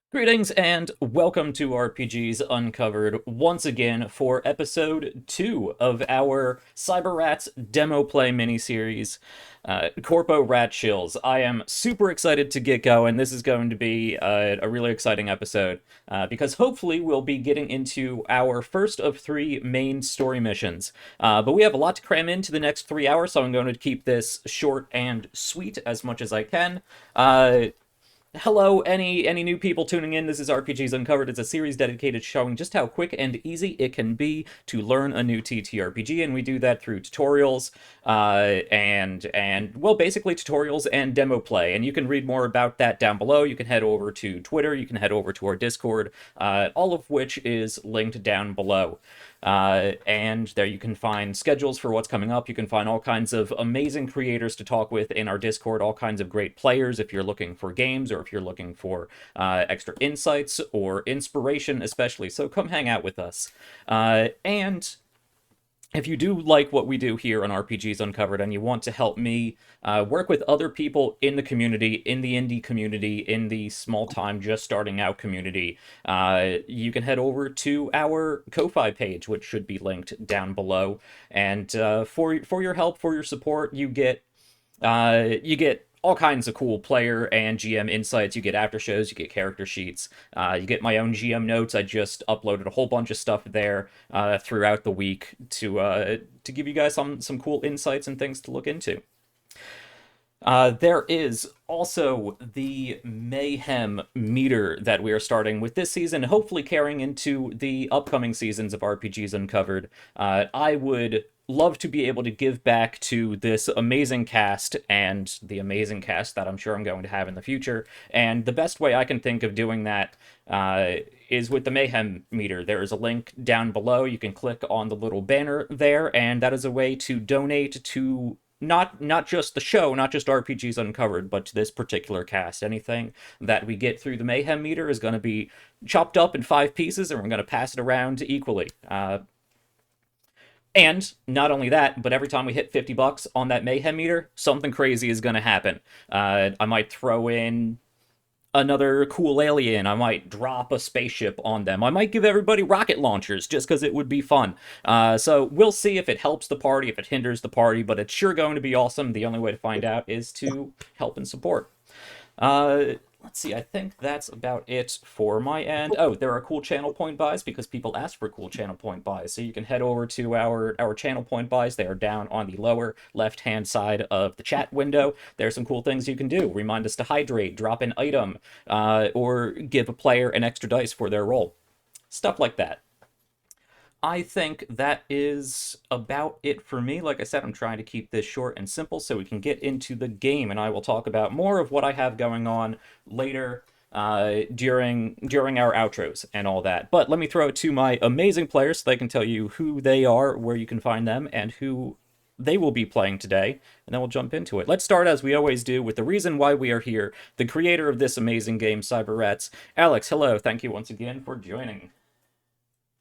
Greetings and welcome to RPGs Uncovered once again for episode 2 of our Cyberrats demo play miniseries, Corpo-Rat Shills. I am super excited to get going. This is going to be a really exciting episode because hopefully we'll be getting into our first of 3 main story missions. But we have a lot to cram into the next 3 hours, so I'm going to keep this short and sweet as much as I can. Hello, any new people tuning in. This is RPGs Uncovered. It's a series dedicated to showing just how quick and easy it can be to learn a new TTRPG, and we do that through tutorials, and well, basically tutorials and demo play. And you can read more about that down below. You can head over to Twitter. You can head over to our Discord, all of which is linked down below. And there you can find schedules for what's coming up. You can find all kinds of amazing creators to talk with in our Discord, all kinds of great players if you're looking for games or if you're looking for extra insights or inspiration, especially. So come hang out with us. And if you do like what we do here on RPGs Uncovered and you want to help me work with other people in the community, in the indie community, in the small time just starting out community, you can head over to our Ko-Fi page, which should be linked down below. And for your help, for your support, you get all kinds of cool player and GM insights. You get after shows, you get character sheets, you get my own GM notes. I just uploaded a whole bunch of stuff there throughout the week to give you guys some cool insights and things to look into. There is also the Mayhem meter that we are starting with this season, hopefully carrying into the upcoming seasons of RPGs Uncovered. I would love to be able to give back to this amazing cast and the amazing cast that I'm sure I'm going to have in the future. And the best way I can think of doing that is with the Mayhem meter. There is a link down below. You can click on the little banner there, and that is a way to donate to not just the show, not just RPGs Uncovered, but to this particular cast. Anything that we get through the Mayhem meter is going to be chopped up in 5 pieces, and we're going to pass it around equally. And not only that, but every time we hit $50 on that Mayhem meter, something crazy is going to happen. I might throw in another cool alien. I might drop a spaceship on them. I might give everybody rocket launchers just because it would be fun. So we'll see if it helps the party, if it hinders the party, but it's sure going to be awesome. The only way to find out is to help and support. Uh, let's see, I think that's about it for my end. Oh, there are cool channel point buys because people ask for cool channel point buys. So you can head over to our channel point buys. They are down on the lower left-hand side of the chat window. There's some cool things you can do. Remind us to hydrate, drop an item, or give a player an extra dice for their roll. Stuff like that. I think that is about it for me. Like I said, I'm trying to keep this short and simple so we can get into the game, and I will talk about more of what I have going on later during our outros and all that. But let me throw it to my amazing players so they can tell you who they are, where you can find them, and who they will be playing today, and then we'll jump into it. Let's start, as we always do, with the reason why we are here, the creator of this amazing game, Cyberrats. Alex, hello. Thank you once again for joining.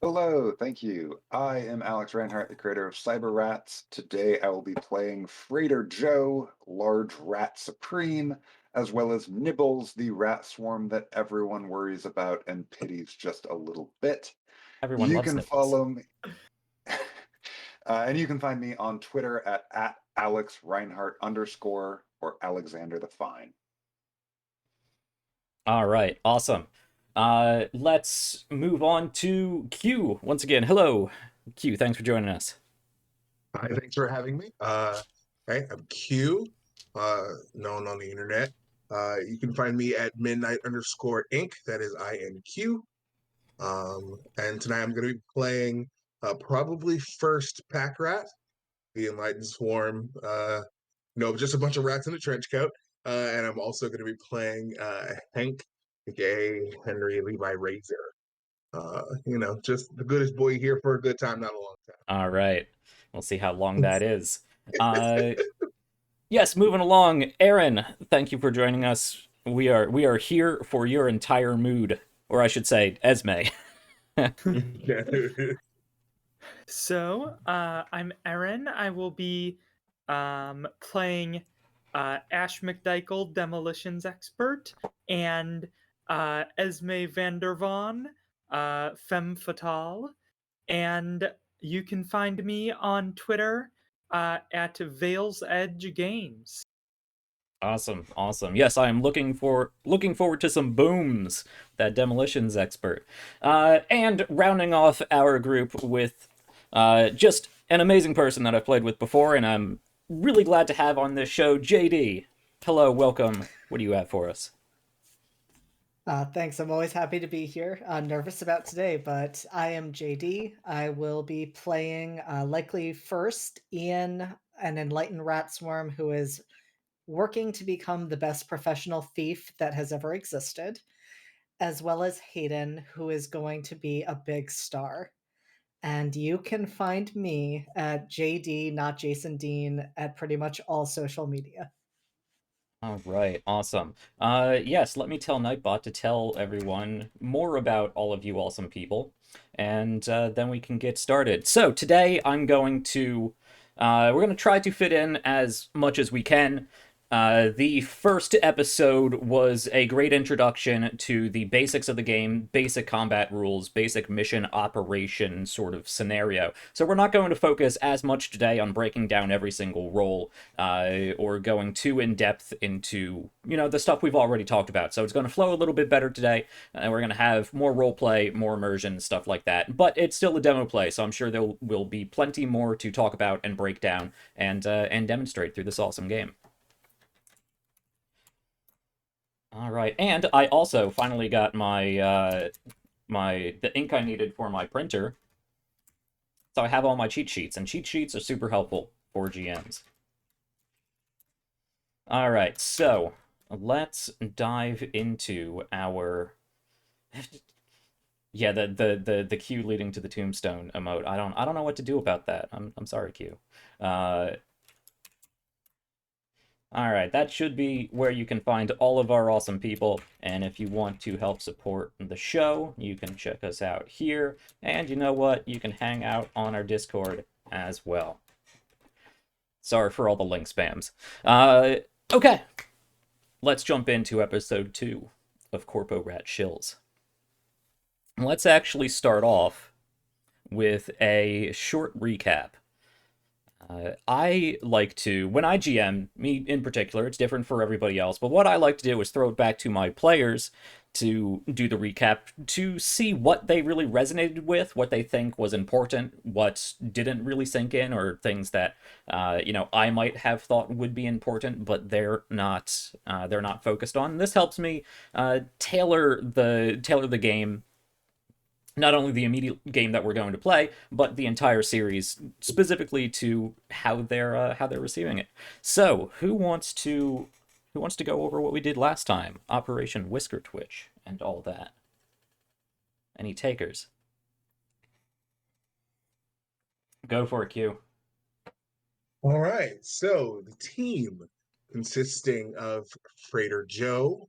Hello, thank you. I am Alex Rinehart, the creator of Cyberrats. Today I will be playing Freighter Joe, Large Rat Supreme, as well as Nibbles, the rat swarm that everyone worries about and pities just a little bit. Everyone You loves can nipples. follow me, and you can find me on Twitter at Alex Reinhardt underscore or Alexander the Fine. All right, awesome. Let's move on to Q. Once again, hello, Q. Thanks for joining us. Hi, thanks for having me. Right, I'm Q, known on the internet. You can find me at midnight underscore Inc. That is INQ. And tonight I'm going to be playing probably first Pack Rat, the Enlightened Swarm. Just a bunch of rats in a trench coat. And I'm also going to be playing Hank, aka Henry Levi Razor. Just the goodest boy here for a good time, not a long All right, we'll see how long time. that is. Uh, yes, moving along, Aaron. Thank you for joining us. We are here for your entire mood, or I should say, Esme. So, I'm Erin. I will be playing Ash McDykel, Demolitions Expert, and Esme Vandervaan, Femme Fatale, and you can find me on Twitter at Vale's Edge Games. Awesome, awesome. Yes, I am looking forward to some booms. That demolitions expert, and rounding off our group with just an amazing person that I've played with before, and I'm really glad to have on this show, JD. Hello, welcome. What do you have for us? Thanks. I'm always happy to be here. Nervous about today, but I am JD. I will be playing likely first Ian, an enlightened rat swarm who is working to become the best professional thief that has ever existed, as well as Hayden, who is going to be a big star. And you can find me at JD, not Jason Dean, at pretty much all social media. All right, awesome. Yes, let me tell Nightbot to tell everyone more about all of you awesome people, and then we can get started. So today we're going to try to fit in as much as we can. The first episode was a great introduction to the basics of the game, basic combat rules, basic mission operation sort of scenario. So we're not going to focus as much today on breaking down every single role or going too in depth into the stuff we've already talked about. So it's going to flow a little bit better today, and we're going to have more role play, more immersion, stuff like that. But it's still a demo play, so I'm sure there will be plenty more to talk about and break down and demonstrate through this awesome game. All right, and I also finally got the ink I needed for my printer. So I have all my cheat sheets, and cheat sheets are super helpful for GMs. All right, so let's dive into our yeah, the Q leading to the tombstone emote. I don't know what to do about that. I'm sorry, Q. All right, that should be where you can find all of our awesome people. And if you want to help support the show, you can check us out here. And you know what? You can hang out on our Discord as well. Sorry for all the link spams. Okay, let's jump into episode 2 of Corpo-Rat Shills. Let's actually start off with a short recap. I like to, when I GM, me in particular, it's different for everybody else, but what I like to do is throw it back to my players to do the recap, to see what they really resonated with, what they think was important, what didn't really sink in, or things that, I might have thought would be important, but they're not focused on. This helps me tailor the game, not only the immediate game that we're going to play, but the entire series, specifically to how they're receiving it. So, who wants to go over what we did last time? Operation Whisker Twitch and all that. Any takers? Go for it, Q. All right, so the team consisting of Freighter Joe,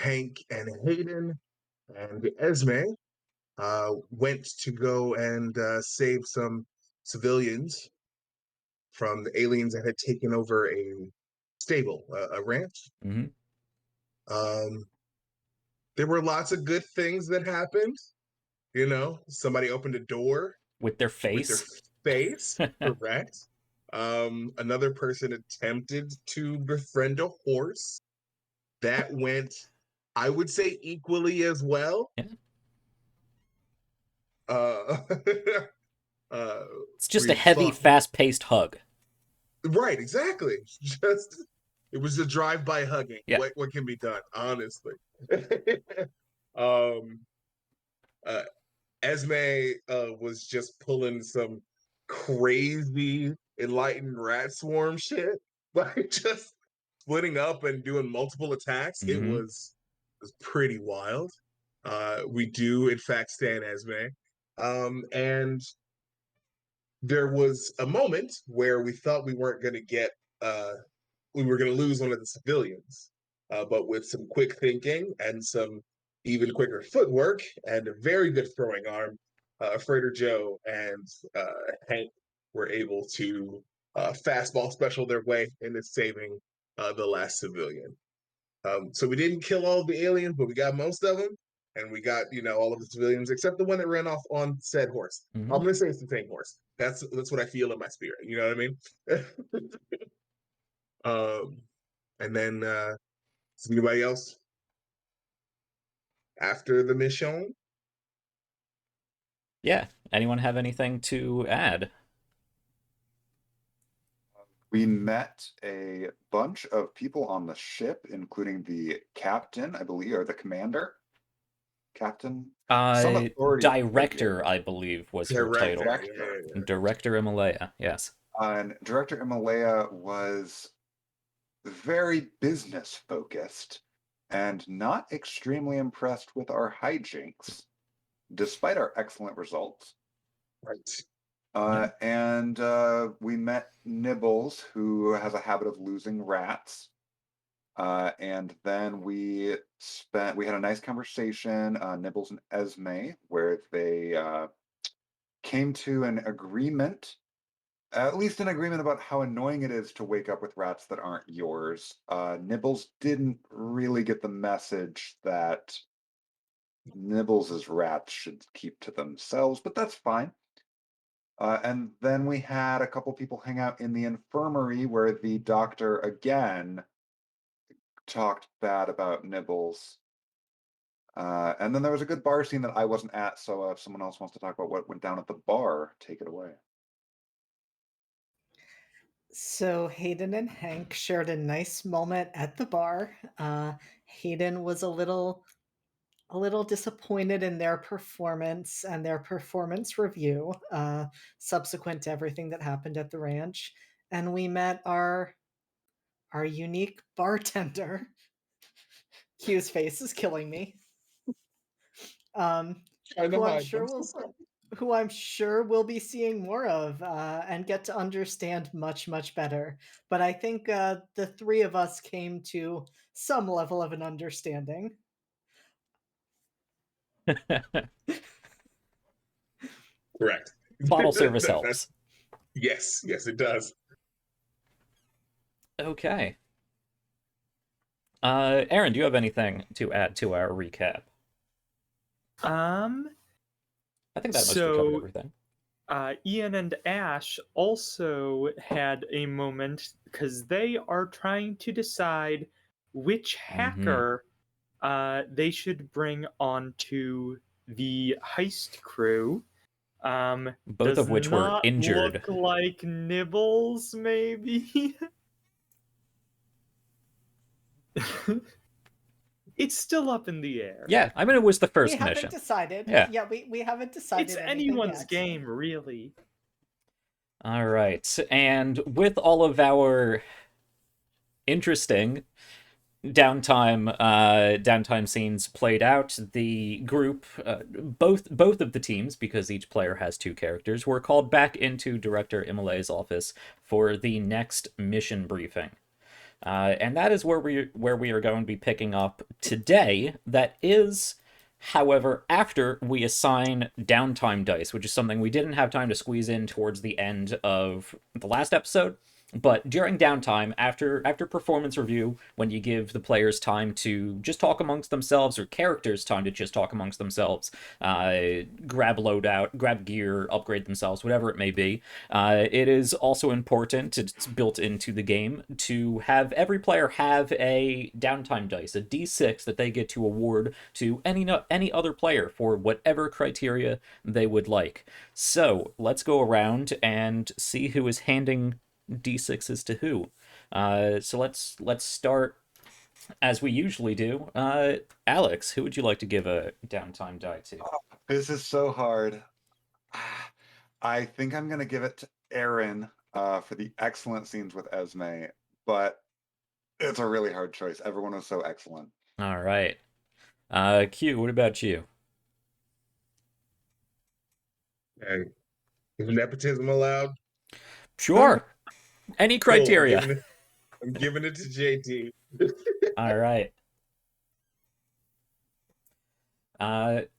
Hank and Hayden, and Esme went to go and save some civilians from the aliens that had taken over a stable, a ranch. Mm-hmm. There were lots of good things that happened. Somebody opened a door With their with their face. face, correct. Another person attempted to befriend a horse. That went, I would say, equally as well. Yeah. Uh, It's just a heavy, fast-paced hug. Right, exactly. It was a drive-by hugging. Yeah. What can be done, honestly? um, Esme was just pulling some crazy enlightened rat swarm shit, like just splitting up and doing multiple attacks. It Mm-hmm. was pretty wild. We do, in fact, stand Esme, and there was a moment where we thought we weren't going to get we were going to lose one of the civilians, but with some quick thinking and some even quicker footwork and a very good throwing arm, Freighter Joe and Hank were able to fastball special their way into saving the last civilian. So we didn't kill all of the aliens, but we got most of them, and we got all of the civilians except the one that ran off on said horse. Mhm. I'm gonna say it's the same horse. That's what I feel in my spirit. You know what I mean? And then is anybody else after the mission? Yeah. Anyone have anything to add? We met a bunch of people on the ship, including the captain, I believe, or the commander. Captain? Some authority Director, figure. I believe, was her Director. title. Director. Director Himalaya, yes. And Director Himalaya was very business focused and not extremely impressed with our hijinks, despite our excellent results. Right. And we met Nibbles, who has a habit of losing rats. And then we had a nice conversation, Nibbles and Esme, where they came to an agreement, at least an agreement about how annoying it is to wake up with rats that aren't yours. Nibbles didn't really get the message that Nibbles' rats should keep to themselves, but that's fine. And then we had a couple people hang out in the infirmary where the doctor again talked bad about Nibbles. And then there was a good bar scene that I wasn't at, so if someone else wants to talk about what went down at the bar, take it away. So Hayden and Hank shared a nice moment at the bar. Hayden was a little disappointed in their performance and their performance review, subsequent to everything that happened at the ranch. And we met our unique bartender. Q's face is killing me. Who I'm sure we'll be seeing more of and get to understand much better. But I think the three of us came to some level of an understanding. Correct. Bottle service helps. Yes, it does. Okay. Aaron, do you have anything to add to our recap? I think that mostly covered everything. Ian and Ash also had a moment because they are trying to decide which hacker they should bring onto the heist crew. Both of which were injured. Look like Nibbles, maybe. It's still up in the air. Yeah, I mean, it was the first we haven't mission. decided. Yeah, we haven't decided. It's anything anyone's yet. game, really. All right, and with all of our interesting downtime scenes played out, the group, both of the teams, because each player has two characters, were called back into Director Imala's office for the next mission briefing. And that is where we are going to be picking up today. That is, however, after we assign downtime dice, which is something we didn't have time to squeeze in towards the end of the last episode. But during downtime, after performance review, when you give the players time to just talk amongst themselves, or characters time to just talk amongst themselves, grab loadout, grab gear, upgrade themselves, whatever it may be, it is also important, it's built into the game, to have every player have a downtime dice, a d6 that they get to award to any other player for whatever criteria they would like. So let's go around and see who is handing d6s to who. So let's start as we usually do. Alex, who would you like to give a downtime die to? This is so hard. I think I'm going to give it to Aaron for the excellent scenes with Esme, but it's a really hard choice. Everyone was so excellent. All right. Q, what about you? And is nepotism allowed? Sure. Any criteria. Cool. I'm giving it to JT. All right.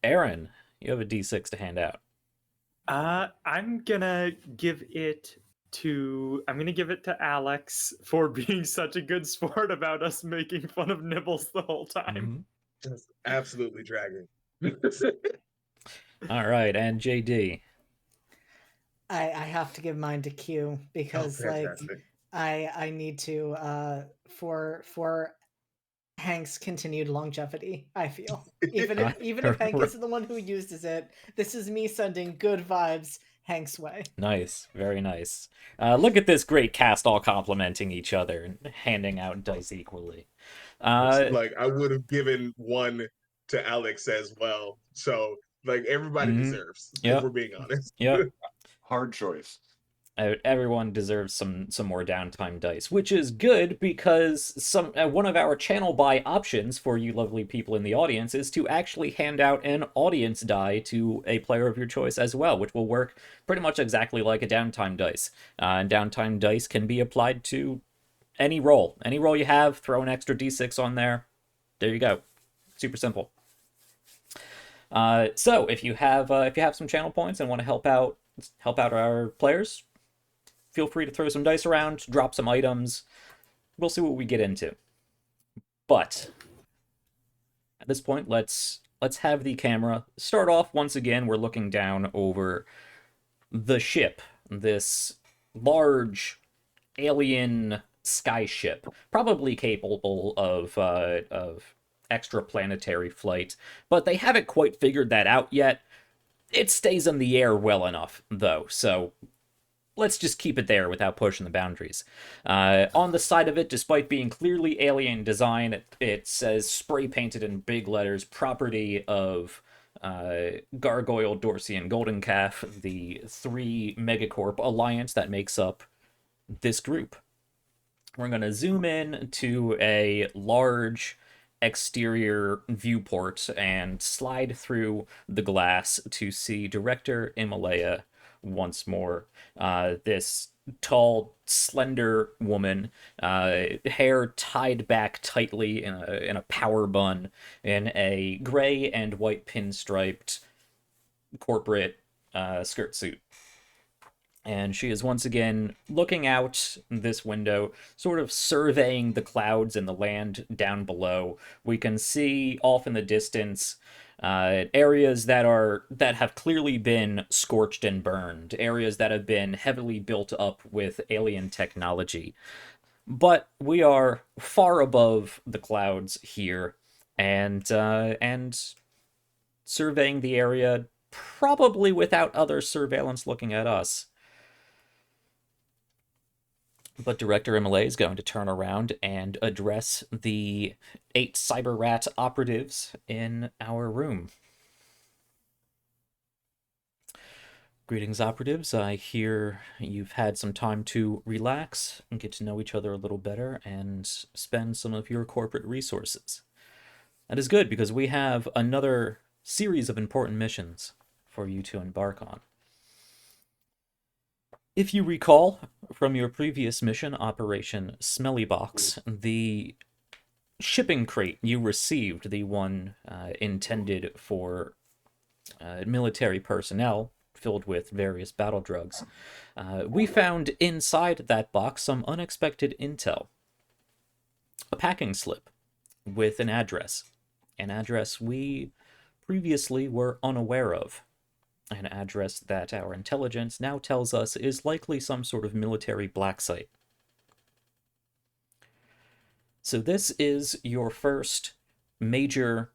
Aaron, you have a d6 to hand out. I'm gonna give it I'm gonna give it to Alex for being such a good sport about us making fun of Nibbles the whole time. Just absolutely dragging. All right, and JD. I have to give mine to Q because Fantastic. I need to for Hank's continued longevity, I feel. Even if Hank isn't the one who uses it, this is me sending good vibes Hank's way. Nice, very nice. Look at this great cast all complimenting each other and handing out dice equally. Like I would have given one to Alex as well. So like everybody deserves, if Yep. we're being honest. Yep. Hard choice. Everyone deserves some more downtime dice, which is good because one of our channel buy options for you lovely people in the audience is to actually hand out an audience die to a player of your choice as well, which will work pretty much exactly like a downtime dice. And downtime dice can be applied to any roll you have. Throw an extra d6 on there. There you go. Super simple. So if you have some channel points and want to help out our players, feel free to throw some dice around, drop some items. We'll see what we get into. But at this point, let's have the camera start off once again. We're looking down over the ship, this large alien skyship, probably capable of extraplanetary flight, but they haven't quite figured that out yet. It stays in the air well enough, though, so let's just keep it there without pushing the boundaries. On the side of it, despite being clearly alien design, it says spray painted in big letters, property of Gargoyle, Dorsey, and Golden Calf, the 3 megacorp alliance that makes up this group. We're going to zoom in to a large exterior viewport and slide through the glass to see Director Himalaya once more. This tall, slender woman, hair tied back tightly in a power bun, in a gray and white pinstriped corporate skirt suit. And she is once again looking out this window, sort of surveying the clouds and the land down below. We can see off in the distance areas that have clearly been scorched and burned, areas that have been heavily built up with alien technology. But we are far above the clouds here, and surveying the area, probably without other surveillance looking at us. But Director Himalaya is going to turn around and address the 8 Cyberrat operatives in our room. Greetings, operatives. I hear you've had some time to relax and get to know each other a little better and spend some of your corporate resources. That is good because we have another series of important missions for you to embark on. If you recall from your previous mission, Operation Smelly Box, the shipping crate you received, the one intended for military personnel, filled with various battle drugs, we found inside that box some unexpected intel. A packing slip with an address we previously were unaware of. An address that our intelligence now tells us is likely some sort of military black site. So this is your first major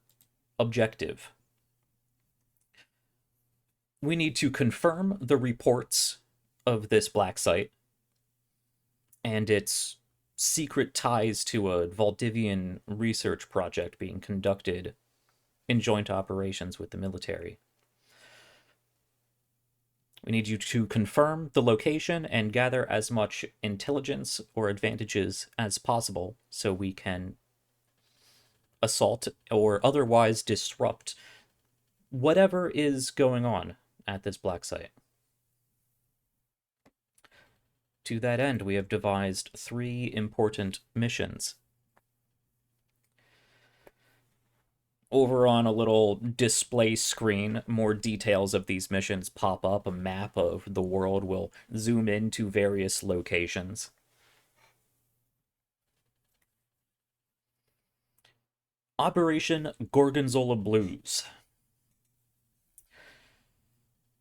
objective. We need to confirm the reports of this black site and its secret ties to a Valdivian research project being conducted in joint operations with the military. We need you to confirm the location and gather as much intelligence or advantages as possible so we can assault or otherwise disrupt whatever is going on at this black site. To that end, we have devised 3 important missions. over on a little display screen, more details of these missions pop up. A map of the world will zoom into various locations. Operation Gorgonzola Blues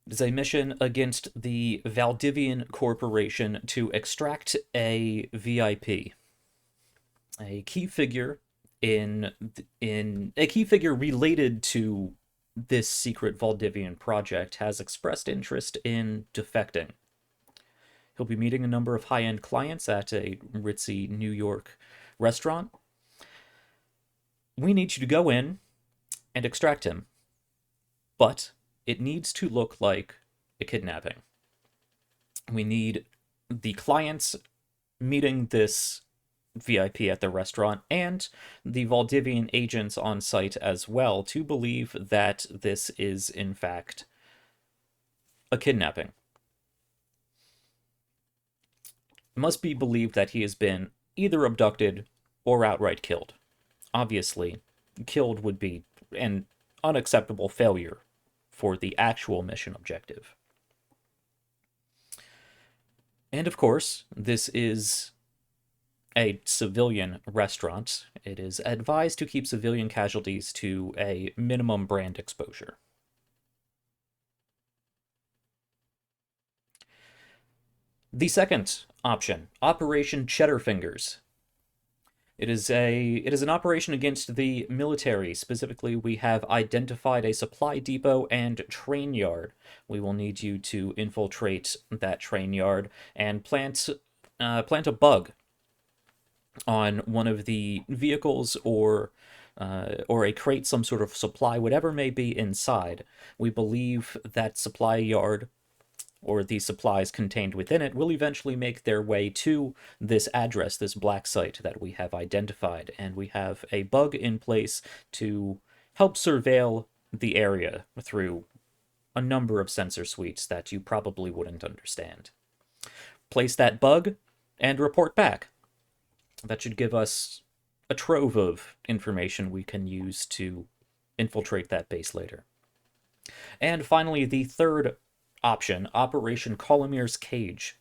is a mission against the Valdivian Corporation to extract a VIP, a key figure in a key figure related to this secret Valdivian project has expressed interest in defecting. He'll be meeting a number of high-end clients at a ritzy New York restaurant. We need you to go in and extract him, but it needs to look like a kidnapping. We need the clients meeting this VIP at the restaurant and the Valdivian agents on site as well to believe that this is, in fact, a kidnapping. It must be believed that he has been either abducted or outright killed. Obviously, killed would be an unacceptable failure for the actual mission objective. And of course, this is a civilian restaurant. It is advised to keep civilian casualties to a minimum brand exposure. The second option, Operation Cheddarfingers. It is an operation against the military. Specifically, we have identified a supply depot and train yard. We will need you to infiltrate that train yard and plant a bug on one of the vehicles or a crate, some sort of supply, whatever may be inside. We believe that supply yard or the supplies contained within it will eventually make their way to this address, this black site that we have identified, and we have a bug in place to help surveil the area through a number of sensor suites that you probably wouldn't understand. Place that bug and report back. That should give us a trove of information we can use to infiltrate that base later. And finally, the third option, Operation Colomir's Cage.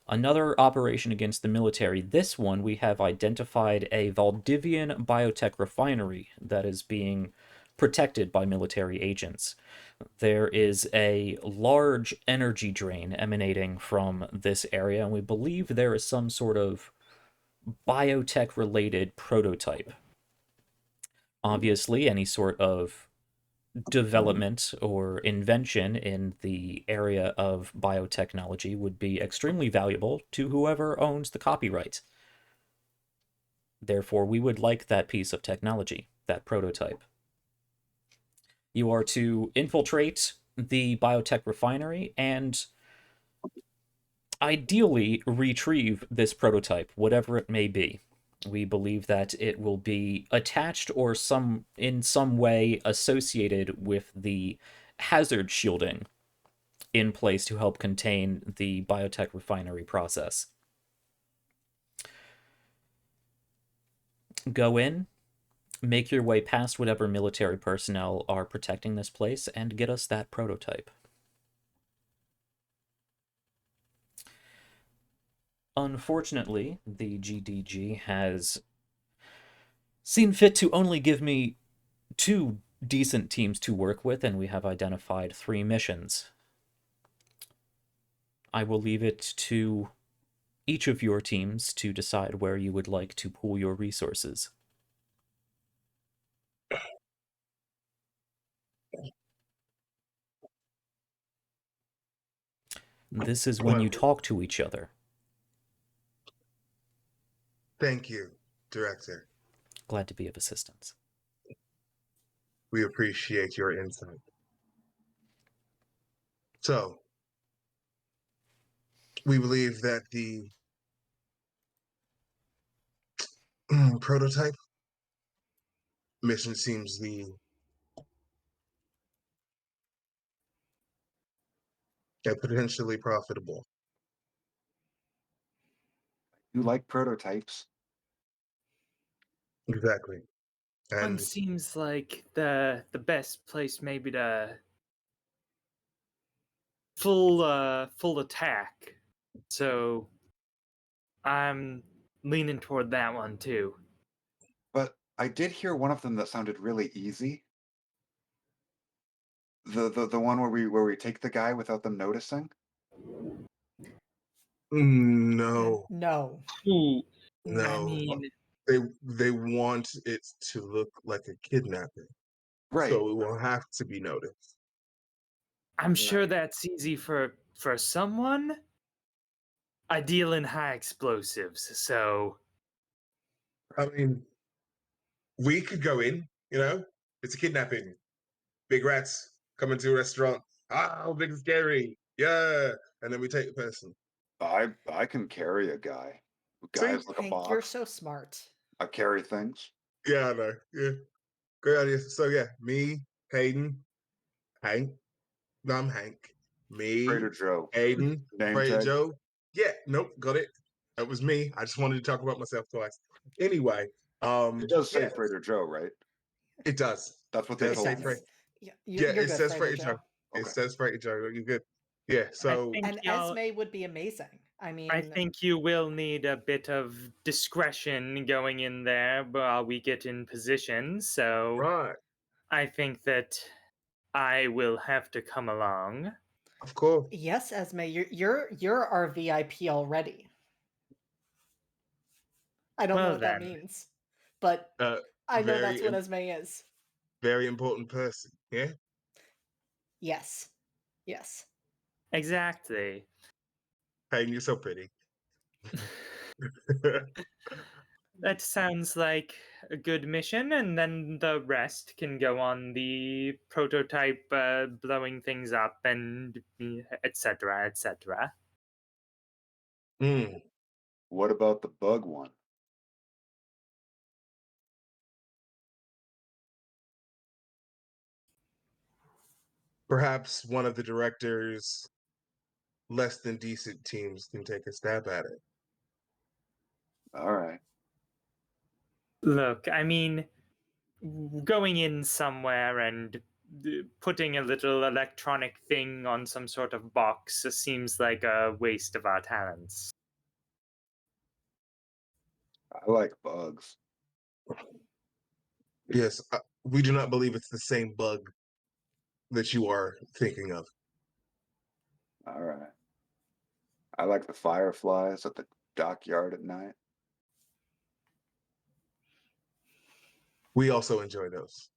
Another operation against the military. This one, we have identified a Valdivian biotech refinery that is being protected by military agents. There is a large energy drain emanating from this area, and we believe there is some sort of biotech-related prototype. Obviously, any sort of development or invention in the area of biotechnology would be extremely valuable to whoever owns the copyright. Therefore, we would like that piece of technology, that prototype. You are to infiltrate the biotech refinery and ideally retrieve this prototype, whatever it may be. We believe that it will be attached or in some way associated with the hazard shielding in place to help contain the biotech refinery process. Go in, make your way past whatever military personnel are protecting this place, and get us that prototype. Unfortunately, the GDG has seen fit to only give me 2 decent teams to work with, and we have identified 3 missions. I will leave it to each of your teams to decide where you would like to pool your resources. This is when you talk to each other. Thank you, Director. Glad to be of assistance. We appreciate your insight. So, we believe that the prototype mission seems potentially profitable. You like prototypes? Exactly. One And seems like the best place maybe to full attack. So I'm leaning toward that one too. But I did hear one of them that sounded really easy. The one where we take the guy without them noticing. no, No. Ooh, I no. mean, They want it to look like a kidnapping. Right. So it will have to be noticed. I'm sure Right. that's easy for someone. I deal in high explosives, so I mean, we could go in, it's a kidnapping. Big rats come into a restaurant. Ah, big and scary. Yeah. And then we take the person. I can carry a guy. See? Guy's like a Hank, you're box. so smart. I carry things. Yeah, I know. Yeah. Great idea. So yeah, me, Hayden, Hank. No, I'm Hank. Me, Trader Joe. Hayden, Name Trader tag. Joe. Yeah, nope, got it. That was me. I just wanted to talk about myself twice. Anyway, It does say yeah, Trader Joe, right? it does. That's what It they does It told say me. Trader. does. Yeah, you, Yeah, you're it good, says Freighter Trader Joe. Joe. It Okay. says Trader Joe. You're good. Yeah. So And Esme would be amazing. I I mean, think you will need a bit of discretion going in there while we get in position. So right, I think that I will have to come along. of course. yes, Esme, you're our VIP already. I don't know Well what that then, means, but I know Very, that's what Esme is. very important person. Yeah. Yes. Yes. exactly. Hayden, you're so pretty. That sounds like a good mission, and then the rest can go on the prototype blowing things up and etc. etc. Mm, What about the bug one? perhaps one of the director's less than decent teams can take a stab at it. All right. Look, I mean, going in somewhere and putting a little electronic thing on some sort of box seems like a waste of our talents. I like bugs. Yes, we do not believe it's the same bug that you are thinking of. All right. I like the fireflies at the dockyard at night. We also enjoy those.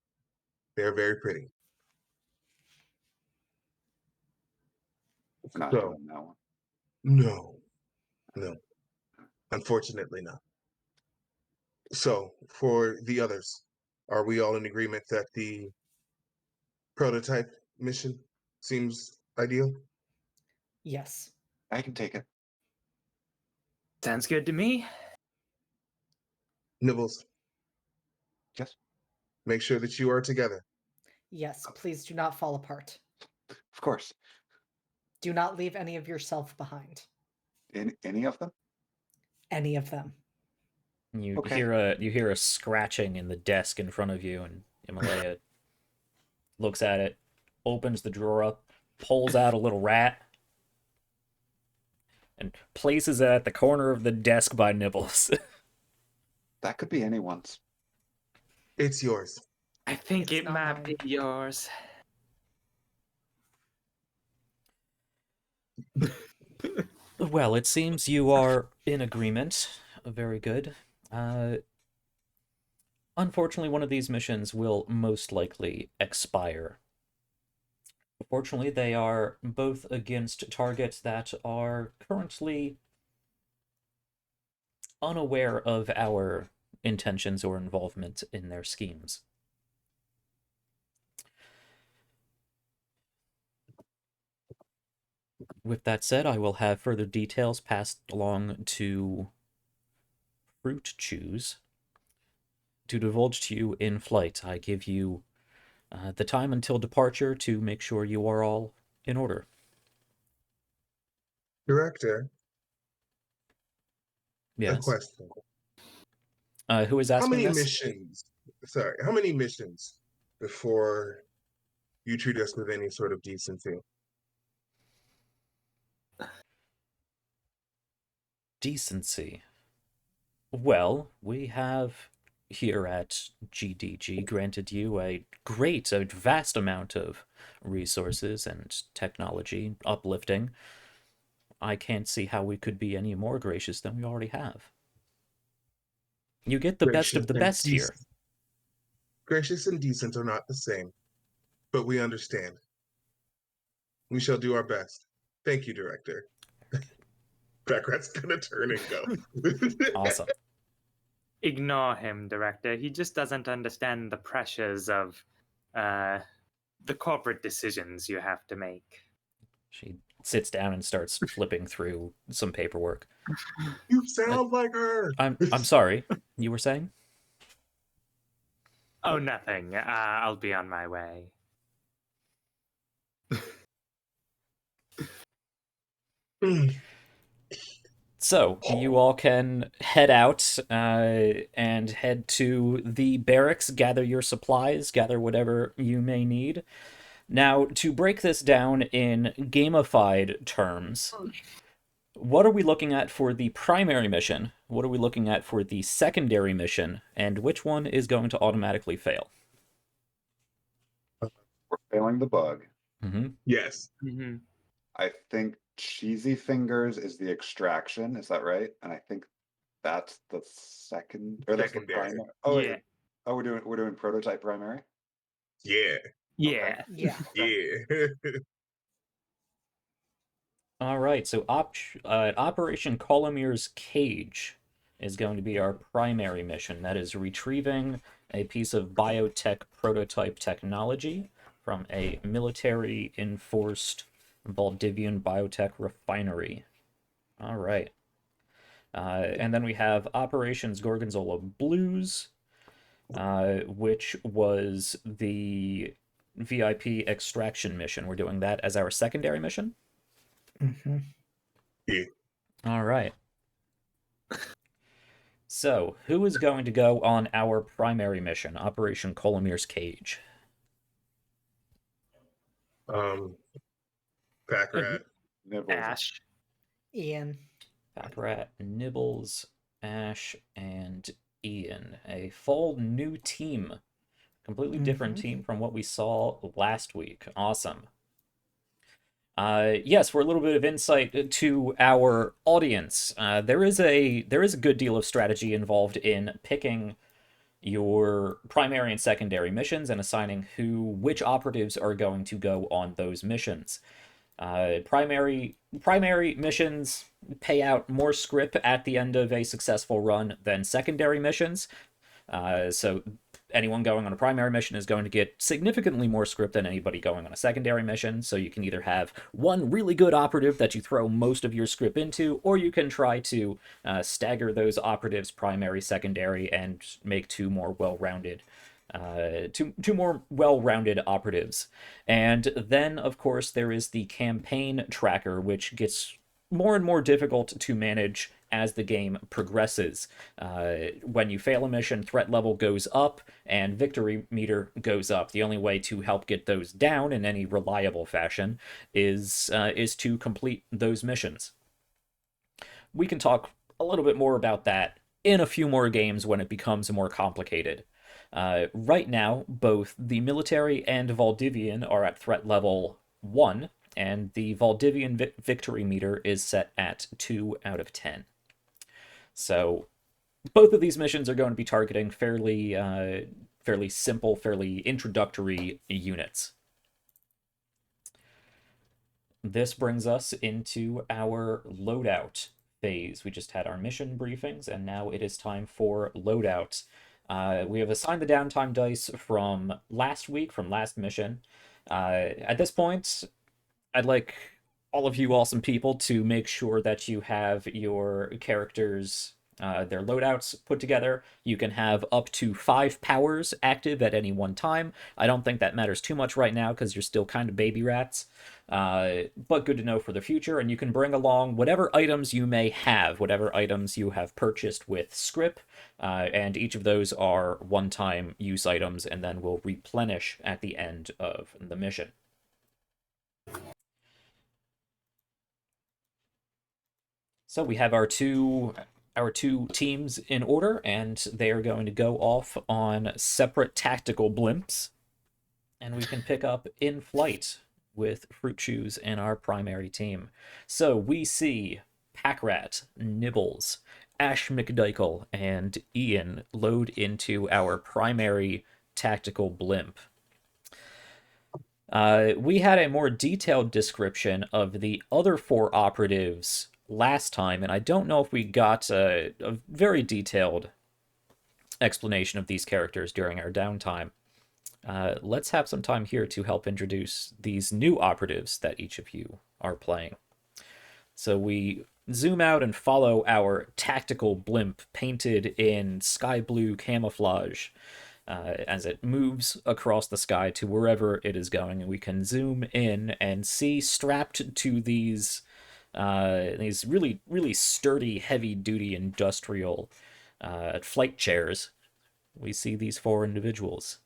They're very pretty. We're not So, doing that one. no, no, unfortunately not. So, for the others, are we all in agreement that the prototype mission seems ideal? Yes. I can take it. Sounds good to me. Nibbles, Yes. make sure that you are together. Yes. Please do not fall apart. Of course. Do not leave any of yourself behind. Any of them? Any of them. You Okay. hear a scratching in the desk in front of you, and Himalaya looks at it, opens the drawer up, pulls out a little rat, and places it at the corner of the desk by Nibbles. That could be anyone's. It's yours. I think It's it not might mine. be yours. Well, it seems you are in agreement. Very good. Unfortunately, one of these missions will most likely expire. Fortunately, they are both against targets that are currently unaware of our intentions or involvement in their schemes. With that said, I will have further details passed along to Fruit Choose to divulge to you in flight. I give you the time until departure to make sure you are all in order. Director, a Yes. question. Who is How asking many this? missions sorry, how many missions before you treat us with any sort of decency? Decency. Well, we have here at GDG granted you a vast amount of resources and technology uplifting. I can't see how we could be any more gracious than we already have. You get the best Gracious of the and best here. Gracious and decent are not the same, but we understand. We shall do our best. Thank you, Director. Backrat's gonna turn and go. Awesome. Ignore him, Director. He just doesn't understand the pressures of the corporate decisions you have to make. She sits down and starts flipping through some paperwork. You sound like her. I'm sorry. You were saying? Oh, nothing. I'll be on my way. So, you all can head out and head to the barracks, gather your supplies, gather whatever you may need. Now, to break this down in gamified terms, what are we looking at for the primary mission? What are we looking at for the secondary mission? And which one is going to automatically fail? We're failing the bug. Mm-hmm. Yes. Mm-hmm. I think Cheesy Fingers is the extraction. Is that right? And I think that's the second or that's the Secondary. primary. Oh, Yeah. oh, we're doing prototype primary. Yeah. Yeah. Yeah. Yeah. All right, so Operation Colomir's Cage is going to be our primary mission. That is retrieving a piece of biotech prototype technology from a military-enforced Valdivian biotech refinery. All right. And then we have Operations Gorgonzola Blues, which was the VIP extraction mission. We're doing that as our secondary mission. Mm-hmm. Yeah. All right. So, who is going to go on our primary mission, Operation Colomir's Cage? Backrat. Nibbles. Ash. Ian. Cyberrat, Nibbles, Ash, and Ian. A full new team. Completely different team from what we saw last week. Awesome. Yes, for a little bit of insight to our audience, there is a good deal of strategy involved in picking your primary and secondary missions and assigning which operatives are going to go on those missions. Primary missions pay out more script at the end of a successful run than secondary missions. So anyone going on a primary mission is going to get significantly more script than anybody going on a secondary mission. So you can either have one really good operative that you throw most of your script into, or you can try to stagger those operatives primary, secondary, and make two more well-rounded operatives. And then, of course, there is the campaign tracker, which gets more and more difficult to manage as the game progresses. When you fail a mission, threat level goes up and victory meter goes up. The only way to help get those down in any reliable fashion is to complete those missions. We can talk a little bit more about that in a few more games when it becomes more complicated. Right now, both the military and Valdivian are at threat level 1, and the Valdivian victory meter is set at 2 out of 10. So both of these missions are going to be targeting fairly simple, fairly introductory units. This brings us into our loadout phase. We just had our mission briefings, and now it is time for loadout. We have assigned the downtime dice from last week, from last mission. At this point, I'd like all of you awesome people to make sure that you have your characters their loadouts put together. You can have up to 5 powers active at any one time. I don't think that matters too much right now because you're still kind of baby rats, but good to know for the future. And you can bring along whatever items you may have, whatever items you have purchased with scrip, and each of those are one-time use items and then will replenish at the end of the mission. So we have our two teams in order, and they are going to go off on separate tactical blimps, and we can pick up in flight with Fruit Chews and our primary team. So we see Packrat, Nibbles, Ash McDykel, and Ian load into our primary tactical blimp. We had a more detailed description of the other 4 operatives last time, and I don't know if we got a very detailed explanation of these characters during our downtime. Let's have some time here to help introduce these new operatives that each of you are playing. So we zoom out and follow our tactical blimp painted in sky blue camouflage as it moves across the sky to wherever it is going. And we can zoom in and see strapped to these really, really sturdy, heavy-duty industrial flight chairs, we see these 4 individuals.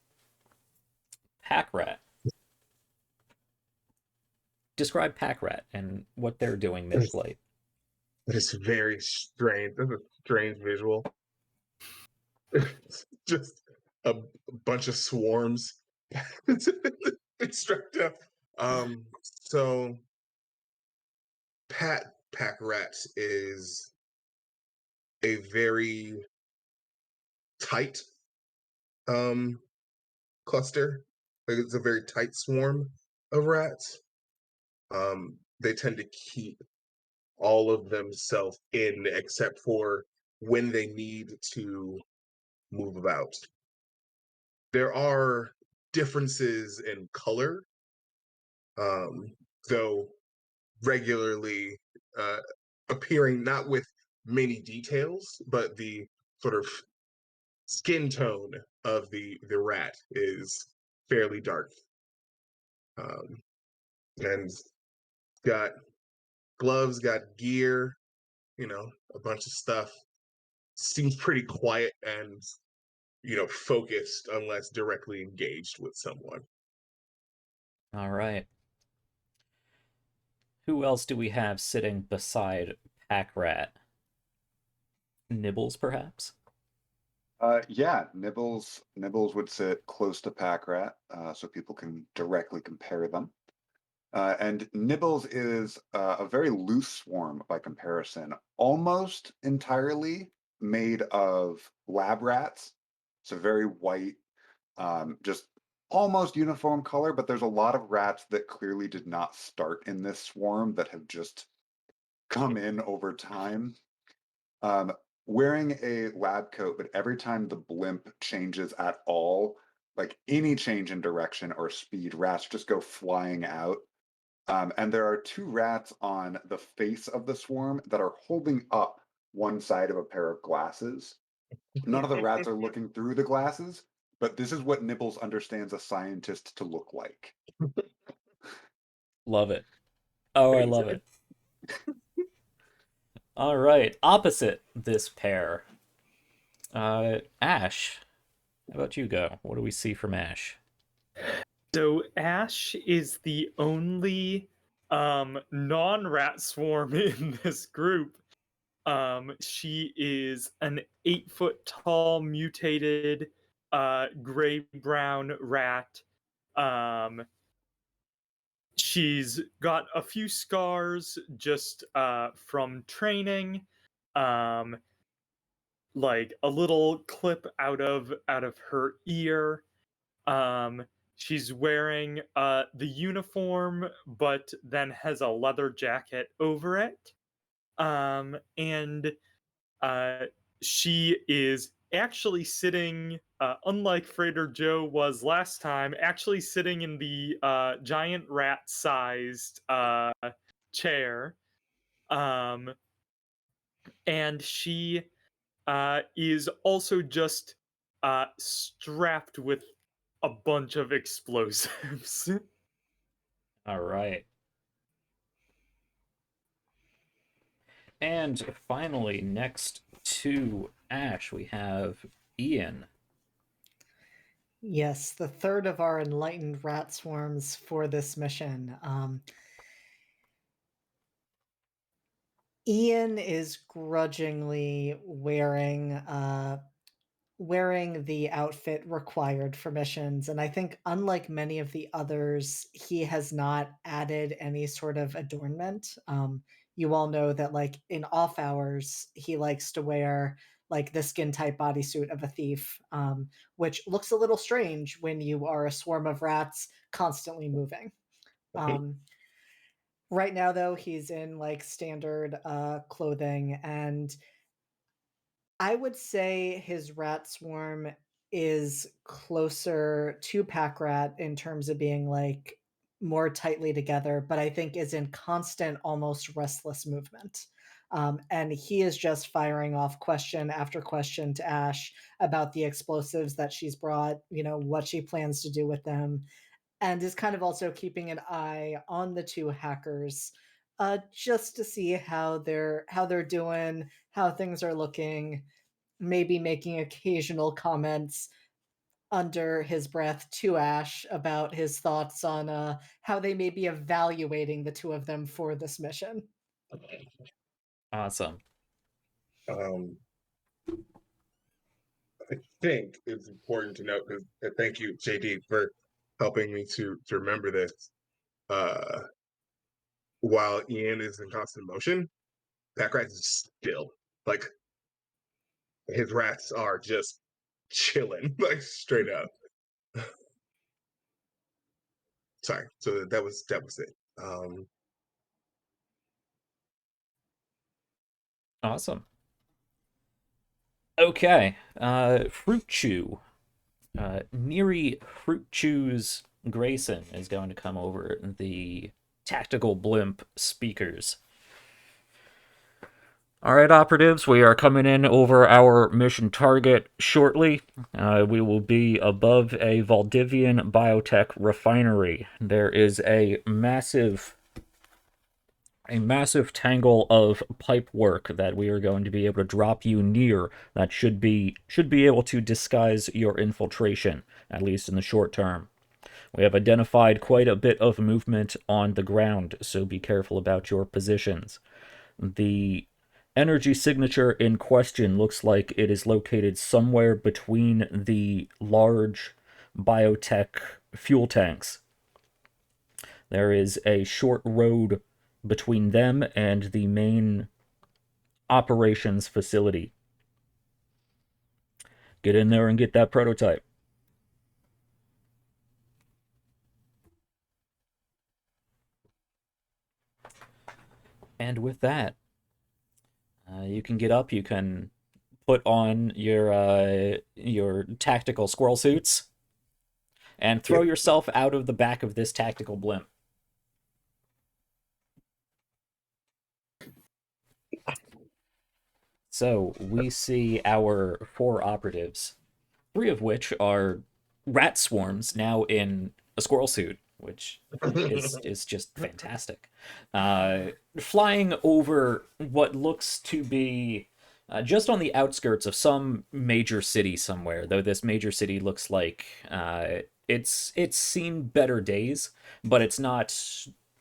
Packrat. Describe Packrat and what they're doing mid-flight. It's very strange. That's a strange visual. Just a bunch of swarms. It's strapped up. So Pack-Rats is a very tight cluster. Like, it's a very tight swarm of rats. They tend to keep all of themselves in except for when they need to move about. There are differences in color, though regularly appearing not with many details, but the sort of skin tone of the rat is fairly dark, and got gloves, got gear, a bunch of stuff. Seems pretty quiet and focused unless directly engaged with someone. All right. Who else do we have sitting beside Packrat? Nibbles, perhaps? Yeah, Nibbles would sit close to Packrat, so people can directly compare them. And Nibbles is a very loose swarm by comparison, almost entirely made of lab rats. So very white, just almost uniform color, but there's a lot of rats that clearly did not start in this swarm that have just come in over time. Wearing a lab coat, but every time the blimp changes at all, like any change in direction or speed, rats just go flying out. And there are 2 rats on the face of the swarm that are holding up one side of a pair of glasses. None of the rats are looking through the glasses, but this is what Nibbles understands a scientist to look like. Love it. Oh, I love it. All right, opposite this pair. Ash, how about you go? What do we see from Ash? So Ash is the only non-rat swarm in this group. She is an 8-foot tall mutated gray-brown rat. She's got a few scars just from training, like a little clip out of her ear. She's wearing the uniform, but then has a leather jacket over it. And she is actually sitting, unlike Freighter Joe was last time, actually sitting in the giant rat-sized chair. And she is also just strapped with a bunch of explosives. All right. And finally, next to Ash, we have Ian. Yes, the third of our enlightened rat swarms for this mission. Ian is grudgingly wearing the outfit required for missions, and I think unlike many of the others, he has not added any sort of adornment. You all know that, like, in off hours, he likes to wear like the skin type bodysuit of a thief, which looks a little strange when you are a swarm of rats constantly moving. Um, right now, though, he's in like standard clothing, and I would say his rat swarm is closer to pack rat in terms of being like more tightly together, but I think is in constant, almost restless movement. And he is just firing off question after question to Ash about the explosives that she's brought, what she plans to do with them, and is kind of also keeping an eye on the two hackers, just to see how they're doing, how things are looking, maybe making occasional comments under his breath to Ash about his thoughts on how they may be evaluating the two of them for this mission. Awesome. Um, I think it's important to note because thank you, JD, for helping me to remember this. Uh, while Ian is in constant motion, Packrat is still like his rats are just chilling, like straight up. Sorry, so that was it. Awesome. Okay. Fruit Chew. Neri Fruit Chews Grayson is going to come over the tactical blimp speakers. All right, operatives, we are coming in over our mission target shortly. We will be above a Valdivian biotech refinery. There is a massive tangle of pipe work that we are going to be able to drop you near that should be able to disguise your infiltration, at least in the short term. We have identified quite a bit of movement on the ground, so be careful about your positions. The energy signature in question looks like it is located somewhere between the large biotech fuel tanks. There is a short road between them and the main operations facility. Get in there and get that prototype. And with that, you can get up. You can put on your tactical squirrel suits and throw Yep. yourself out of the back of this tactical blimp. So we see our 4 operatives, 3 of which are rat swarms now in a squirrel suit, which is just fantastic. Flying over what looks to be just on the outskirts of some major city somewhere, though this major city looks like it's seen better days, but it's not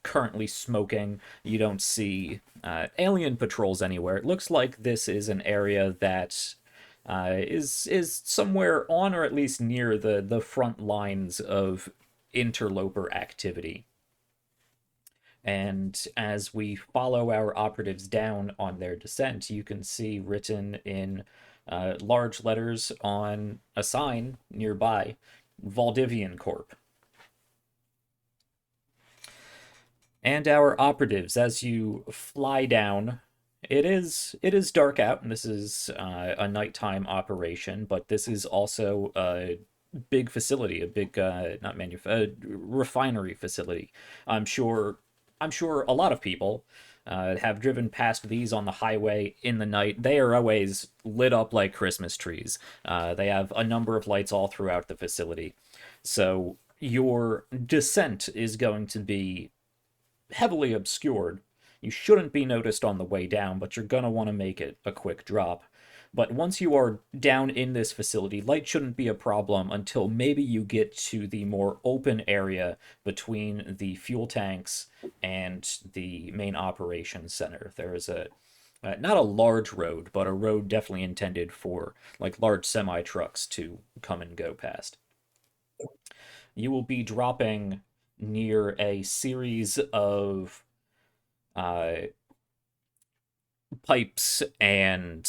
currently smoking. You don't see alien patrols anywhere. It looks like this is an area that is somewhere on or at least near the front lines of interloper activity. And as we follow our operatives down on their descent, you can see written in large letters on a sign nearby, Valdivian Corp. And our operatives, as you fly down, it is dark out, and this is a nighttime operation, but this is also a big facility, a big refinery facility. I'm sure a lot of people have driven past these on the highway in the night. They are always lit up like Christmas trees. They have a number of lights all throughout the facility. So your descent is going to be heavily obscured. You shouldn't be noticed on the way down, but you're going to want to make it a quick drop. But once you are down in this facility, light shouldn't be a problem until maybe you get to the more open area between the fuel tanks and the main operations center. There is a not a large road, but a road definitely intended for like large semi trucks to come and go past. You will be dropping near a series of uh, pipes and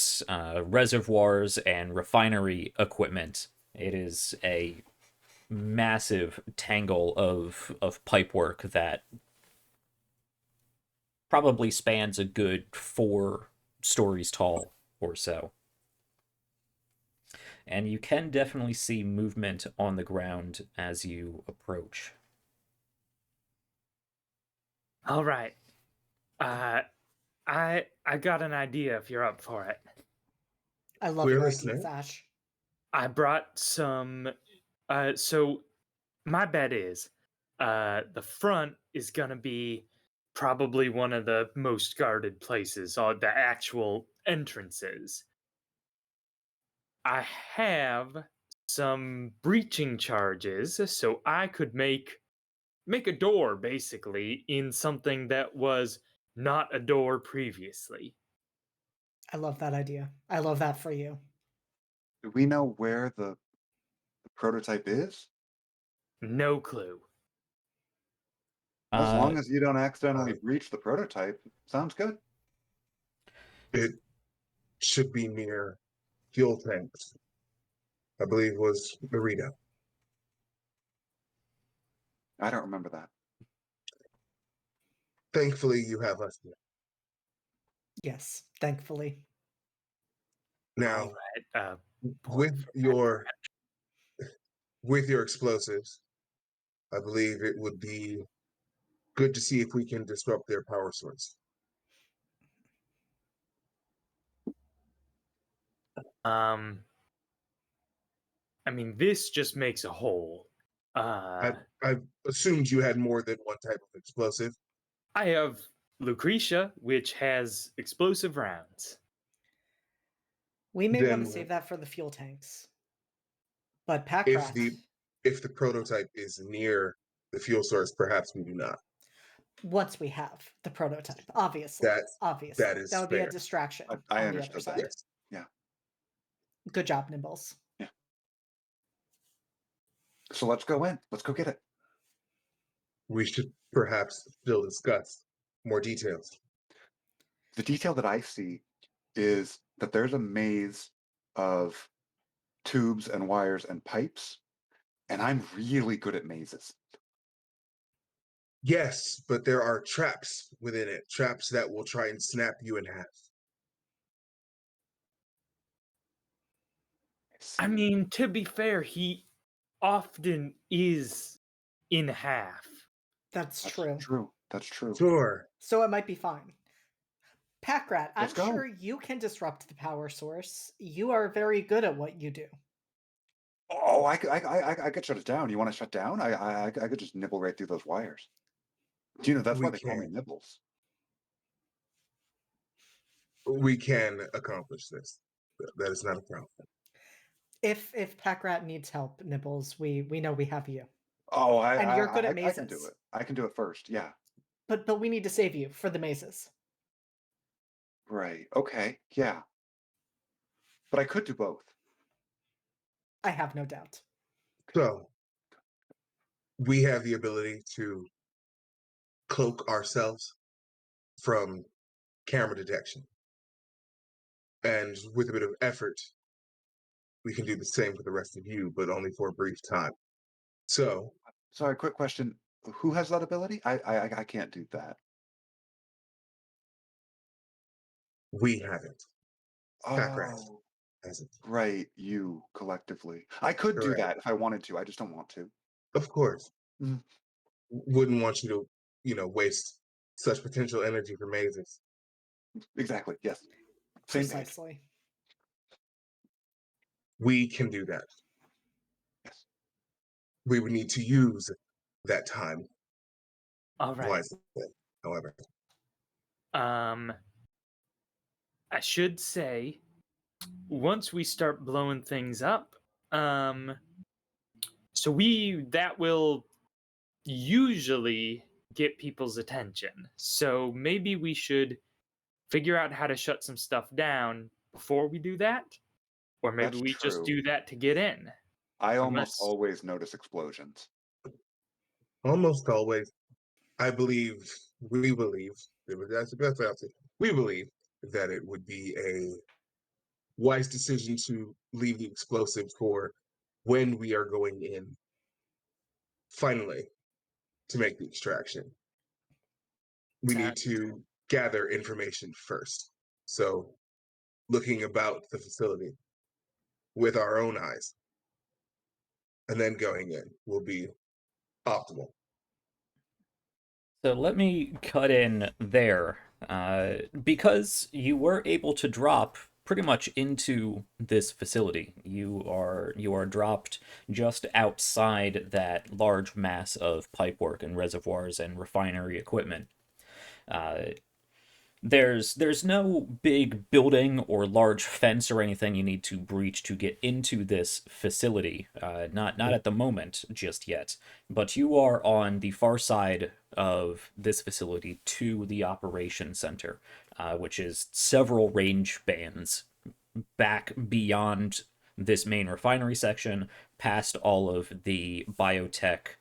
reservoirs and refinery equipment. It is a massive tangle of pipework that probably spans a good 4 stories tall or so. And you can definitely see movement on the ground as you approach. All right. I got an idea if you're up for it. I love We're your listening. ideas, Ash. I brought some so my bet is the front is gonna be probably one of the most guarded places, or the actual entrances. I have some breaching charges, so I could make a door basically in something that was not a door previously. I love that idea. I love that for you. Do we know where the prototype is? No clue. As Uh, long as you don't accidentally Uh, breach the prototype, sounds good. It should be near fuel tanks. I believe was the readout. I don't remember that. Thankfully, you have us here. Yes, thankfully. Now, Right. with your explosives, I believe it would be good to see if we can disrupt their power source. Um, I mean, this just makes a hole. I assumed you had more than one type of explosive. I have Lucretia, which has explosive rounds. We may want to Then save that for the fuel tanks. But if Packrat, the prototype is near the fuel source, perhaps we do not. once we have the prototype, obviously. That Obviously. that is That would be a fair. distraction I on the other understood side. that. Yes. Yeah. Good job, Nimbles. So let's go in. Let's go get it. We should perhaps still discuss more details. The detail that I see is that there's a maze of tubes and wires and pipes, and I'm really good at mazes. Yes, but there are traps within it, traps that will try and snap you in half. I mean, to be fair, he often is in half. That's That's true. true. That's true. Sure. So it might be fine. Packrat, I'm Let's go. sure you can disrupt the power source. You are very good at what you do. Oh, I could shut it down. You want to shut down? I could just nibble right through those wires. Do you know that's why We they call me can. Nibbles? We can accomplish this. That is not a problem. If Packrat needs help, Nibbles, we know we have you. Oh, And you're good at I can do mazes. it. I can do it first. Yeah. But we need to save you for the mazes. Right. Okay. Yeah. But I could do both. I have no doubt. So we have the ability to cloak ourselves from camera detection. And with a bit of effort, we can do the same for the rest of you, but only for a brief time. So Sorry, quick question. Who has that ability? I can't do that. we have it. Packrat Oh, has it. right. You collectively. I could do Correct. that if I wanted to. I just don't want to. Of course. Mhm. Wouldn't want you to, waste such potential energy for mazes. Exactly. Yes. Same page. Precisely. We can do that. Yes. We would need to use that time All right. wisely, however. I should say, once we start blowing things up, so that will usually get people's attention. So maybe we should figure out how to shut some stuff down before we do that, or maybe That's we just true. do that to get in. I almost Unless always notice explosions. Almost always, we believe, that's the best way I'll say. We believe that it would be a wise decision to leave the explosive for when we are going in, finally, to make the extraction. We need to gather information first. So, looking about the facility with our own eyes and then going in will be optimal. So let me cut in there. Because you were able to drop pretty much into this facility. You are dropped just outside that large mass of pipework and reservoirs and refinery equipment. Uh, there's no big building or large fence or anything you need to breach to get into this facility. Not at the moment just yet, but you are on the far side of this facility to the operation center, which is several range bands back beyond this main refinery section, past all of the biotech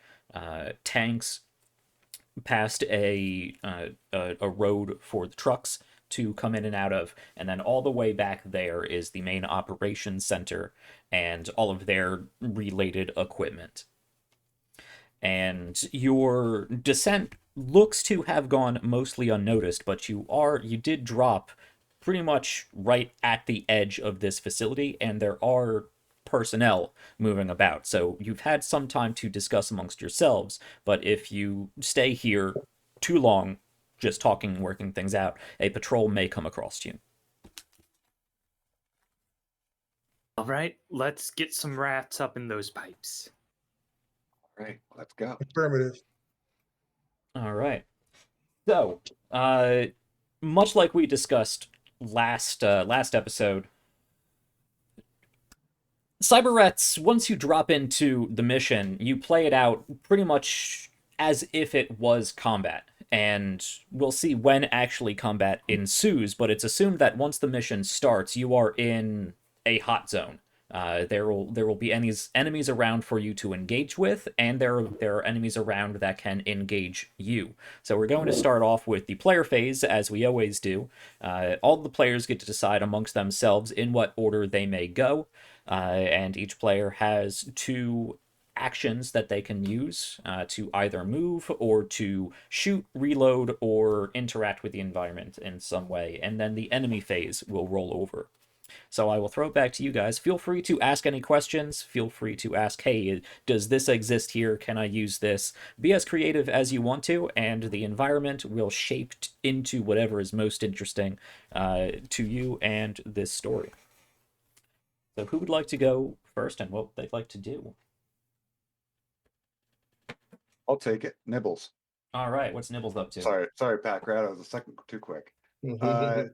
tanks, past a road for the trucks to come in and out of, and then all the way back there is the main operations center and all of their related equipment. And your descent looks to have gone mostly unnoticed, but you did drop pretty much right at the edge of this facility, and there are personnel moving about. So you've had some time to discuss amongst yourselves, but if you stay here too long, just talking, working things out, a patrol may come across you. all right, let's get some rats up in those pipes. All right, let's go. Affirmative. All right. So, much like we discussed last episode, Cyberrats, once you drop into the mission, you play it out pretty much as if it was combat. And we'll see when actually combat ensues, but it's assumed that once the mission starts, you are in a hot zone. There will be enemies around for you to engage with, and there are enemies around that can engage you. So we're going to start off with the player phase, as we always do. All the players get to decide amongst themselves in what order they may go, and each player has 2 actions that they can use to either move or to shoot, reload, or interact with the environment in some way. And then the enemy phase will roll over. So I will throw it back to you guys. Feel free to ask any questions. Feel free to ask, hey, does this exist here? Can I use this? Be as creative as you want to, and the environment will shape into whatever is most interesting to you and this story. So who would like to go first and what they'd like to do? I'll take it. Nibbles. All right, what's Nibbles up to? Sorry, Pack Rat. I was a second too quick. Uh,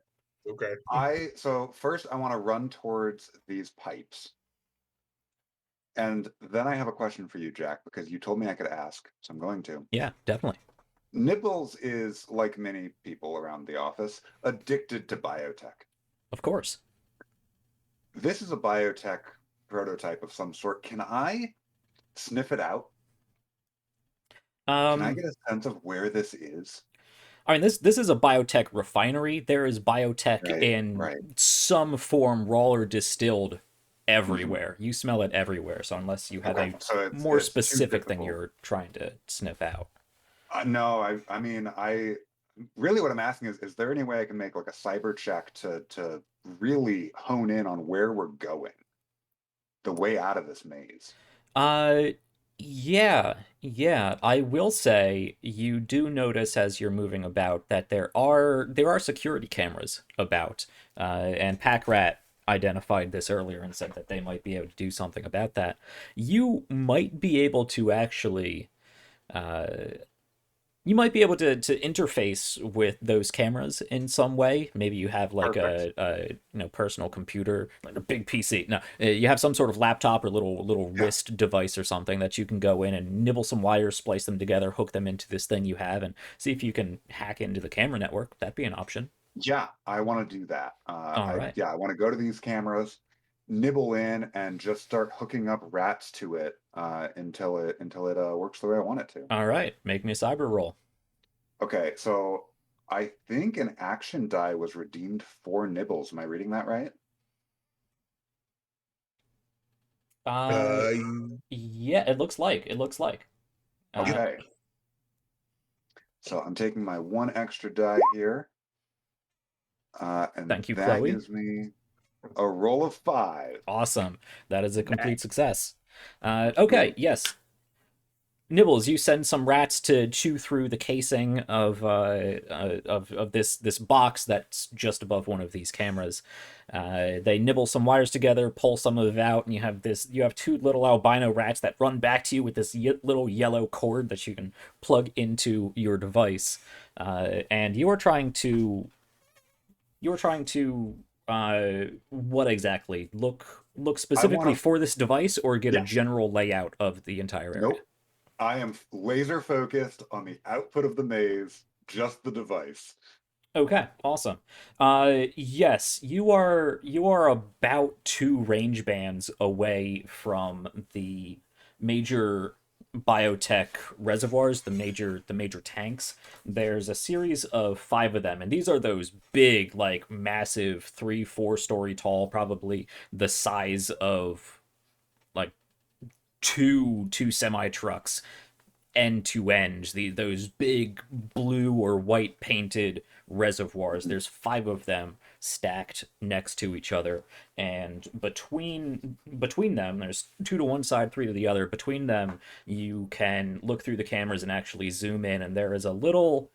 Okay. so first I want to run towards these pipes. And then I have a question for you, Jack, because you told me I could ask, so I'm going to. Yeah, definitely. Nibbles is, like many people around the office, addicted to biotech. Of course. This is a biotech prototype of some sort. Can I sniff it out? Can I get a sense of where this is? I mean, this is a biotech refinery. There is biotech in some form, raw or distilled, everywhere. You smell it everywhere. So unless you have a more specific thing you're trying to sniff out. No, I mean, really what I'm asking is there any way I can make like a cyber check to really hone in on where we're going, the way out of this maze? Yeah. I will say you do notice as you're moving about that there are security cameras about, and Pack Rat identified this earlier and said that they might be able to do something about that. You might be able to actually uh, you might be able to interface with those cameras in some way. Maybe you have like Perfect. a personal computer, like a big PC. No, you have some sort of laptop or little Yeah. wrist device or something that you can go in and nibble some wires, splice them together, hook them into this thing you have, and see if you can hack into the camera network. That'd be an option. Yeah, I want to do that. All right. I want to go to these cameras, nibble in, and just start hooking up rats to it until it works the way I want it to. All right. Make me a cyber roll. Okay, so I think an action die was redeemed for nibbles. Am I reading that right? Uh, Uh, yeah. It looks like. Uh, okay. Okay, so I'm taking my one extra die here, and Thank you, that Chloe. gives me a roll of 5. Awesome. That is a complete Nice. success. Okay, yes. Nibbles, you send some rats to chew through the casing of this box that's just above one of these cameras. They nibble some wires together, pull some of it out, and you have two little albino rats that run back to you with this little yellow cord that you can plug into your device. And what exactly? Look I want specifically to, for this device or get a yes, general layout of the entire area? nope. I am laser focused on the output of the maze, just the device. Okay, awesome. Yes, you are about two range bands away from the major biotech reservoirs, the major tanks. There's a series of five of them, and these are those big, like massive 3, 4 story tall, probably the size of like two semi trucks end to end, those big blue or white painted reservoirs. There's five of them stacked next to each other, and between them, there's two to one side, three to the other. Between them, you can look through the cameras and actually zoom in, and there is a little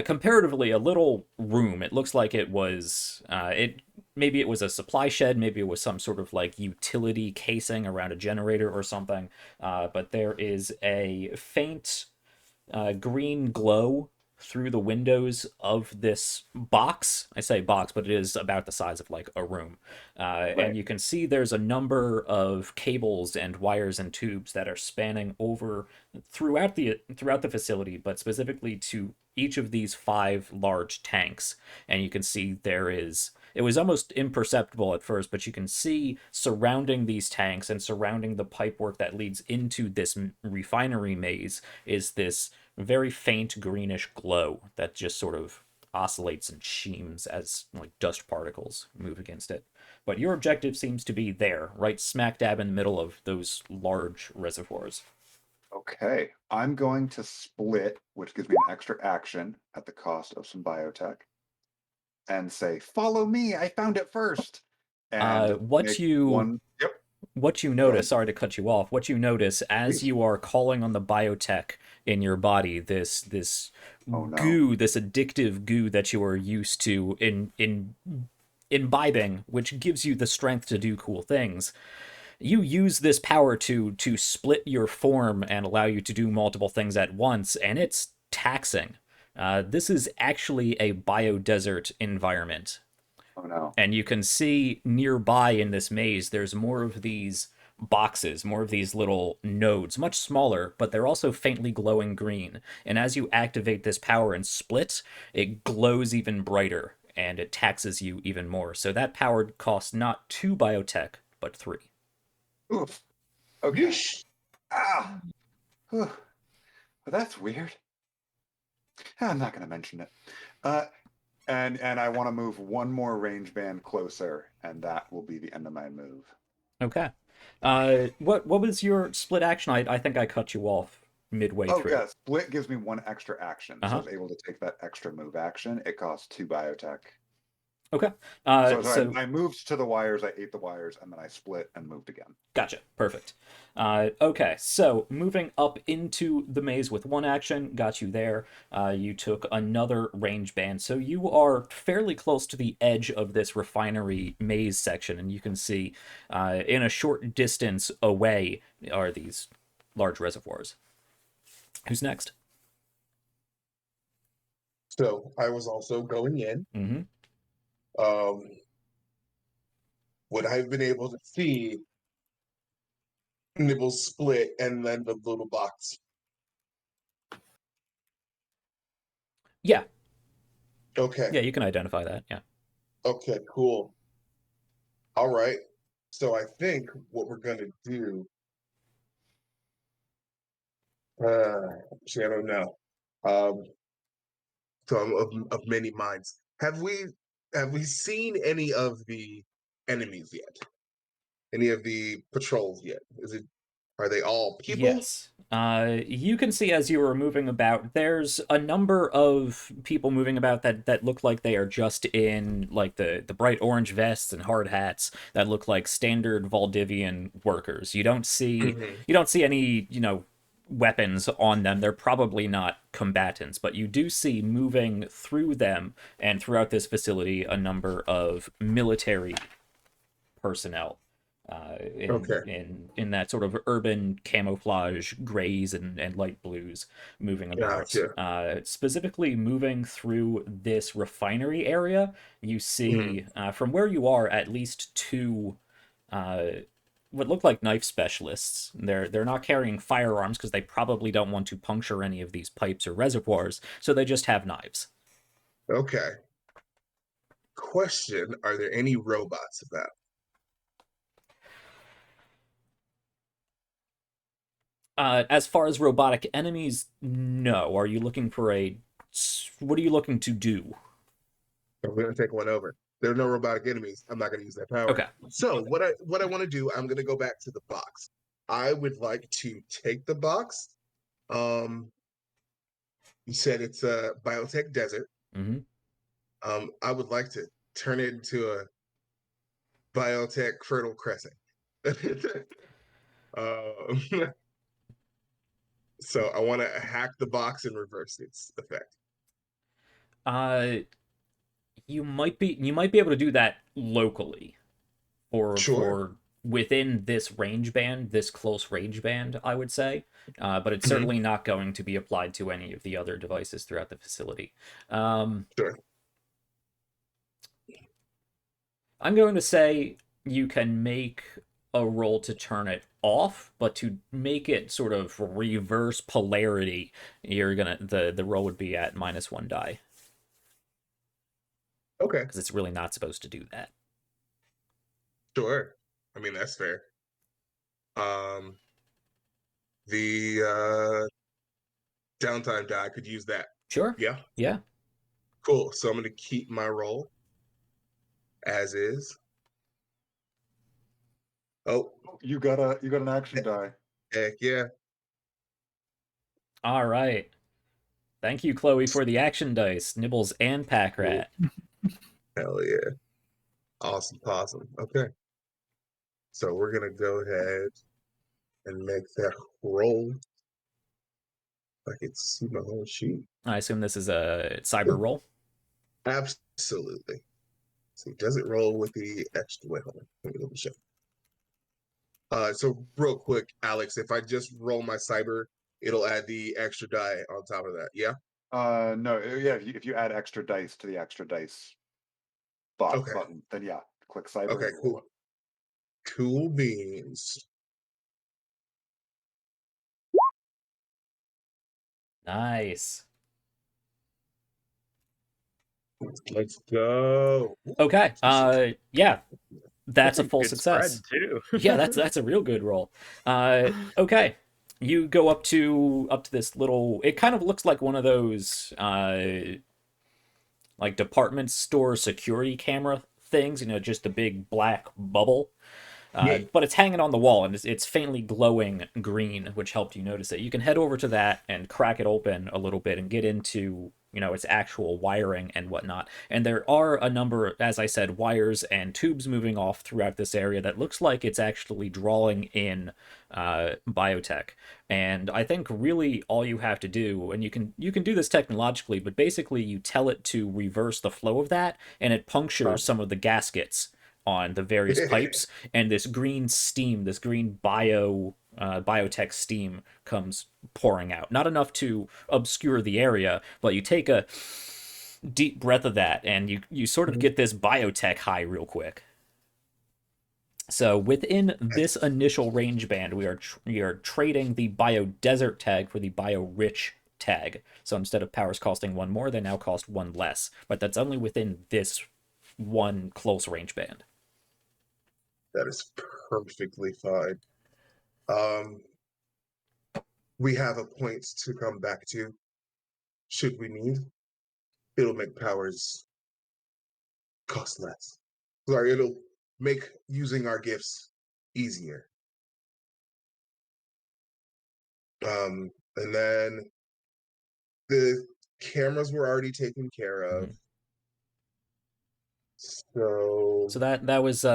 comparatively a little room. It looks like it was it maybe it was a supply shed, maybe it was some sort of like utility casing around a generator or something. But there is a faint green glow through the windows of this box. I say box, but it is about the size of like a room. And Right. you can see there's a number of cables and wires and tubes that are spanning over throughout the facility, but specifically to each of these five large tanks. And you can see it was almost imperceptible at first, but you can see surrounding these tanks and surrounding the pipework that leads into this refinery maze is this very faint greenish glow that just sort of oscillates and sheams as like dust particles move against it. But your objective seems to be there, right smack dab in the middle of those large reservoirs. Okay, I'm going to split, which gives me an extra action at the cost of some biotech, and say, "Follow me! I found it first!" Uh, And what make you one. Yep, what you go notice, ahead, sorry to cut you off, what you notice as please. you are calling on the biotech in your body, this Oh no. goo, this addictive goo that you are used to in imbibing, which gives you the strength to do cool things. You use this power to split your form and allow you to do multiple things at once, and it's taxing. This is actually a biodesert environment, Oh no. and you can see nearby in this maze there's more of these boxes, more of these little nodes, much smaller, but they're also faintly glowing green. And as you activate this power and split, it glows even brighter and it taxes you even more. So that power costs not 2 biotech, but 3. Oof. Okay. Yeesh. Ah. Whew. Well, that's weird. I'm not going to mention it. Uh, and I want to move one more range band closer, and that will be the end of my move. Okay. What was your split action? I think I cut you off midway Oh through. yeah, split gives me one extra action, so I Uh-huh. was able to take that extra move action. It costs 2 biotech. Okay. So I moved to the wires, I ate the wires, and then I split and moved again. Gotcha. Perfect. Okay, so moving up into the maze with one action got you there. You took another range band, so you are fairly close to the edge of this refinery maze section, and you can see in a short distance away are these large reservoirs. Who's next? So I was also going in. Mm-hmm. Would I have been able to see Nibbles split and then the little box? Yeah. Okay. Yeah, you can identify that. Yeah. Okay, cool. All right. So I think what we're gonna do, actually, I don't know. Um, so I'm of many minds. Have we seen any of the enemies yet? Any of the patrols yet? Are they all people? Yes. You can see as you were moving about, there's a number of people moving about that look like they are just in like the bright orange vests and hard hats that look like standard Valdivian workers. Mhm. You don't see any, weapons on them. They're probably not combatants, but you do see moving through them and throughout this facility a number of military personnel Okay. in that sort of urban camouflage grays and light blues moving about. Gotcha. Specifically moving through this refinery area, you Mhm. see from where you are at least two what look like knife specialists. They're not carrying firearms because they probably don't want to puncture any of these pipes or reservoirs, so they just have knives. Okay. Question: are there any robots about? As far as robotic enemies, no. Are you looking for a? What are you looking to do? I'm gonna take one over. There are no robotic enemies. I'm not gonna use that power. Okay. So what I want to do, I'm gonna go back to the box. I would like to take the box. Um, you said it's a biotech desert. Mm-hmm. I would like to turn it into a biotech fertile crescent. um, so I want to hack the box and reverse its effect. Uh, you might be able to do that locally, or Sure. for within this range band, this close range band, I would say. But it's Hmm. certainly not going to be applied to any of the other devices throughout the facility. Um, Sure. I'm going to say you can make a roll to turn it off, but to make it sort of reverse polarity, you're gonna the roll would be at -1 die Okay. because it's really not supposed to do that. Sure. I mean that's fair. Um, the downtime die, I could use that. Sure. Yeah. Yeah. Cool. So I'm gonna keep my roll as is. Oh, You got an action die. heck yeah. All right. Thank you, Chloe, for the action dice, Nibbles and Pack Cool. Rat. Hell yeah. Awesome. Awesome. Okay. So we're gonna go ahead and make that roll. I can see my whole sheet. I assume this is a cyber Ooh, roll. absolutely. So does it roll with the extra? Wait, hold on. Let me double check. So real quick, Alex, if I just roll my cyber, it'll add the extra die on top of that. Yeah. No, yeah. If you add extra dice to the extra dice Okay. button, then yeah, click cyber Okay. and roll Cool. it. Cool beans. Nice. Let's go. Okay. Yeah, that's a full Good spread success. too. Yeah, that's a real good roll. Okay. You go up to this little. It kind of looks like one of those like department store security camera things. Just a big black bubble. Yeah. But it's hanging on the wall and it's faintly glowing green, which helped you notice it. You can head over to that and crack it open a little bit and get into its actual wiring and whatnot. And there are a number, as I said, wires and tubes moving off throughout this area that looks like it's actually drawing in biotech. And I think really all you have to do, and you can do this technologically, but basically you tell it to reverse the flow of that, and it punctures some of the gaskets on the various pipes, and this green steam, this green biotech steam comes pouring out. Not enough to obscure the area, but you take a deep breath of that, and you sort of get this biotech high real quick. So within this initial range band, we are trading the bio desert tag for the bio rich tag. So instead of powers costing one more, they now cost one less. But that's only within this one close range band. That is perfectly fine. We have a point to come back to, should we need. It'll make powers cost less. Sorry, it'll make using our gifts easier. And then the cameras were already taken care of. So that was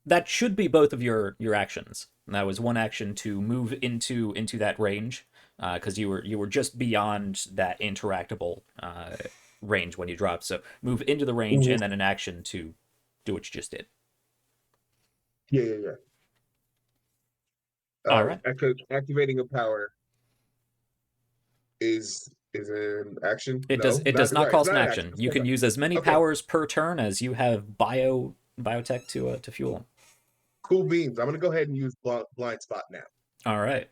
that should be both of your actions. That was one action to move into that range, because you were just beyond that interactable range when you dropped. So move into the range, and then an action to do what you just did. Yeah. All right. Activating a power is an action. It does not cost an action. You can use as many powers per turn as you have biotech to fuel them. Cool beans. I'm gonna go ahead and use blind spot now. All right.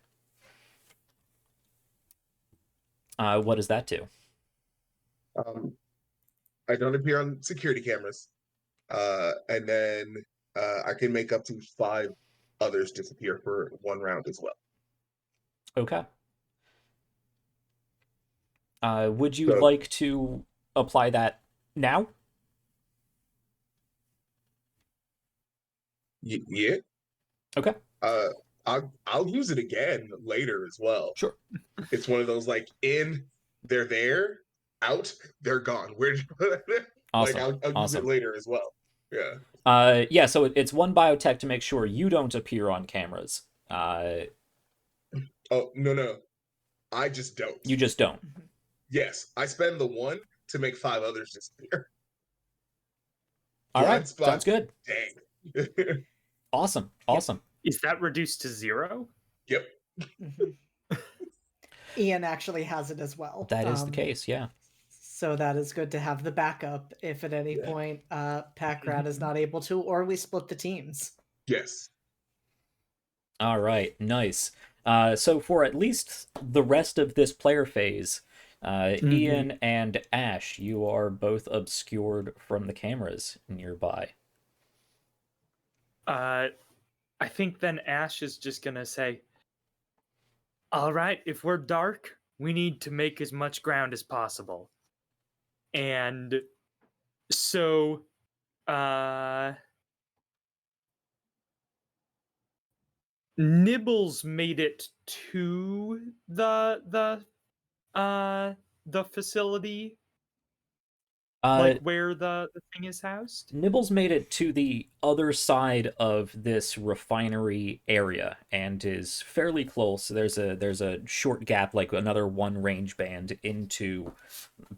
What does that do? I don't appear on security cameras, and then I can make up to 5 others disappear for 1 round as well. Okay. Would you like to apply that now? Yeah. Okay. I'll use it again later as well. Sure. It's one of those like they're there, out, they're gone. Where Awesome. I'll use it later as well. Yeah. Yeah. So it's one biotech to make sure you don't appear on cameras. Oh no, I just don't. You just don't. Yes, I spend the 1 to make 5 others disappear. All right, sounds good. Dang. Awesome. Is that reduced to 0? Yep. Ian actually has it as well. That is the case, yeah. So that is good to have the backup if at any point Pack-Rat is not able to, or we split the teams. Yes. All right, nice. So for at least the rest of this player phase, Ian and Ash, you are both obscured from the cameras nearby. I think then Ash is just gonna say, all right, if we're dark, we need to make as much ground as possible. And so, Nibbles made it to the facility, like where the thing is housed. Nibbles made it to the other side of this refinery area and is fairly close. There's a short gap, like another 1 range band into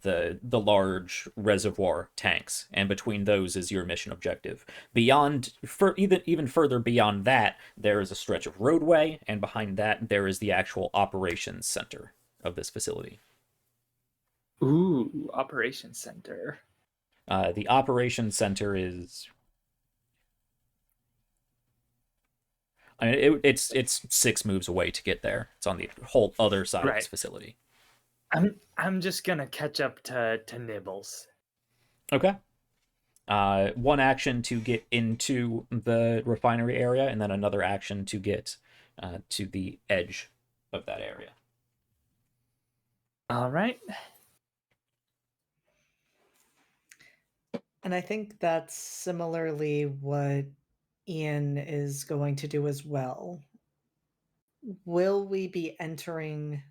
the large reservoir tanks, and between those is your mission objective. Beyond, even further beyond that, there is a stretch of roadway, and behind that there is the actual operations center of this facility. Ooh, operations center. The operations center is, I mean, it's 6 moves away to get there. It's on the whole other side of this facility. I'm just gonna catch up to Nibbles. Okay. 1 action to get into the refinery area, and then another action to get to the edge of that area. All right. And I think that's similarly what Ian is going to do as well. Will we be entering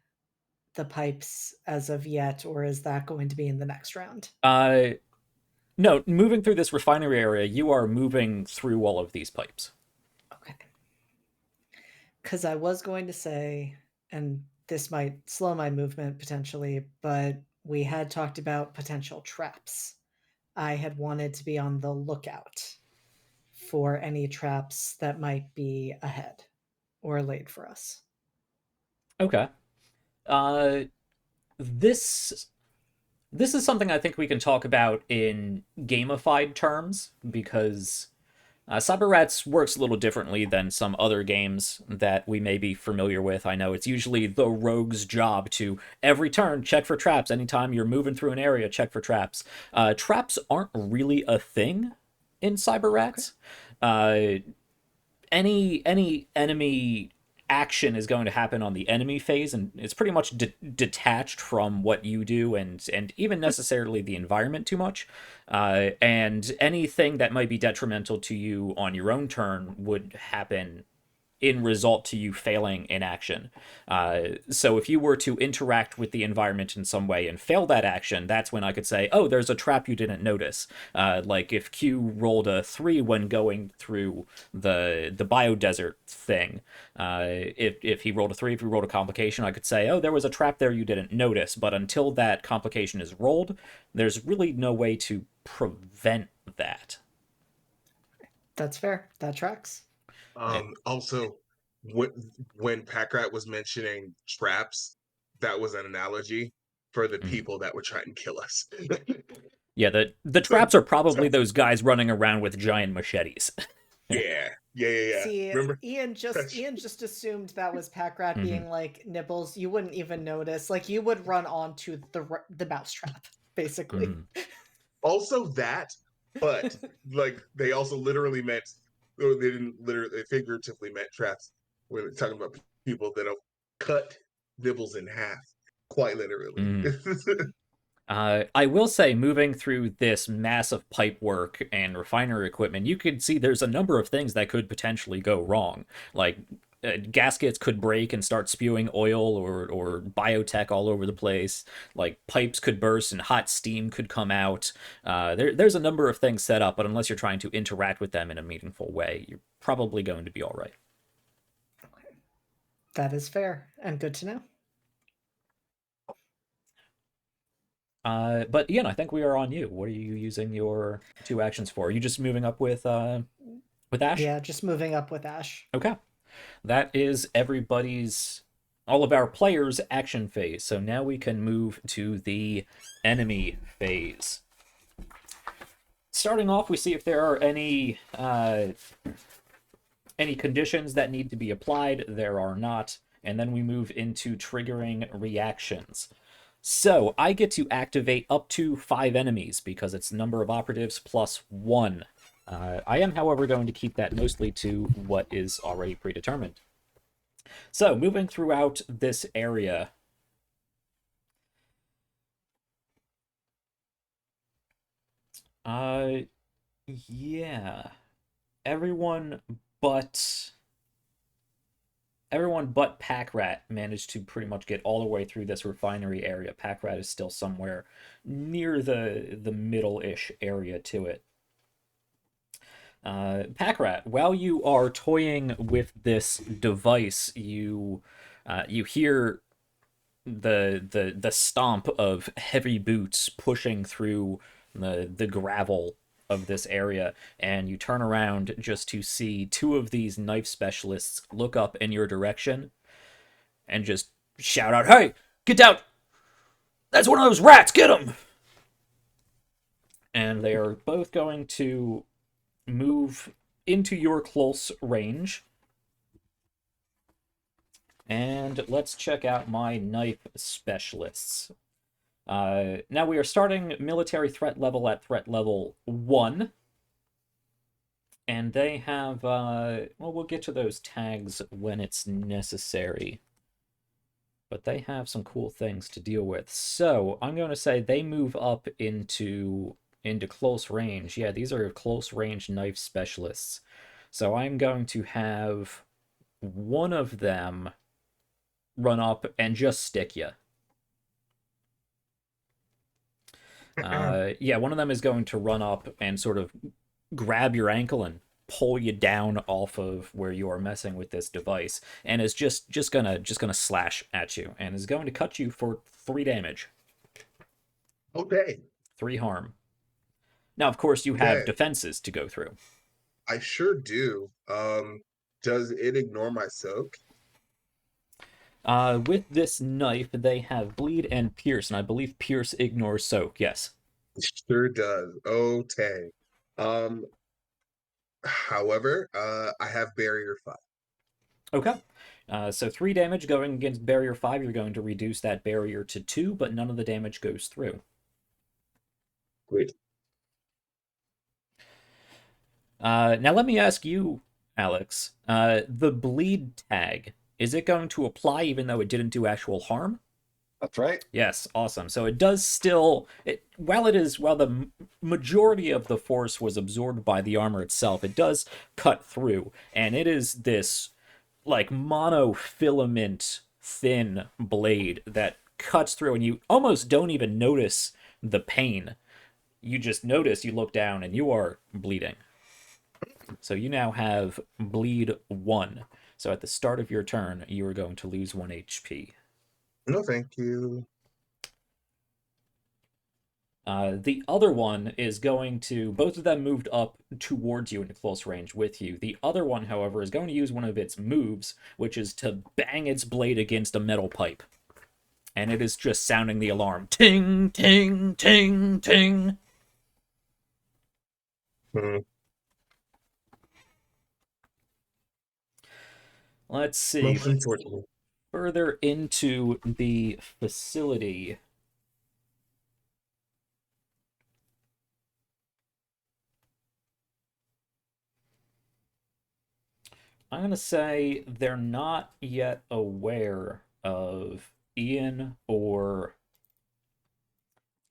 the pipes as of yet, or is that going to be in the next round? No, moving through this refinery area, you are moving through all of these pipes. Okay. Because I was going to say, and this might slow my movement potentially, but we had talked about potential traps. I had wanted to be on the lookout for any traps that might be ahead or laid for us. Okay. Uh, this this is something I think we can talk about in gamified terms because Cyberrats works a little differently than some other games that we may be familiar with. I know it's usually the rogue's job to every turn check for traps. Anytime you're moving through an area, check for traps. Traps aren't really a thing in Cyberrats. Okay. Any enemy action is going to happen on the enemy phase, and it's pretty much detached from what you do and even necessarily the environment too much. And anything that might be detrimental to you on your own turn would happen in result to you failing in action. So if you were to interact with the environment in some way and fail that action, that's when I could say, oh, there's a trap you didn't notice. Like if Q rolled a 3 when going through the biodesert thing, if he rolled a 3, if he rolled a complication, I could say, oh, there was a trap there you didn't notice. But until that complication is rolled, there's really no way to prevent that. That's fair. That tracks. Also, when Packrat was mentioning traps, that was an analogy for the people that were trying to kill us. Yeah, the traps are probably those guys running around with giant machetes. Yeah. See, Remember? Ian just assumed that was Packrat being like Nibbles. You wouldn't even notice. Like you would run onto the mousetrap, basically. Also that, but like they also literally meant, or they didn't literally, they figuratively meant traps when they're talking about people that'll cut Nibbles in half, quite literally. I will say, moving through this massive pipe work and refinery equipment, you could see there's a number of things that could potentially go wrong. Like, gaskets could break and start spewing oil or biotech all over the place. Like, pipes could burst and hot steam could come out. There's a number of things set up, but unless you're trying to interact with them in a meaningful way, you're probably going to be all right. Okay. That is fair and good to know. But Ian, I think we are on you. What are you using your 2 actions for? Are you just moving up with Ash? Yeah, just moving up with Ash. Okay. That is all of our players' action phase. So now we can move to the enemy phase. Starting off, we see if there are any conditions that need to be applied. There are not. And then we move into triggering reactions. So I get to activate up to 5 enemies because it's number of operatives plus 1. I am, however, going to keep that mostly to what is already predetermined. So moving throughout this area, yeah, everyone but Packrat managed to pretty much get all the way through this refinery area. Packrat is still somewhere near the middle-ish area to it. Packrat, while you are toying with this device, you hear the stomp of heavy boots pushing through the gravel of this area, and you turn around just to see 2 of these knife specialists look up in your direction and just shout out, "Hey, get down! That's one of those rats! Get him!" And they are both going to move into your close range. And let's check out my knife specialists. Now we are starting military threat level at threat level 1. And they have, well, we'll get to those tags when it's necessary. But they have some cool things to deal with. So I'm going to say they move up into close range. Yeah, these are close range knife specialists. So I'm going to have one of them run up and just stick you. Yeah, one of them is going to run up and sort of grab your ankle and pull you down off of where you are messing with this device, and is just gonna slash at you, and is going to cut you for 3 damage, Okay. 3 harm. Now, of course, you have Okay. defenses to go through. I sure do. Does it ignore my soak? With this knife, they have bleed and pierce, and I believe pierce ignores soak. Yes. It sure does. Okay. Um, however, I have barrier 5. Okay. So 3 damage going against barrier 5. You're going to reduce that barrier to 2, but none of the damage goes through. Great. Now let me ask you, Alex. The bleed tag, is it going to apply even though it didn't do actual harm? That's right. Yes, awesome. So it does still, while the majority of the force was absorbed by the armor itself, it does cut through, and it is this like monofilament thin blade that cuts through, and you almost don't even notice the pain. You just notice, you look down, and you are bleeding. So you now have bleed 1. So at the start of your turn, you are going to lose 1 HP. No, thank you. The other one is going to, both of them moved up towards you into close range with you. The other one, however, is going to use one of its moves, which is to bang its blade against a metal pipe. And it is just sounding the alarm. Ting, ting, ting, ting. Hmm. Let's see. Most unfortunate. Further into the facility. I'm going to say they're not yet aware of Ian or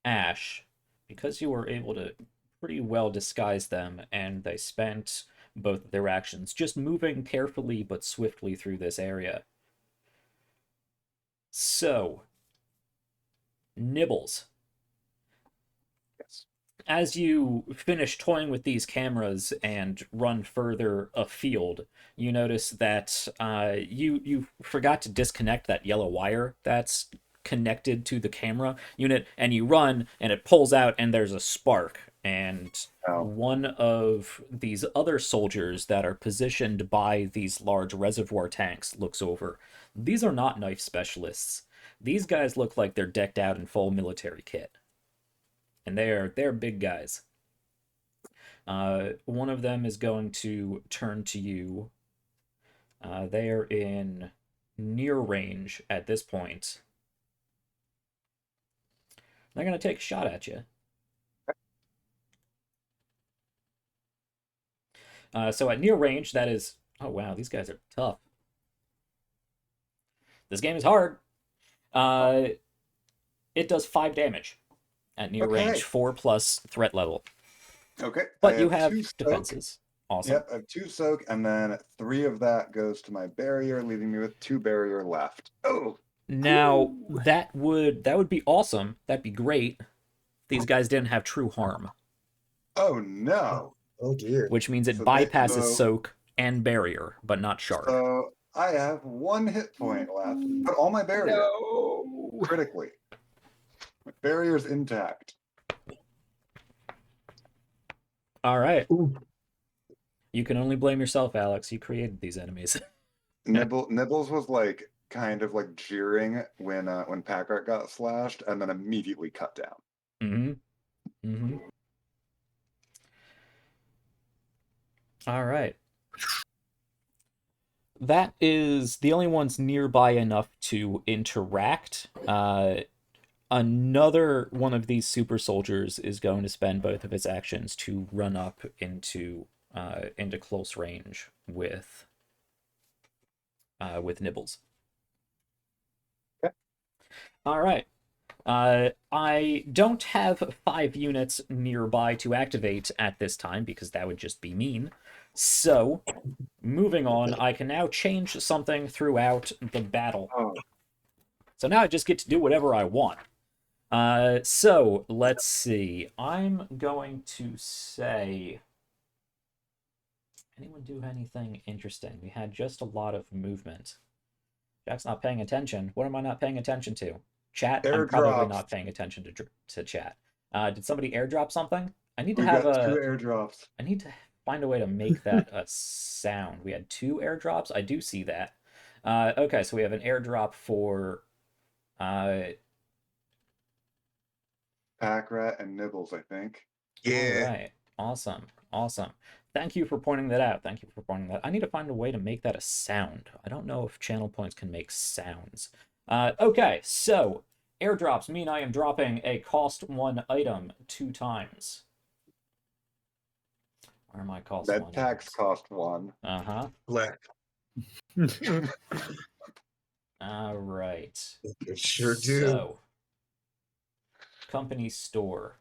Ash, because you were able to pretty well disguise them, and they spent both of their actions just moving carefully but swiftly through this area. So, Nibbles. Yes. As you finish toying with these cameras and run further afield, you notice that you forgot to disconnect that yellow wire that's connected to the camera unit, and you run, and it pulls out, and there's a spark, and one of these other soldiers that are positioned by these large reservoir tanks looks over. These are not knife specialists. These guys look like they're decked out in full military kit. And they're big guys. One of them is going to turn to you. They are in near range at this point. They're going to take a shot at you. So at near range, that is... Oh, wow, these guys are tough. This game is hard. It does 5 damage at near range, 4 plus threat level. Okay. But you have defenses. Awesome. Yep, I have 2 soak, and then 3 of that goes to my barrier, leaving me with 2 barrier left. Oh! Now, that would be awesome. That'd be great. These guys didn't have true harm. Oh, no! Oh, dear. Which means it bypasses soak and barrier, but not shard. So I have 1 hit point left, but all my barrier. No. Critically. My barrier's intact. All right. Ooh. You can only blame yourself, Alex. You created these enemies. Nibbles was like kind of like jeering when Packard got slashed, and then immediately cut down. Mm-hmm. Mm-hmm. All right. That is the only ones nearby enough to interact. Another one of these super soldiers is going to spend both of its actions to run up into close range with Nibbles. Okay. All right. I don't have 5 units nearby to activate at this time because that would just be mean. So, moving on, I can now change something throughout the battle. Oh. So now I just get to do whatever I want. So let's see. I'm going to say, anyone do anything interesting? We had just a lot of movement. Jack's not paying attention. What am I not paying attention to? Chat? I'm probably Airdrops. not paying attention to chat. Did somebody airdrop something? I need to We have got 2 a. airdrops. I need to find a way to make that a sound. We had 2 airdrops. I do see that. Okay, so we have an airdrop for. Pack rat and nibbles, I think. All Yeah. right. Awesome. Awesome. Thank you for pointing that out. Thank you for pointing that. I need to find a way to make that a sound. I don't know if channel points can make sounds. Okay, so airdrops mean I am dropping a cost 1 item 2 times. Where are my cost 1 Med packs items? cost 1. Uh-huh. Black. All right. It sure do. So, company store.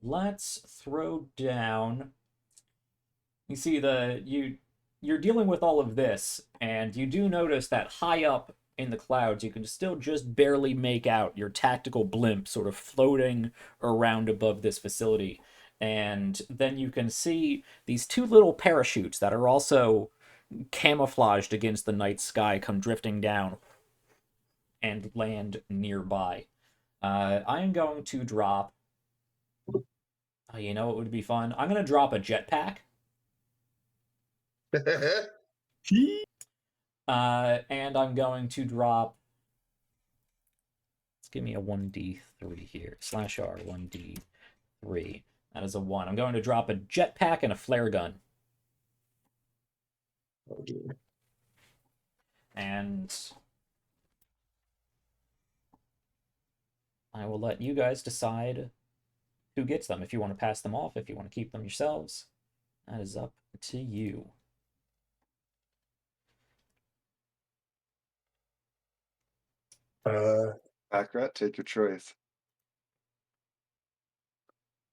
Let's throw down. You see you're dealing with all of this, and you do notice that high up in the clouds, you can still just barely make out your tactical blimp sort of floating around above this facility. And then you can see these 2 little parachutes that are also camouflaged against the night sky come drifting down and land nearby. I am going to drop. Oh, you know what would be fun? I'm going to drop a jetpack. And I'm going to drop. Let's give me a 1d3 here. /R 1d3. That is a 1. I'm going to drop a jetpack and a flare gun. Oh, dear. And I will let you guys decide who gets them. If you want to pass them off, if you want to keep them yourselves, that is up to you. Pack rat, take your choice.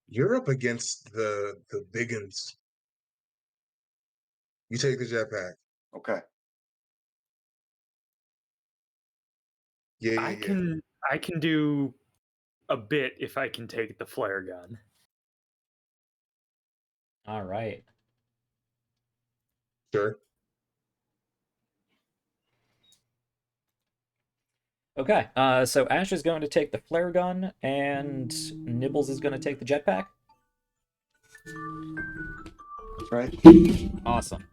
You're up against the biggins. You take the jetpack. Okay. Yeah, I can do a bit if I can take the flare gun. All right. Sure. Okay, so Ash is going to take the flare gun, and Nibbles is going to take the jetpack. That's right. Awesome.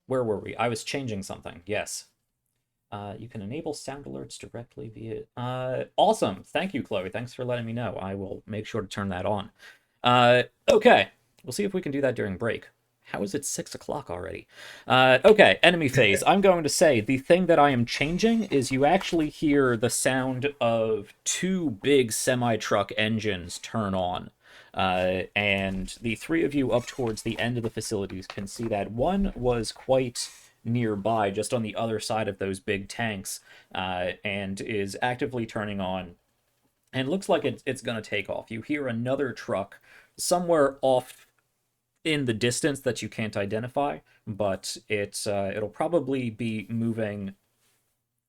Where were we? I was changing something. Yes. You can enable sound alerts directly via... awesome. Thank you, Chloe. Thanks for letting me know. I will make sure to turn that on. Okay. We'll see if we can do that during break. How is it 6 o'clock already? Okay, enemy phase. I'm going to say the thing that I am changing is you actually hear the sound of 2 big semi-truck engines turn on. And the 3 of you up towards the end of the facilities can see that one was quite nearby, just on the other side of those big tanks, and is actively turning on. And looks like it's going to take off. You hear another truck somewhere off in the distance that you can't identify, but it'll probably be moving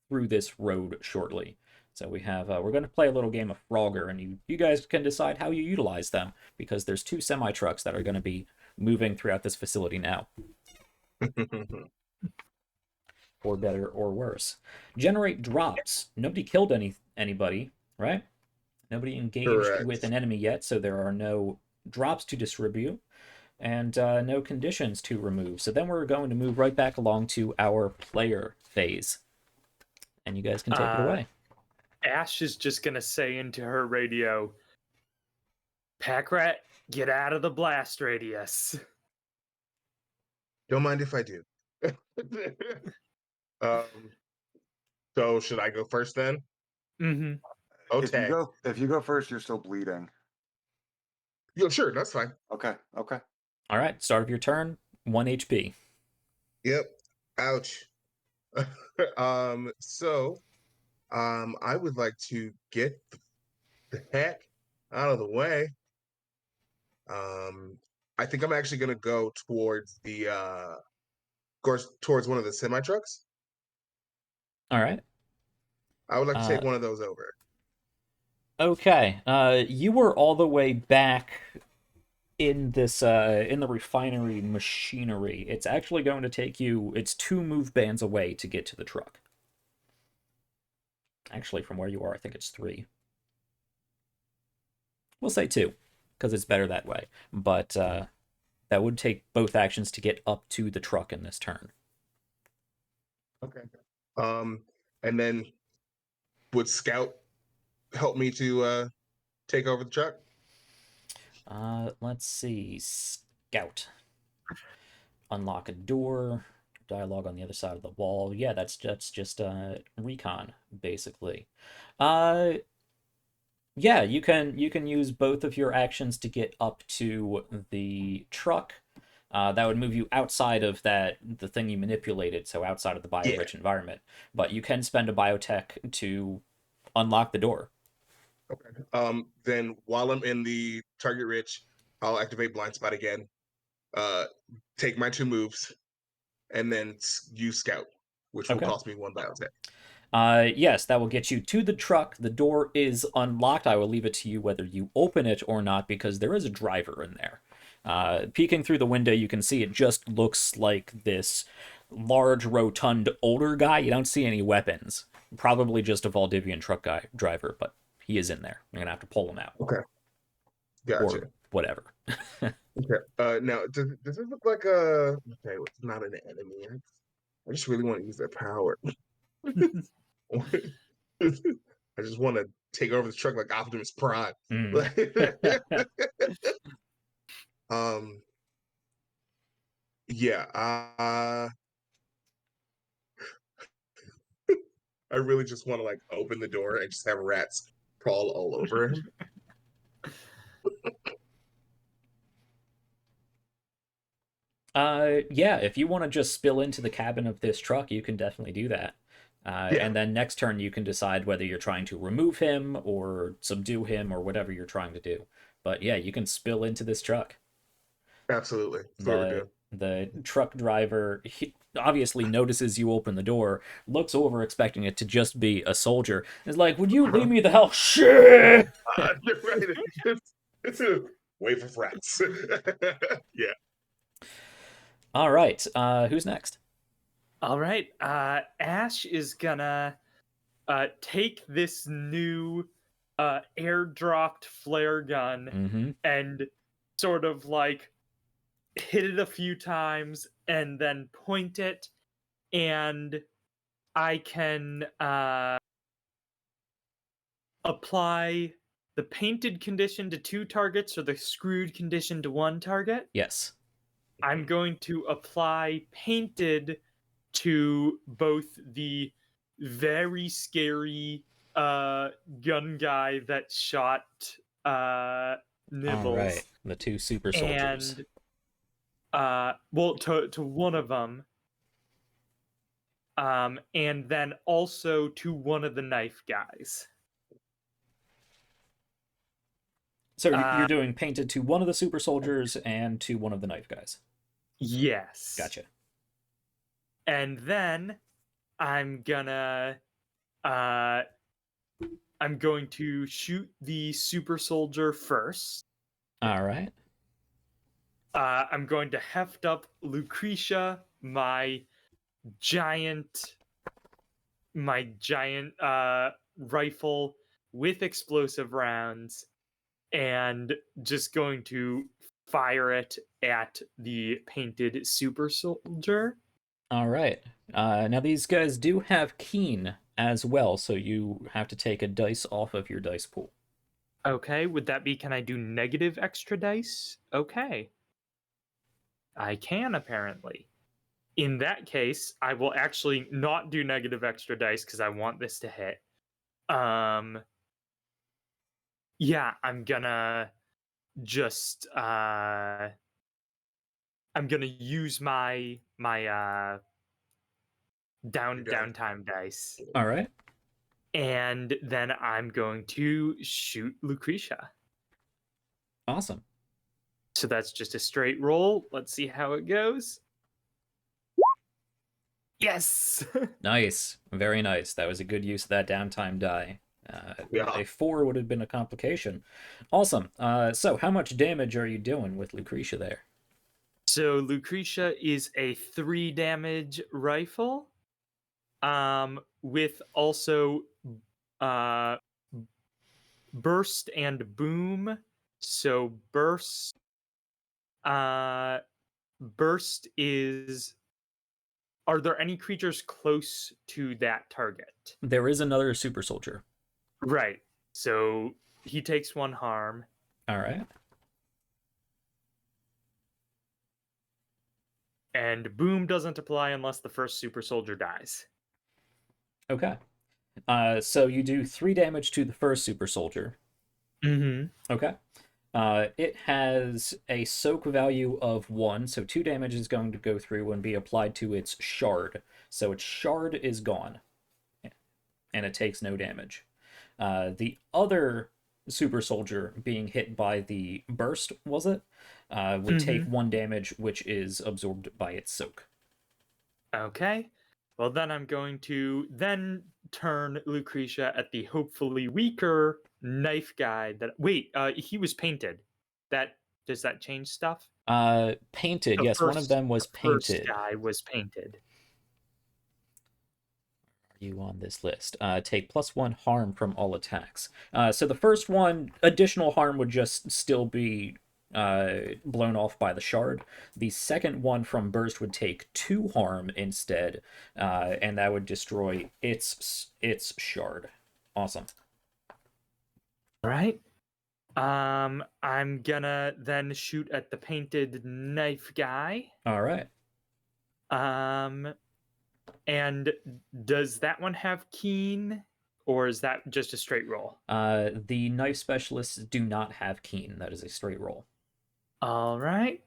through this road shortly. So we have we're going to play a little game of Frogger, and you guys can decide how you utilize them, because there's 2 semi trucks that are going to be moving throughout this facility now. For better or worse. Generate drops. Nobody killed anybody, right? Nobody engaged Correct. with an enemy yet, so there are no drops to distribute, and no conditions to remove. So then we're going to move right back along to our player phase. And you guys can take it away. Ash is just going to say into her radio, Pack Rat, get out of the blast radius. Don't mind if I do. So should I go first then? Mm-hmm. Okay. If you go first, you're still bleeding. Yeah, sure, that's fine. Okay. All right, start of your turn, 1 HP. Yep. Ouch. I would like to get the heck out of the way. I think I'm actually gonna go towards the towards one of the semi trucks. All right. I would like to take one of those over. Okay. You were all the way back in this in the refinery machinery. It's actually going to take you. It's 2 move bands away to get to the truck. Actually, from where you are, I think it's 3. We'll say 2, because it's better that way. But that would take both actions to get up to the truck in this turn. Okay. And then would Scout help me to take over the truck? Let's see. Scout. Unlock a door. Dialogue on the other side of the wall. Yeah, that's just recon basically. Yeah, you can use both of your actions to get up to the truck. That would move you outside of the thing you manipulated, so outside of the bio-rich environment. But you can spend a biotech to unlock the door. Okay. Then while I'm in the target rich, I'll activate blind spot again. Take my 2 moves, and then use Scout, which will cost me 1 biotech. Yes, that will get you to the truck. The door is unlocked. I will leave it to you whether you open it or not, because there is a driver in there. Peeking through the window, you can see it just looks like this large, rotund, older guy. You don't see any weapons. Probably just a Valdivian truck driver, but he is in there. You're going to have to pull him out. Okay. Gotcha. Or whatever. Okay. Now, does this look like a... Okay, it's not an enemy. I just really want to use their power. I just want to take over the truck like Optimus Prime. Yeah. I really just want to like open the door and just have rats crawl all over him. Yeah, if you want to just spill into the cabin of this truck, you can definitely do that. And then next turn, you can decide whether you're trying to remove him or subdue him or whatever you're trying to do. But yeah, you can spill into this truck. Absolutely. The truck driver obviously notices you open the door, looks over expecting it to just be a soldier, is like, "Would you leave me the hell?" Shit! Wait for rats. Yeah. All right. Who's next? All right. Ash is gonna take this new airdropped flare gun and sort of like hit it a few times and then point it, and I can apply the painted condition to 2 targets or the screwed condition to 1 target. Yes. I'm going to apply painted to both the very scary gun guy that shot Nibbles. All right. The 2 super soldiers. And well, to one of them. And then also to one of the knife guys. So you're doing painted to one of the super soldiers and to one of the knife guys. Yes. Gotcha. And then I'm going to shoot the super soldier first. All right. I'm going to heft up Lucretia, my giant rifle with explosive rounds, and just going to fire it at the painted super soldier. All right. Now these guys do have keen as well, so you have to take a dice off of your dice pool. Okay, would that be, can I do negative extra dice? Okay. I can, apparently. In that case, I will actually not do negative extra dice because I want this to hit. Yeah, I'm gonna just I'm gonna use my downtime dice. All right. And then I'm going to shoot Lucretia. Awesome. So that's just a straight roll. Let's see how it goes. Yes. Nice. Very nice. That was a good use of that downtime die. Yeah. A 4 would have been a complication. Awesome. So how much damage are you doing with Lucretia there? So Lucretia is a 3 damage rifle. With also uh burst and boom. So burst is, are there any creatures close to that target? There is another super soldier. Right. So he takes 1 harm. All right. And boom doesn't apply unless the first super soldier dies. Okay. So you do 3 damage to the first super soldier. Mm-hmm. Okay. It has a soak value of 1, so 2 damage is going to go through and be applied to its shard. So its shard is gone, and it takes no damage. The other super soldier being hit by the burst, was it? Would take 1 damage, which is absorbed by its soak. Okay. Well, then I'm going to then turn Lucretia at the hopefully weaker knife guy. He was painted. Does that change stuff? Painted. The Yes, one of them was the first painted. guy was painted. Are you on this list? Take +1 harm from all attacks. So the first one, additional harm would just still be blown off by the shard. The second one from burst would take 2 harm instead, and that would destroy its shard. Awesome. All right. I'm gonna then shoot at the painted knife guy. All right. And does that one have keen, or is that just a straight roll? The knife specialists do not have keen. That is a straight roll. All right.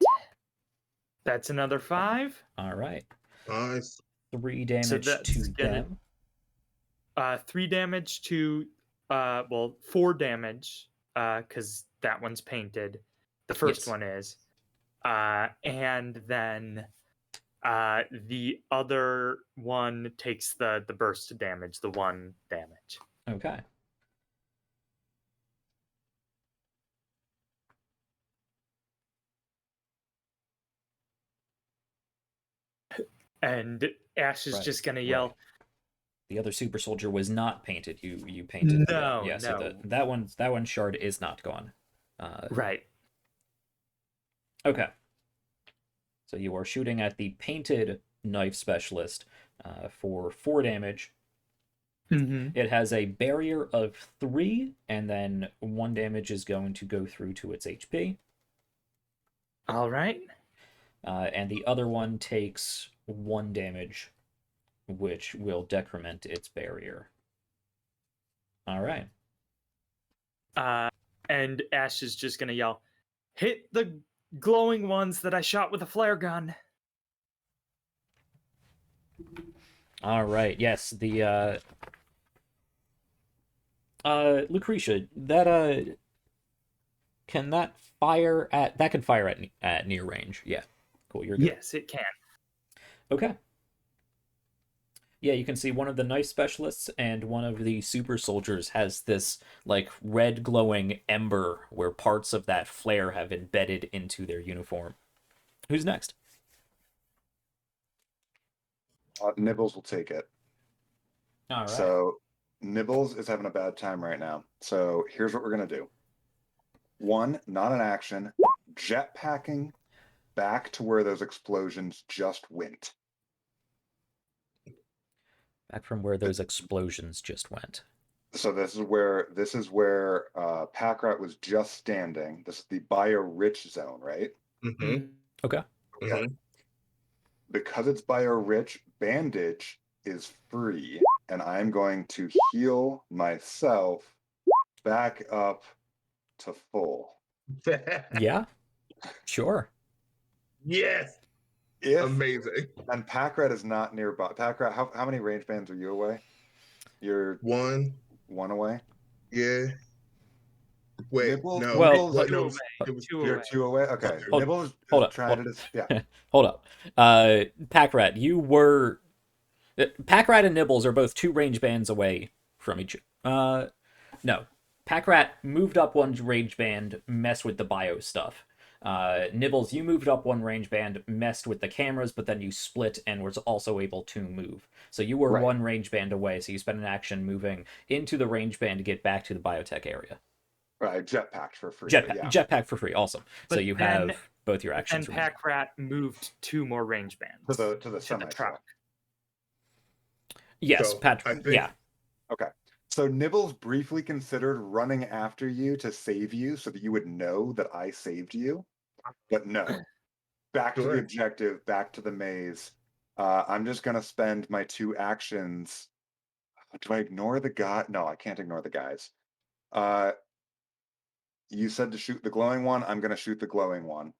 That's another 5. All right. Nice. 3 damage that's to gonna- them. 3 damage to 4 damage because that one's painted. The first Yes. one is. And then the other one takes the burst damage, the 1 damage. Okay. And Ash is Right, just gonna yell, right. The other super soldier was not painted. You painted. No, yeah. So no. that one shard is not gone. right. Okay. So you are shooting at the painted knife specialist for 4 damage. Mm-hmm. It has a barrier of 3, and then 1 damage is going to go through to its HP. All right. And the other one takes 1 damage, which will decrement its barrier. All right. And Ash is just gonna yell, hit the glowing ones that I shot with a flare gun. All right. Yes, the Lucretia, that can that fire at that can fire at near range. Yeah. Cool, you're good. Yes, it can. Okay. Yeah, you can see one of the knife specialists and one of the super soldiers has this like red glowing ember where parts of that flare have embedded into their uniform. Who's next? Nibbles will take it. All right. So Nibbles is having a bad time right now. So here's what we're gonna do. 1, not an action, jetpacking back to where those explosions just went. Back from where those explosions just went. So this is where Packrat was just standing. This is the bio-rich zone, right? Mm-hmm. Okay. Mm-hmm. Because it's bio-rich, bandage is free, and I'm going to heal myself back up to full. Yeah. Sure. Yes. If Amazing. and Packrat is not nearby. Packrat, how many range bands are you away? You're 1. 1 away. Yeah. Wait. Nibbles, No. Well, Nibbles, no, Two it was, away. it was Two you're away. 2 away. Okay, Hold- Nibbles hold up, trying hold- to yeah. Hold up. Packrat, you were Pack-Rat and Nibbles are both 2 range bands away from each. No. Pack-Rat moved up 1 range band, messed with the bio stuff. Nibbles, you moved up 1 range band, messed with the cameras, but then you split and was also able to move. So you were Right. 1 range band away, so you spent an action moving into the range band to get back to the biotech area. Right, jetpacked for free. but yeah. Jetpack for free, awesome. So But you then- have both your actions. And remaining. Pack-Rat moved 2 more range bands To the to the semi truck. Yes, So, Patrick. I think- Yeah. Okay. So Nibbles briefly considered running after you to save you so that you would know that I saved you. But no. Back to the Sure. objective, back to the maze. I'm just going to spend my 2 actions. Do I ignore the guy? No, I can't ignore the guys. You said to shoot the glowing one. I'm going to shoot the glowing one.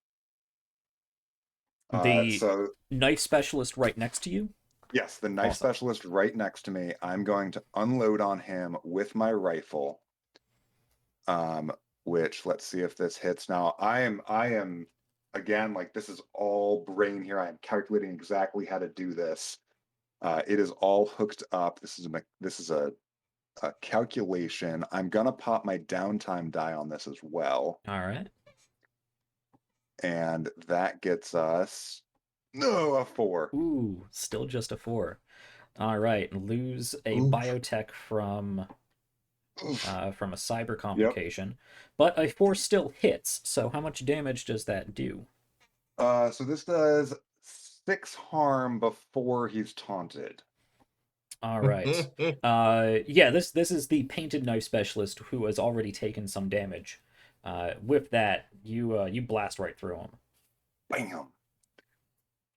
The So knife specialist right next to you. yes, the knife Awesome. specialist right next to me. I'm going to unload on him with my rifle. Which let's see if this hits. Now I am again, like, this is all brain here. I am calculating exactly how to do this. It is all hooked up. This is a calculation. I'm gonna pop my downtime die on this as well, All right. and that gets us a 4. Ooh, still just a 4. All right, lose a Oof. biotech from Oof. a cyber complication, but a 4 still hits. So how much damage does that do? So this does 6 harm before he's taunted. All right. Yeah, this is the painted knife specialist who has already taken some damage. With that, you blast right through him. Bam.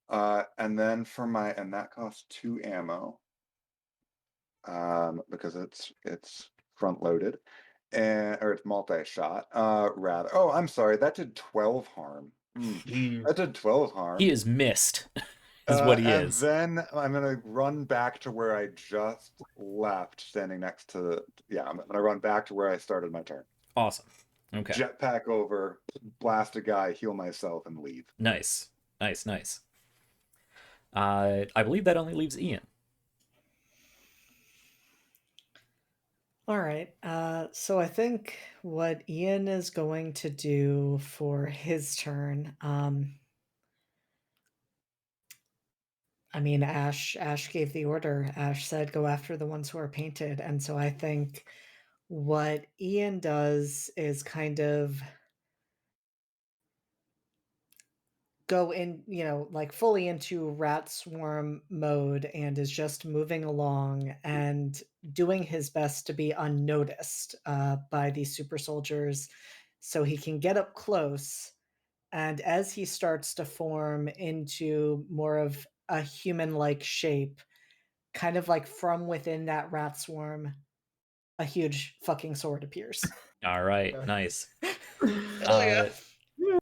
And then and that costs 2 ammo. Because it's front loaded, or it's multi-shot. Rather. Oh, I'm sorry. That did 12 harm. That did 12 harm. He is missed, is what he and is. then I'm gonna run back to where I just left, standing next to. Yeah, I'm gonna run back to where I started my turn. Awesome. Okay. Jetpack over, blast a guy, heal myself, and leave. Nice. I believe that only leaves Ian. All right. So I think what Ian is going to do for his turn. I mean, Ash gave the order. Ash said, "Go after the ones who are painted," and so I think what Ian does is kind of go in, like fully into rat swarm mode, and is just moving along and doing his best to be unnoticed by these super soldiers so he can get up close. And as he starts to form into more of a human-like shape, kind of like from within that rat swarm, a huge fucking sword appears. All right, nice. Hell yeah.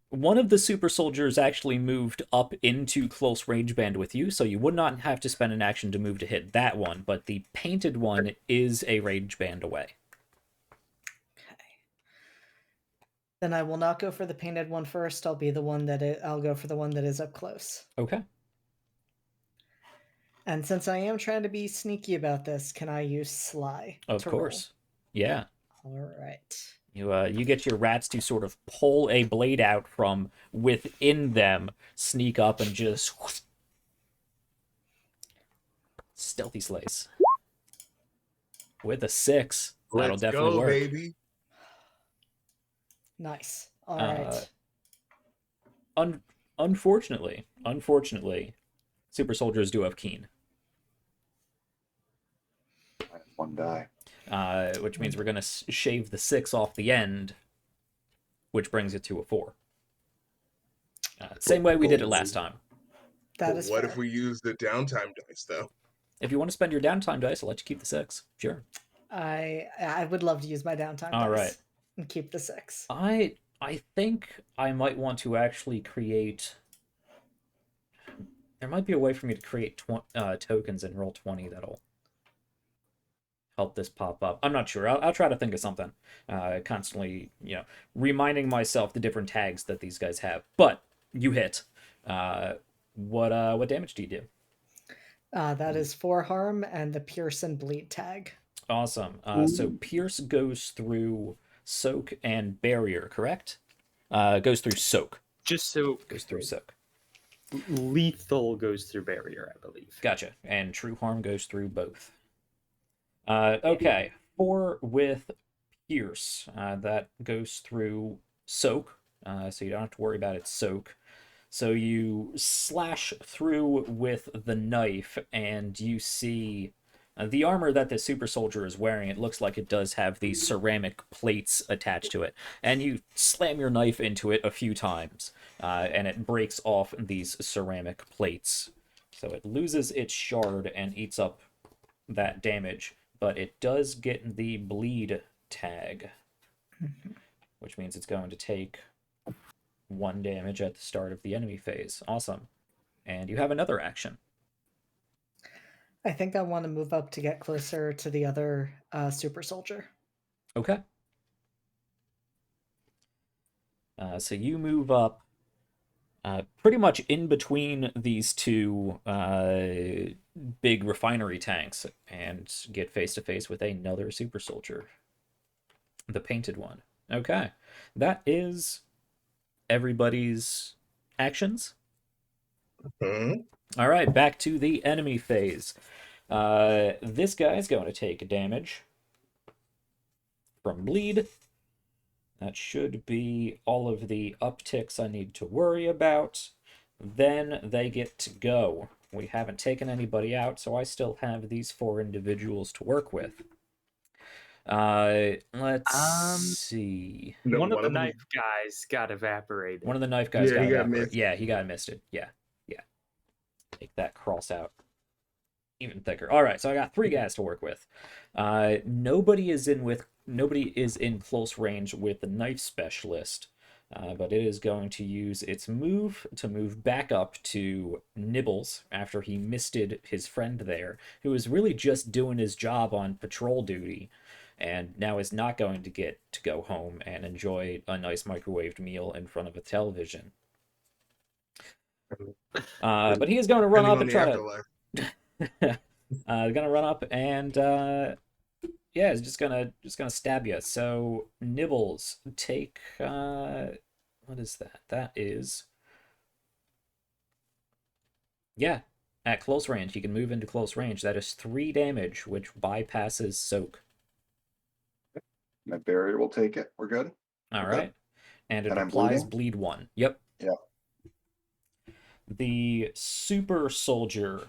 One of the super soldiers actually moved up into close range band with you, so you would not have to spend an action to move to hit that one, but the painted one is a range band away. Okay. Then I will not go for the painted one first. I'll go for the one that is up close. Okay. And since I am trying to be sneaky about this, can I use Sly? Of to course. Yeah. roll? All right. You get your rats to sort of pull a blade out from within them, sneak up, and just stealthy slice. With a 6. That'll Let's definitely go, work. baby. Nice. All right. Unfortunately, super soldiers do have keen. I have 1 die. Which means we're going to shave the 6 off the end, which brings it to a 4. Same way we did it last time. That is What fair. if we use the downtime dice, though? If you want to spend your downtime dice, I'll let you keep the 6. Sure. I would love to use my downtime All dice right. and keep the 6. I think I might want to actually create... There might be a way for me to create tokens and roll 20 that'll help this pop up. I'm not sure. I'll try to think of something. Constantly, reminding myself the different tags that these guys have. But you hit. What damage do you do? That is 4 harm and the pierce and bleed tag. Awesome. So Pierce goes through Soak and Barrier, correct? Goes through Soak. Just so Goes through Soak. lethal goes through barrier, I believe. Gotcha. And True Harm goes through both. Okay. 4 with Pierce. That goes through Soak. So you don't have to worry about its Soak. So you slash through with the knife, and you see the armor that the super soldier is wearing. It looks like it does have these ceramic plates attached to it. And you slam your knife into it a few times, and it breaks off these ceramic plates. So it loses its shard and eats up that damage, but it does get the bleed tag, which means it's going to take 1 damage at the start of the enemy phase. Awesome. And you have another action. I think I want to move up to get closer to the other super soldier. Okay. So you move up pretty much in between these two big refinery tanks and get face to face with another super soldier. The painted one. Okay. That is everybody's actions. All right, back to the enemy phase. This guy's going to take damage from bleed. That should be all of the upticks I need to worry about. Then they get to go. We haven't taken anybody out, so I still have these 4 individuals to work with. Let's see. No, one of the them- knife guys got evaporated. One of the knife guys Yeah, got he got evaporated. missed. Yeah, he got misted. Yeah. Take that cross out. Even thicker. All right, so I got 3 guys to work with. Nobody is in close range with the knife specialist, but it is going to use its move to move back up to Nibbles after he misted his friend there, who was really just doing his job on patrol duty, and now is not going to get to go home and enjoy a nice microwaved meal in front of a television. But he is going to run up and try to gonna run up and yeah, it's just gonna stab you. So Nibbles, take what is that? That is, yeah, at close range. He can move into close range. That is 3 damage, which bypasses Soak. My barrier will take it. We're good. All right, and it And I'm applies bleeding? bleed 1. Yep. Yeah. The super soldier.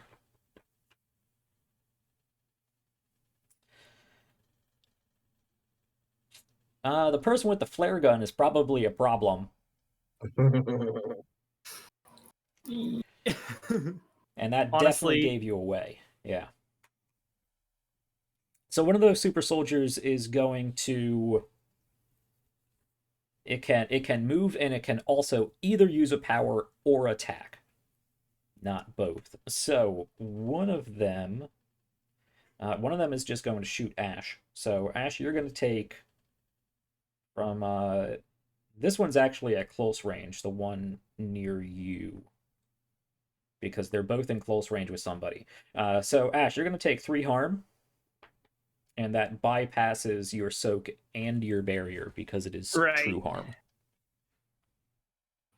The person with the flare gun is probably a problem. And that Honestly, definitely gave you away. Yeah. So one of those super soldiers is going to... It can move, and it can also either use a power or attack. Not both. So one of them is just going to shoot Ash. So Ash, you're going to take from this one's actually at close range, the one near you, because they're both in close range with somebody. So Ash, you're going to take 3 harm, and that bypasses your soak and your barrier because it is true harm.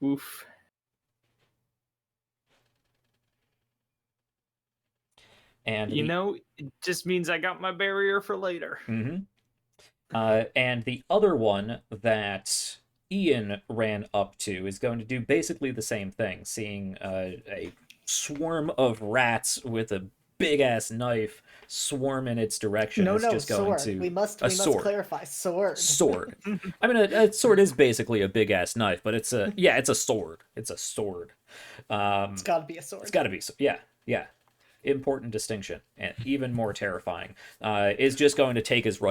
Oof. And it just means I got my barrier for later. Mm-hmm. And the other one that Ian ran up to is going to do basically the same thing, seeing a swarm of rats with a big-ass knife swarm in its direction. No, just sword. Going to we must clarify. Sword. Sword. I mean, a sword is basically a big-ass knife, but it's a sword. It's a sword. It's got to be a sword. It's got to be. Yeah. Important distinction, and even more terrifying, is just going to take his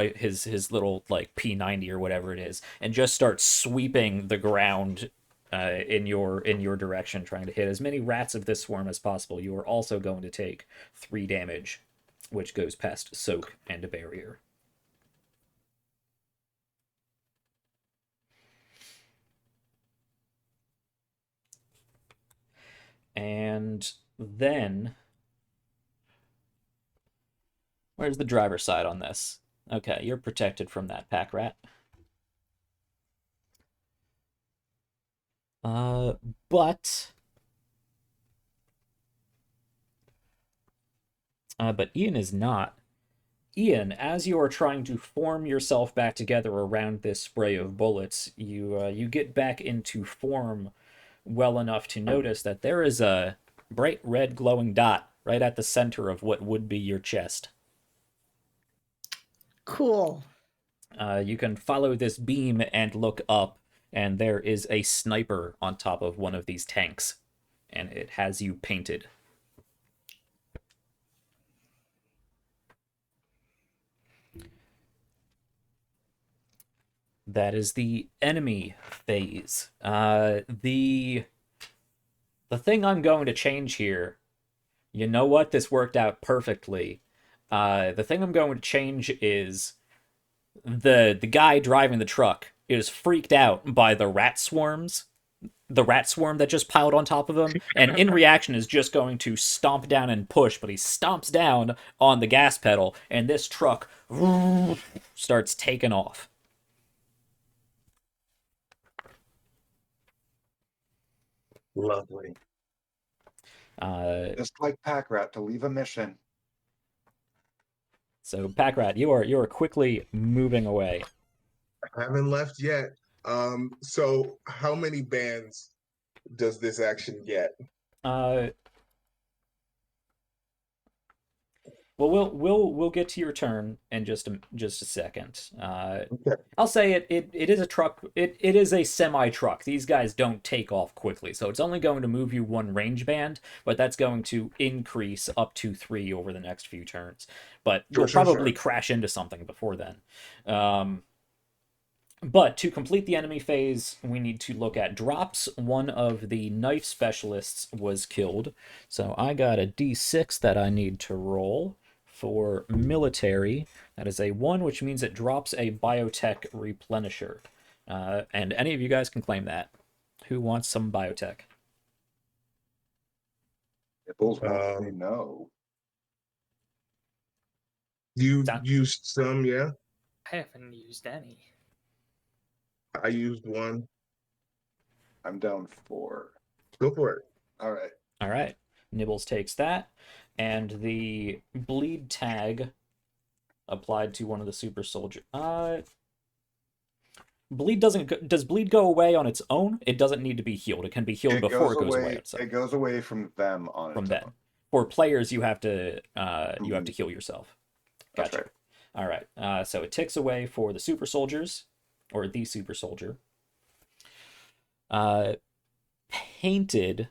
little like P90 or whatever it is, and just start sweeping the ground in your direction, trying to hit as many rats of this swarm as possible. You are also going to take 3 damage, which goes past soak and a barrier. And then Where's the driver's side on this? Okay, you're protected from that pack rat. But Ian is not. Ian, as you are trying to form yourself back together around this spray of bullets, you get back into form well enough to notice that there is a bright red glowing dot right at the center of what would be your chest. Cool. You can follow this beam and look up, and there is a sniper on top of one of these tanks, and it has you painted. That is the enemy phase. The thing I'm going to change here, you know what? This worked out perfectly. The thing I'm going to change is the guy driving the truck is freaked out by the rat swarms. The rat swarm that just piled on top of him, and in reaction is just going to stomp down and push, but he stomps down on the gas pedal, and this truck starts taking off. Lovely. Just like Pack Rat to leave a mission. So Packrat, you are quickly moving away. I haven't left yet. So how many bands does this action get? Well, we'll get to your turn in just a second. Okay. I'll say it is a truck. It is a semi truck. These guys don't take off quickly, so it's only going to move you one range band, but that's going to increase up to 3 over the next few turns. But you'll probably crash into something before then. But to complete the enemy phase, we need to look at drops. One of the knife specialists was killed, so I got a D6 that I need to roll. For military, that is a 1, which means it drops a biotech replenisher. And any of you guys can claim that. Who wants some biotech? Bulls won't say no. You used some, yeah? I haven't used any. I used 1. I'm down 4. Go for it. All right. All right. Nibbles takes that. And the bleed tag applied to one of the super soldiers. Bleed does bleed go away on its own? It doesn't need to be healed. It can be healed before it goes away on its own. It goes away from them on From its them. own. For players, you have to heal yourself. That's Gotcha. All right. So it ticks away for the super soldiers, or the super soldier. Painted.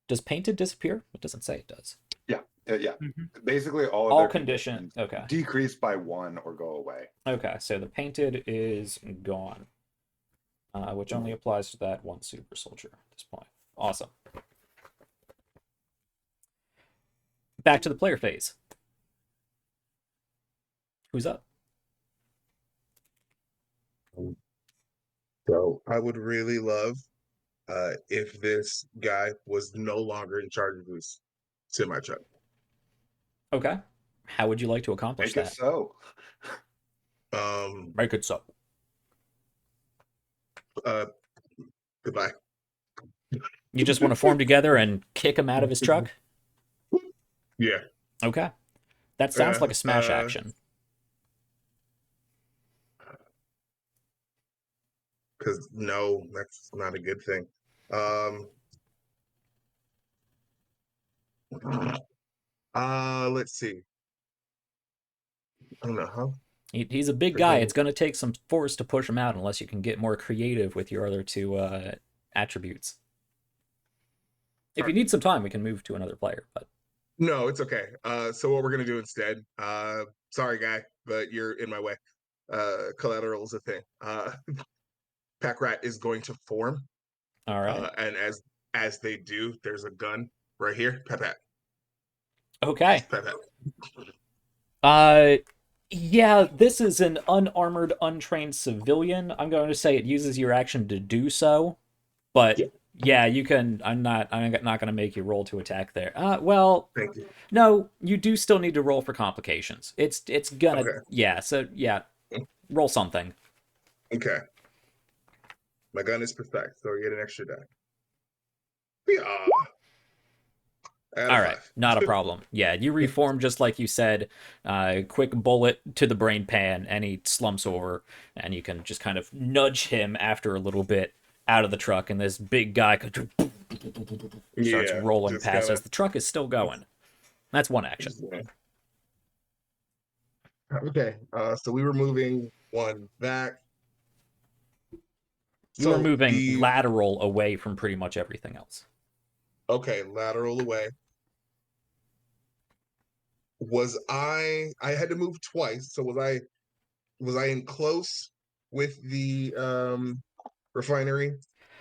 Does painted disappear? It doesn't say it does. Yeah. Mm-hmm. Basically, all conditions. Okay. Decrease by 1 or go away. Okay, so the painted is gone, which only applies to that one super soldier at this point. Awesome. Back to the player phase. Who's up? So I would really love if this guy was no longer in charge of this semi truck. Okay. How would you like to accomplish Make that? it so. Make it so. Goodbye. You just want to form together and kick him out of his truck? Yeah. Okay. That sounds like a smash action. Because no, that's not a good thing. Let's see. I don't know, huh? He's a big guy. It's going to take some force to push him out unless you can get more creative with your other 2 attributes. If you need some time, we can move to another player. But no, it's okay. So what we're going to do instead, sorry, guy, but you're in my way. Collateral is a thing. Pack Rat is going to form. All right. And as they do, there's a gun right here. Pat. Okay. Pat. Yeah, this is an unarmored, untrained civilian. I'm going to say it uses your action to do so, but Yeah, you can. I'm not going to make you roll to attack there. Well, Thank you. no, you do still need to roll for complications. It's gonna. Okay. Yeah. So yeah, roll something. Okay. My gun is precise, so you get an extra die. Yeah. I got a All right, 5. not a problem. Yeah, you reform just like you said. Quick bullet to the brain pan, and he slumps over, and you can just kind of nudge him after a little bit out of the truck, and this big guy starts Yeah. rolling Just past kind as the truck is still going. That's one action. of. Okay. So we were moving one back. You are So moving the lateral away from pretty much everything else. okay, lateral away. I had to move twice, so was I in close with the refinery?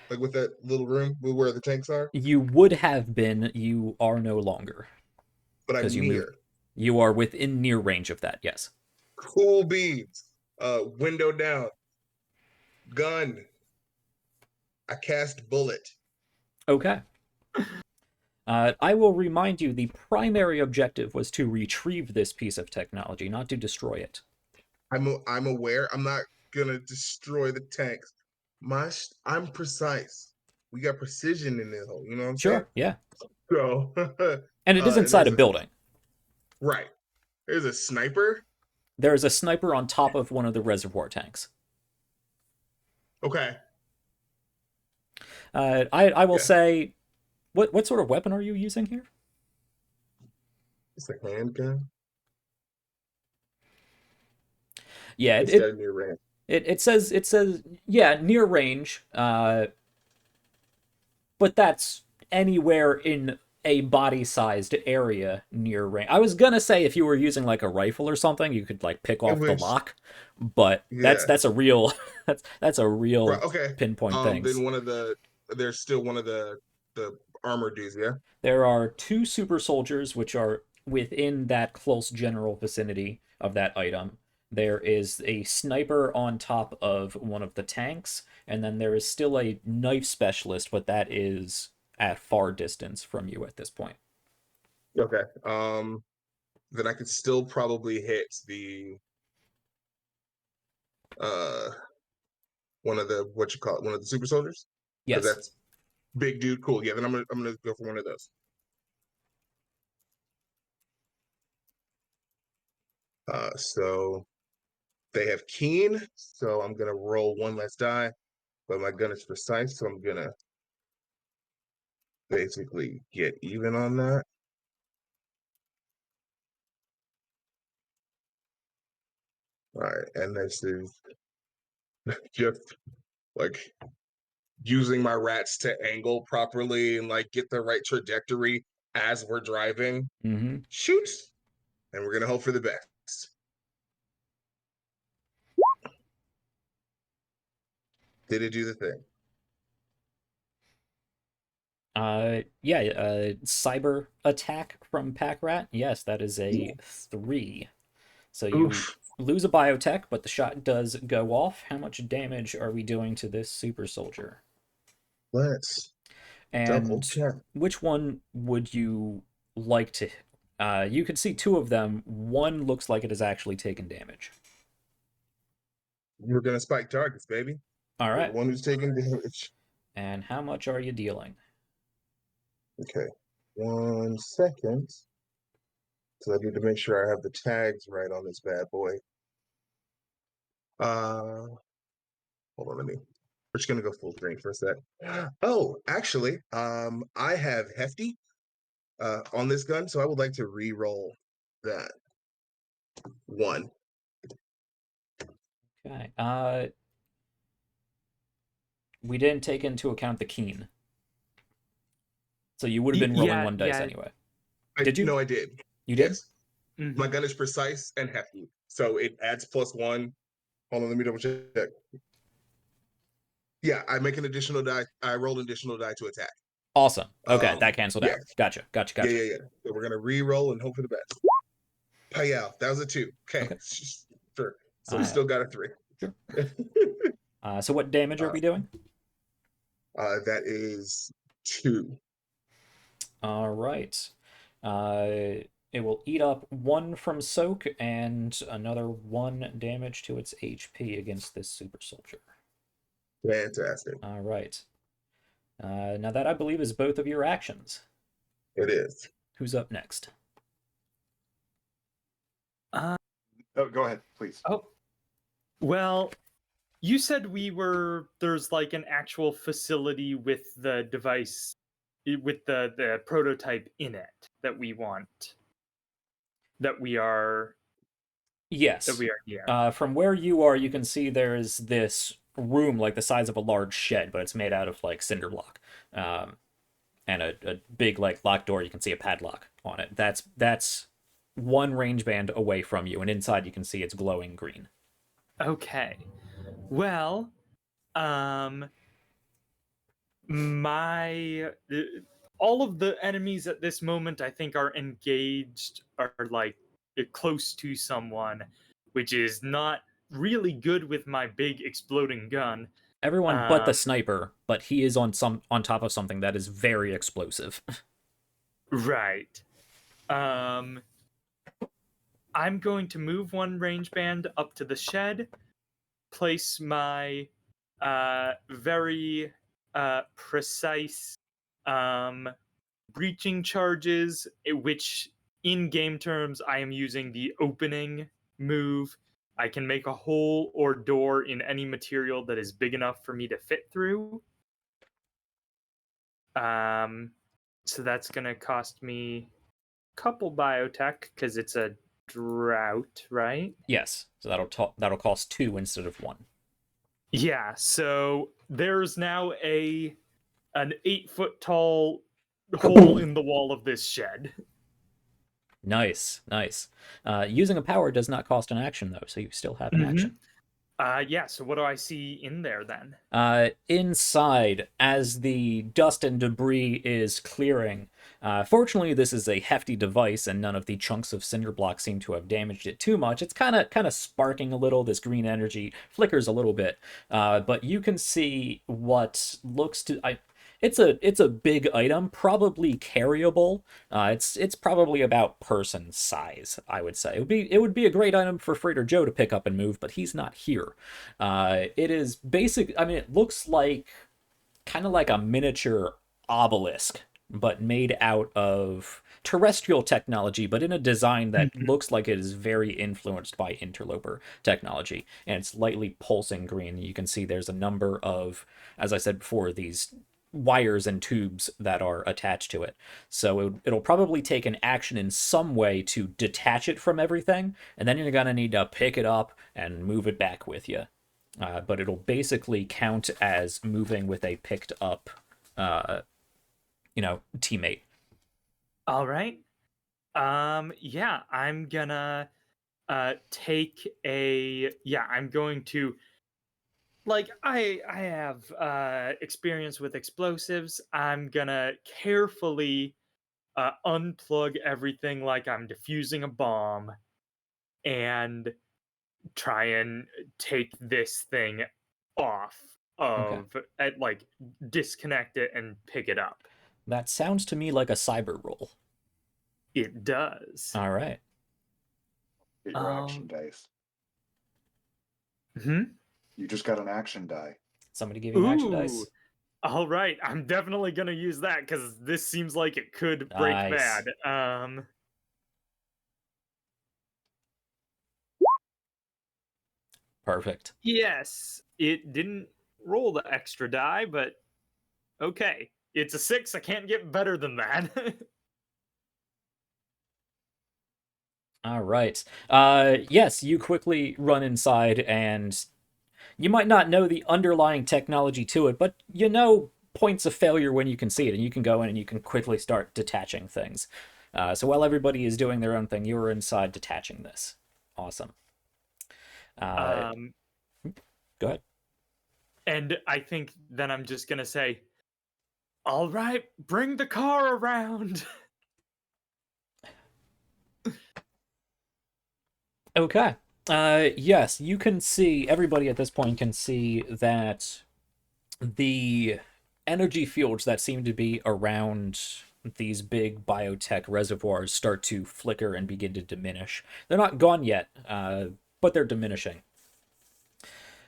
Like with that little room where the tanks are? You would have been, you are no longer. But Because I'm you moved. near. You are within near range of that, yes. Cool beans. Window down. Gun. I cast bullet. Okay. I will remind you the primary objective was to retrieve this piece of technology, not to destroy it. I'm aware. I'm not gonna destroy the tanks. I'm precise. We got precision in this hole. You know what I'm saying? Sure, yeah. So, And it is and inside a building. right. There's a sniper. There is a sniper on top of one of the reservoir tanks. Okay. I will Yeah. say, what sort of weapon are you using here? It's a handgun. Yeah, It's got a near range. it says yeah, near range. But that's anywhere in a body-sized area near range. I was gonna say if you were using like a rifle or something, you could like pick off the lock, but Yeah. that's a real that's a real Right, okay. pinpoint thing. Then there's still one of the armor dudes, yeah? There are 2 super soldiers which are within that close general vicinity of that item. There is a sniper on top of one of the tanks, and then there is still a knife specialist, but that is at far distance from you at this point. Okay. Then I could still probably hit the uh one of the one of the super soldiers? Because Yes. that's big dude. Cool. Yeah, then I'm gonna go for one of those. So they have keen, so I'm gonna roll one less die, but my gun is precise, so I'm gonna basically get even on that. All right, and this is just like using my rats to angle properly and like get the right trajectory as we're driving. Mm-hmm. Shoot, and we're gonna hope for the best. Did it do the thing? Cyber attack from Pack-Rat. Yes, that is a 3. So you Oof. lose a biotech, but the shot does go off. How much damage are we doing to this super soldier? Let's double And check. which one would you like to? You can see 2 of them. One looks like it has actually taken damage. We're gonna spike targets, baby. All right. The one who's taking damage. And how much are you dealing? Okay, 1 second. So I need to make sure I have the tags right on this bad boy. Hold on, we're just gonna go full screen for a sec. Oh, actually, I have hefty on this gun, so I would like to re-roll that 1. Okay. We didn't take into account the keen. So you would have been rolling 1 dice anyway. Did you? No, I did. You did? Yes. My gun is precise and hefty, so it adds +1. Hold on, let me double check. Yeah, I make an additional die. I roll an additional die to attack. Awesome. Okay, that canceled yeah. out. Gotcha. Yeah. So we're gonna re-roll and hope for the best. Payout. That was a 2. Okay. Sure. So we still got a 3. Sure. So what damage are we doing? That is 2. All right. It will eat up 1 from soak and another 1 damage to its HP against this super soldier. Fantastic. All right. Now that I believe is both of your actions. It is. Who's up next? Oh, go ahead, please. Oh, well, you said there's like an actual facility with the device, with the prototype in it that we want, that we are Yes. here. From where you are, you can see there's this room like the size of a large shed, but it's made out of like cinder block. And a big like locked door. You can see a padlock on it. That's 1 range band away from you, and inside you can see it's glowing green. Okay. Well, my all of the enemies at this moment I think are engaged, are like close to someone, which is not really good with my big exploding gun. Everyone but the sniper, but he is on top of something that is very explosive. Right. I'm going to move 1 range band up to the shed, place my very precise breaching charges, which in game terms I am using the opening move. I can make a hole or door in any material that is big enough for me to fit through. So that's gonna cost me a couple biotech because it's a drought, right? Yes, so that'll cost 2 instead of 1. Yeah, so there's now an 8-foot tall hole in the wall of this shed. Nice. Using a power does not cost an action though, so you still have an action. Yeah, so what do I see in there then? Inside, as the dust and debris is clearing, fortunately this is a hefty device and none of the chunks of cinder block seem to have damaged it too much. It's kind of sparking a little. This green energy flickers a little bit, but you can see what looks to... It's a big item, probably carryable. It's probably about person size, I would say. It would be a great item for Freighter Joe to pick up and move, but he's not here. It is basic. I mean, it looks like kind of like a miniature obelisk, but made out of terrestrial technology, but in a design that looks like it is very influenced by interloper technology. And it's lightly pulsing green. You can see there's a number of, as I said before, these wires and tubes that are attached to it. So it'll probably take an action in some way to detach it from everything, and then you're gonna need to pick it up and move it back with you. But it'll basically count as moving with a picked up, teammate. All right. Yeah, I'm gonna take a... Yeah, I'm going to... Like, I have experience with explosives. I'm gonna carefully unplug everything like I'm defusing a bomb and try and take this thing off of... like, disconnect it and pick it up. That sounds to me like a cyber roll. It does. All right. Get your action dice. Hmm? You just got an action die. Somebody give you an action dice. All right, I'm definitely gonna use that because this seems like it could break Nice. bad. Perfect. Yes, it didn't roll the extra die, but okay, it's a 6. I can't get better than that. All right. Yes, you quickly run inside, and you might not know the underlying technology to it, but you know points of failure when you can see it, and you can go in and you can quickly start detaching things. So while everybody is doing their own thing, you're inside detaching this. Awesome. Go ahead. And I think then I'm just gonna say, all right, bring the car around. Okay. Yes, you can see, everybody at this point can see that the energy fields that seem to be around these big biotech reservoirs start to flicker and begin to diminish. They're not gone yet, but they're diminishing.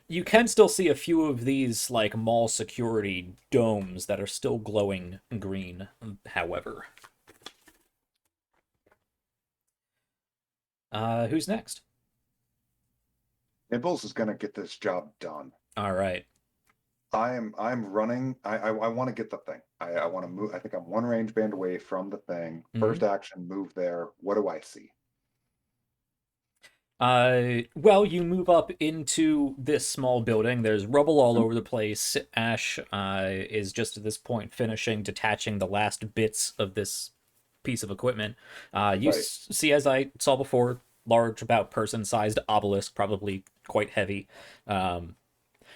You can still see a few of these like mall security domes that are still glowing green, however. Who's next? Nibbles is gonna get this job done. All right. I'm running. I want to get the thing. I want to move. I think I'm one range band away from the thing. First action, move there. What do I see? Well, you move up into this small building. There's rubble all over the place. Ash is just at this point finishing detaching the last bits of this piece of equipment. You Right. see, as I saw before, large, about person-sized obelisk, probably quite heavy.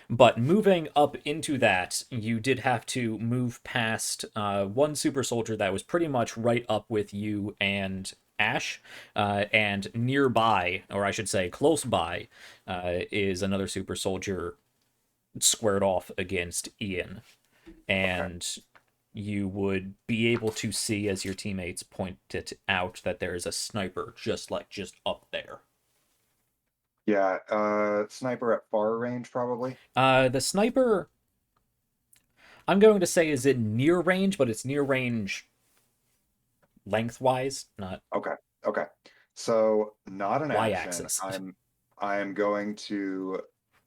But moving up into that, you did have to move past one super soldier that was pretty much right up with you and Ash, and nearby, or I should say close by, is another super soldier squared off against Ian. And you would be able to see as your teammates point it out that there is a sniper just up there. Yeah, sniper at far range probably. The sniper, I'm going to say, is in near range, but it's near range lengthwise, not Okay. So not an action. y-axis. I am going to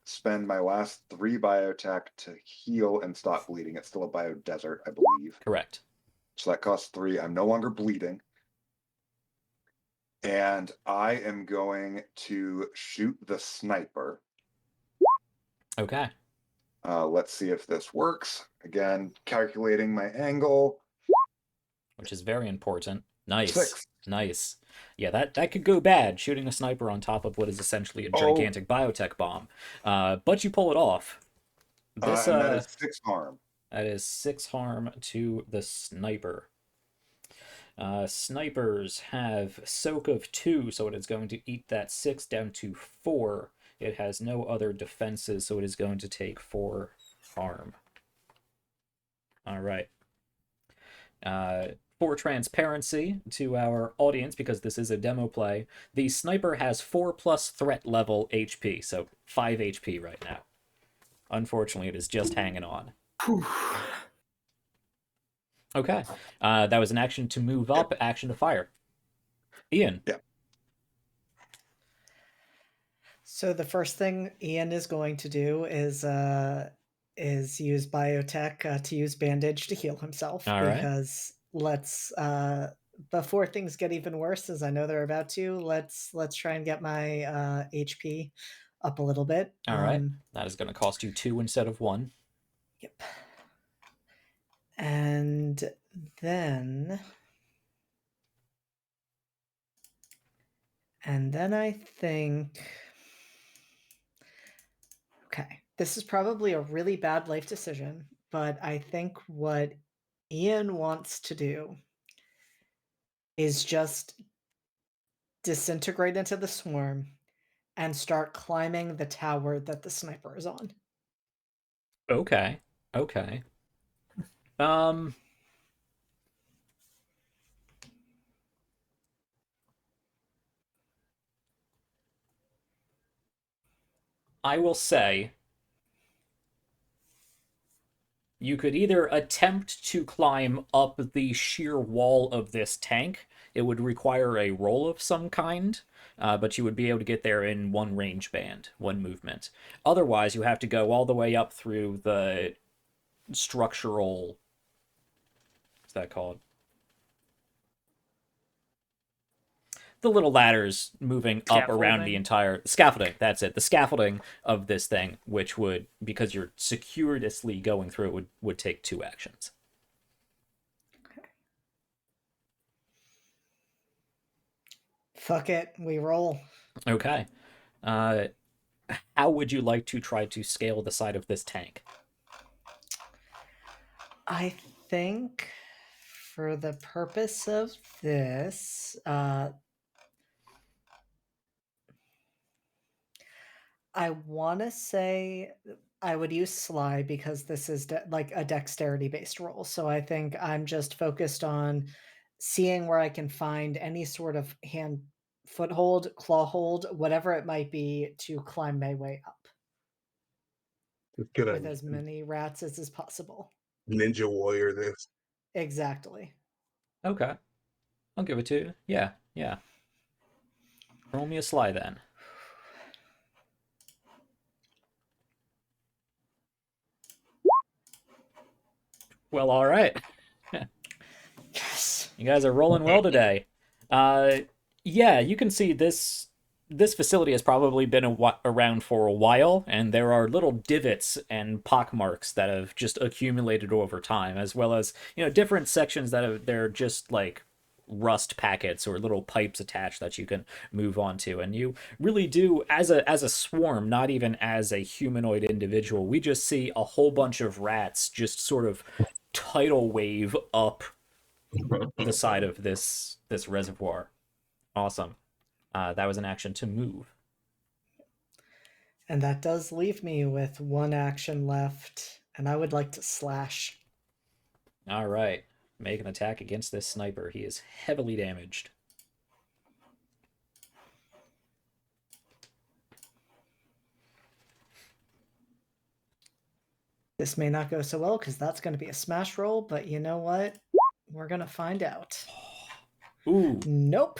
spend my last 3 biotech to heal and stop bleeding. It's still a bio desert, I believe. Correct. So that costs 3. I'm no longer bleeding. And I am going to shoot the sniper. Okay. Let's see if this works. Again, calculating my angle. Which is very important. Nice. 6. Nice. Yeah, that could go bad, shooting a sniper on top of what is essentially a gigantic biotech bomb. But you pull it off. This, and that is 6 harm. That is 6 harm to the sniper. Snipers have soak of 2, so it is going to eat that 6 down to 4. It has no other defenses, so it is going to take 4 harm. All right. For transparency to our audience, because this is a demo play, the sniper has 4+ threat level HP, so 5 HP right now. Unfortunately, it is just hanging on. Okay. That was an action to move up, action to fire. Ian. Yeah. So the first thing Ian is going to do is use biotech to use bandage to heal himself. All right. Because let's before things get even worse, as I know they're about to, let's try and get my HP up a little bit. All right. That is going to cost you 2 instead of 1. Yep. And then I think, okay, this is probably a really bad life decision, but I think what Ian wants to do is just disintegrate into the swarm and start climbing the tower that the sniper is on. Okay. Okay. I will say you could either attempt to climb up the sheer wall of this tank. It would require a roll of some kind, but you would be able to get there in 1 range band, 1 movement. Otherwise, you have to go all the way up through the structural... What's that called? The little ladders moving up around the entire scaffolding. That's it. The scaffolding of this thing, which would, because you're circuitously going through it, would take 2 actions. Okay. Fuck it, we roll. Okay. How would you like to try to scale the side of this tank? I think for the purpose of this, I want to say I would use Sly because this is like a dexterity-based roll. So I think I'm just focused on seeing where I can find any sort of hand foothold, claw hold, whatever it might be to climb my way up It's gonna with as many rats as is possible. ninja warrior this. Exactly. Okay. I'll give it to you. Yeah, yeah. Roll me a Sly then. Well, all right. Yes. You guys are rolling well today. Yeah, you can see this facility has probably been around for a while, and there are little divots and pockmarks that have just accumulated over time, as well as different sections that they're just like rust packets or little pipes attached that you can move on to. And you really do, as a swarm, not even as a humanoid individual, we just see a whole bunch of rats just sort of tidal wave up the side of this reservoir. Awesome. That was an action to move. And that does leave me with one action left, and I would like to slash. All right. Make an attack against this sniper. He is heavily damaged. This may not go so well because that's going to be a smash roll, but you know what? We're going to find out. Ooh. Nope.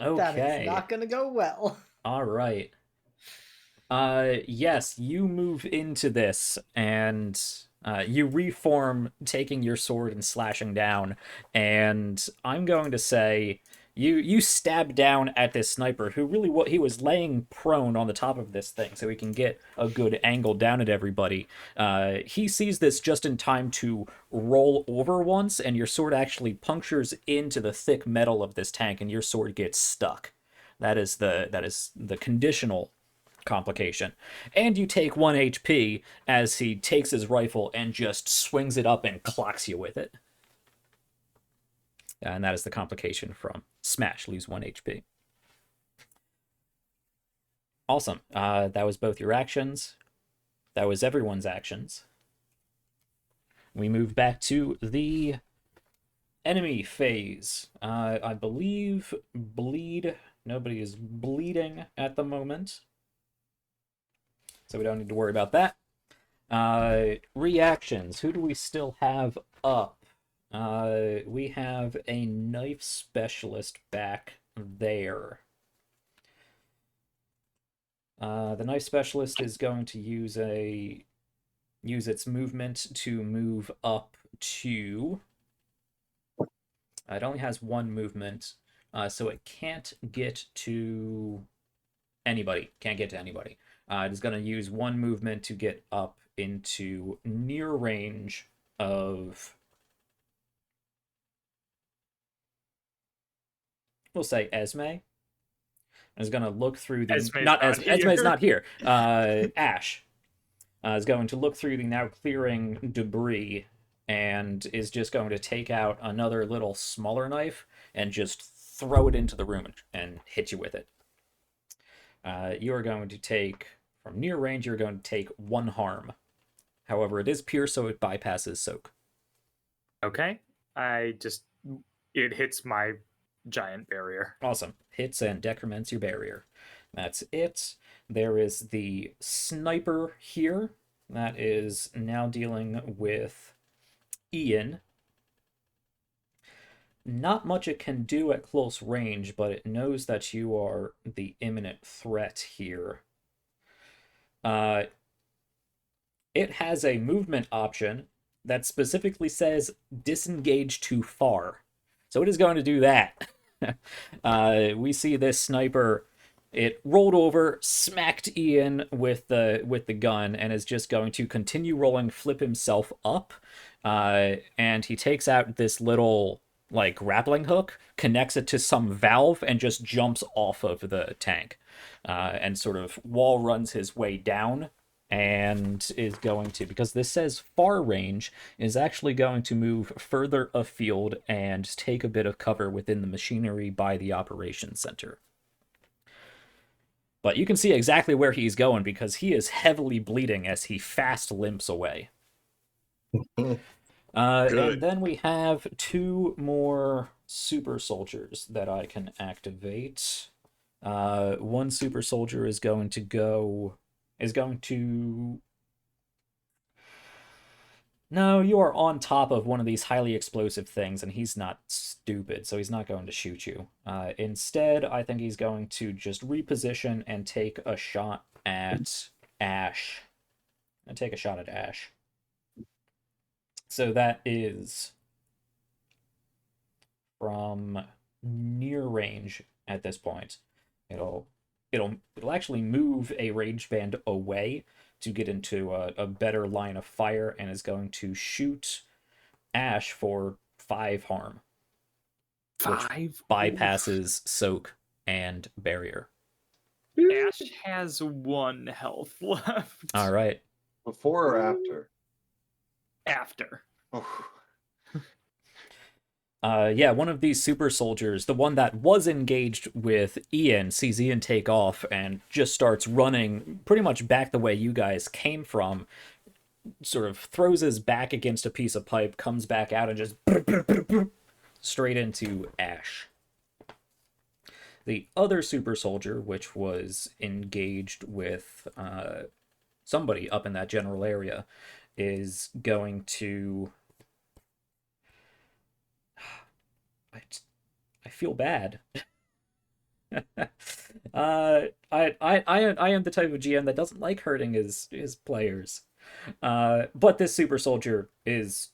Okay. That is not going to go well. All right. Yes, you move into this and you reform, taking your sword and slashing down, and I'm going to say you stab down at this sniper who really he was laying prone on the top of this thing so he can get a good angle down at everybody. He sees this just in time to roll over once, and your sword actually punctures into the thick metal of this tank, and your sword gets stuck. That is the conditional complication. And you take 1 HP as he takes his rifle and just swings it up and clocks you with it. And that is the complication from smash, lose 1 HP. Awesome. That was both your actions. That was everyone's actions. We move back to the enemy phase. I believe bleed. Nobody is bleeding at the moment, so we don't need to worry about that. Reactions. Who do we still have up? We have a knife specialist back there. The knife specialist is going to use its movement to move up to... It only has 1 movement, so it can't get to anybody. Can't get to anybody. It is going to use 1 movement to get up into near range of... We'll say Esme. Is going to look through the... Esme's not not Esme. here. Esme's not here. Ash is going to look through the now clearing debris and is just going to take out another little smaller knife and just throw it into the room and hit you with it. You are going to take, from near range, you're going to take 1 harm. However, it is pierce, so it bypasses soak. Okay. It hits my giant barrier. Awesome. Hits and decrements your barrier. That's it. There is the sniper here. That is now dealing with Ian. Not much it can do at close range, but it knows that you are the imminent threat here. It has a movement option that specifically says disengage too far. So it is going to do that. We see this sniper, it rolled over, smacked Ian with the gun, and is just going to continue rolling, flip himself up, and he takes out this little like grappling hook, connects it to some valve, and just jumps off of the tank, and sort of wall runs his way down, and is going to, because this says far range, is actually going to move further afield and take a bit of cover within the machinery by the operations center. But you can see exactly where he's going because he is heavily bleeding as he fast limps away. And then we have 2 more super soldiers that I can activate. One super soldier is going to... No, you are on top of one of these highly explosive things, and he's not stupid, so he's not going to shoot you. Instead, I think he's going to just reposition and take a shot at Ash. So that is from near range at this point. It'll actually move a range band away to get into a better line of fire, and is going to shoot Ash for 5 harm. 5 bypasses soak and barrier. Ash has 1 health left. All right. Before or after? After. Oh. Yeah, one of these super soldiers, the one that was engaged with Ian, sees Ian take off and just starts running pretty much back the way you guys came from, sort of throws his back against a piece of pipe, comes back out, and just straight into Ash. The other super soldier, which was engaged with somebody up in that general area, is going to... I feel bad. I am the type of GM that doesn't like hurting his players. But this super soldier is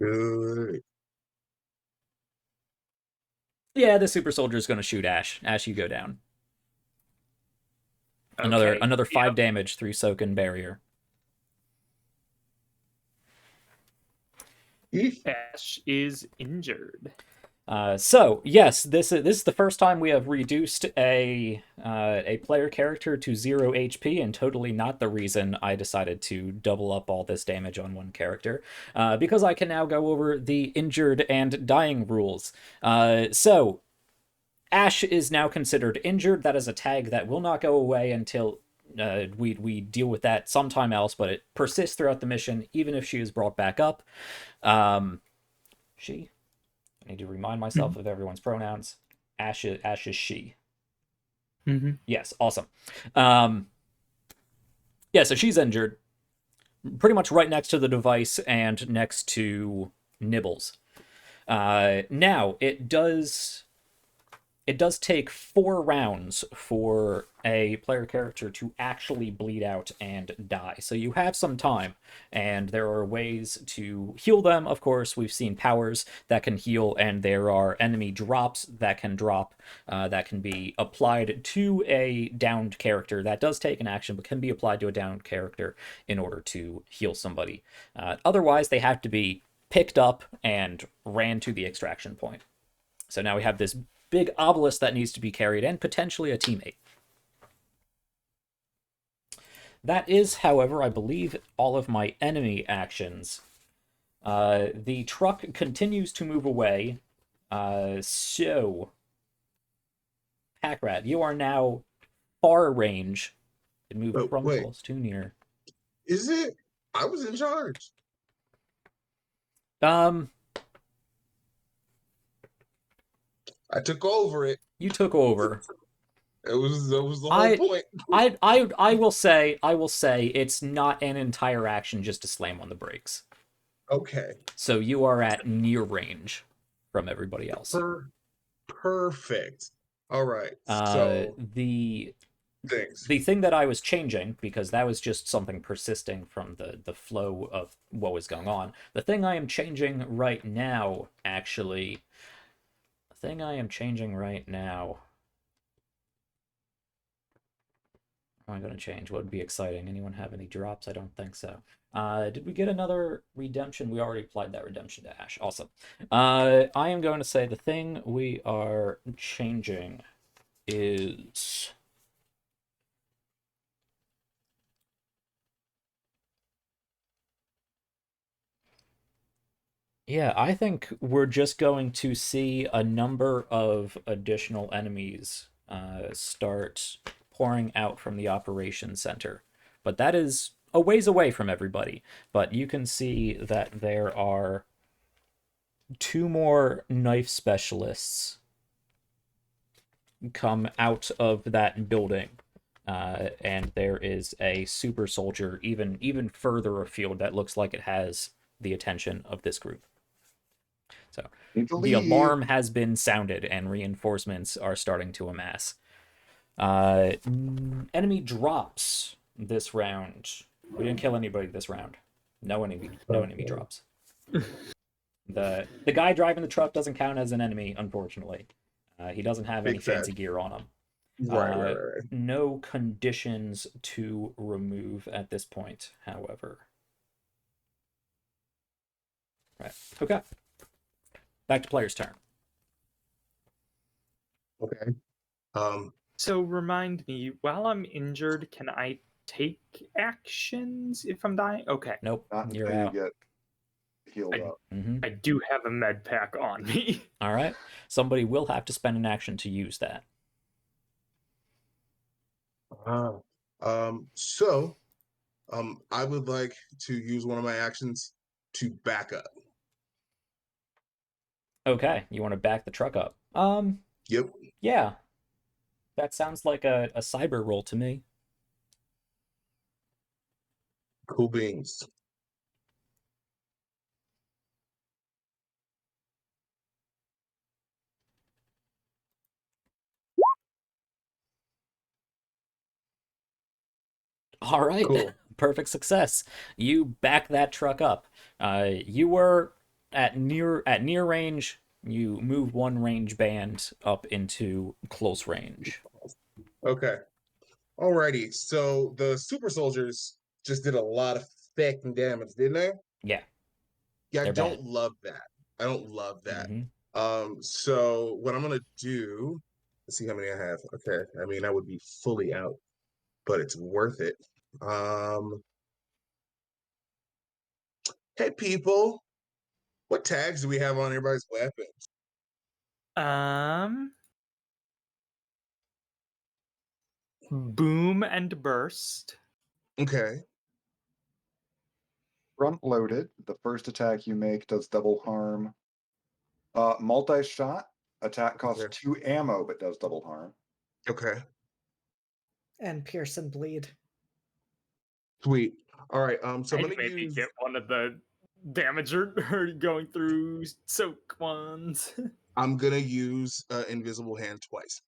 Good. Yeah, the super soldier is going to shoot Ash. Ash, you go down. Okay. Another 5 damage through soak and barrier. Ash is injured. So yes, this is the first time we have reduced a player character to 0 HP, and totally not the reason I decided to double up all this damage on one character, because I can now go over the injured and dying rules. So Ash is now considered injured. That is a tag that will not go away until we deal with that sometime else, but it persists throughout the mission, even if she is brought back up. She. I need to remind myself of everyone's pronouns. Ash is she. Mm-hmm. Yes, awesome. Yeah, so she's injured. Pretty much right next to the device and next to Nibbles. Now, it does take 4 rounds for a player character to actually bleed out and die. So you have some time, and there are ways to heal them. Of course, we've seen powers that can heal, and there are enemy drops that can drop, that can be applied to a downed character. That does take an action, but can be applied to a downed character in order to heal somebody. Otherwise, they have to be picked up and ran to the extraction point. So now we have this big obelisk that needs to be carried, and potentially a teammate. That is, however, I believe, all of my enemy actions. The truck continues to move away. So, Packrat, you are now far range. It moved from close to near. Is it? I was in charge. I took over it. You took over. That was the whole point. I will say it's not an entire action just to slam on the brakes. Okay. So you are at near range from everybody else. Perfect. All right. So the thing that I was changing, because that was just something persisting from the flow of what was going on. The thing I am changing right now, actually. What am I going to change? What would be exciting? Anyone have any drops? I don't think so. Did we get another redemption? We already applied that redemption to Ash. Awesome. I am going to say the thing we are changing is... Yeah, I think we're just going to see a number of additional enemies start pouring out from the operations center. But that is a ways away from everybody. But you can see that there are two more knife specialists come out of that building. And there is a super soldier even further afield that looks like it has the attention of this group. So Need to the leave. alarm has been sounded and reinforcements are starting to amass. Enemy drops this round. We didn't kill anybody this round. No enemy drops. The guy driving the truck doesn't count as an enemy, unfortunately. He doesn't have any Big fat. fancy gear on him. Right. No conditions to remove at this point, however. Right. Okay. Back to player's turn. Okay. So remind me, while I'm injured, can I take actions if I'm dying? Okay. Nope. Not You're until you out. get healed up. I do have a med pack on me. All right. Somebody will have to spend an action to use that. So, I would like to use one of my actions to back up. Okay. You want to back the truck up? Yep. Yeah. That sounds like a cyber roll to me. Cool beans. All right. Cool. Perfect success. You back that truck up. You were at near range. You move one range band up into close range. Okay. Alrighty. So the super soldiers just did a lot of fucking damage, didn't they? Yeah. Yeah, I They're don't bad. love that. I don't love that. Mm-hmm. So what I'm gonna do, let's see how many I have. Okay. I mean, I would be fully out, but it's worth it. Hey people, what tags do we have on everybody's weapons? Boom and burst. Okay. Front loaded. The first attack you make does double harm. Multi-shot. Attack costs Okay. 2 ammo but does double harm. Okay. And pierce and bleed. Sweet. All right. So I'm And gonna maybe use. get one of the damager going through soak ones. I'm gonna use invisible hand twice.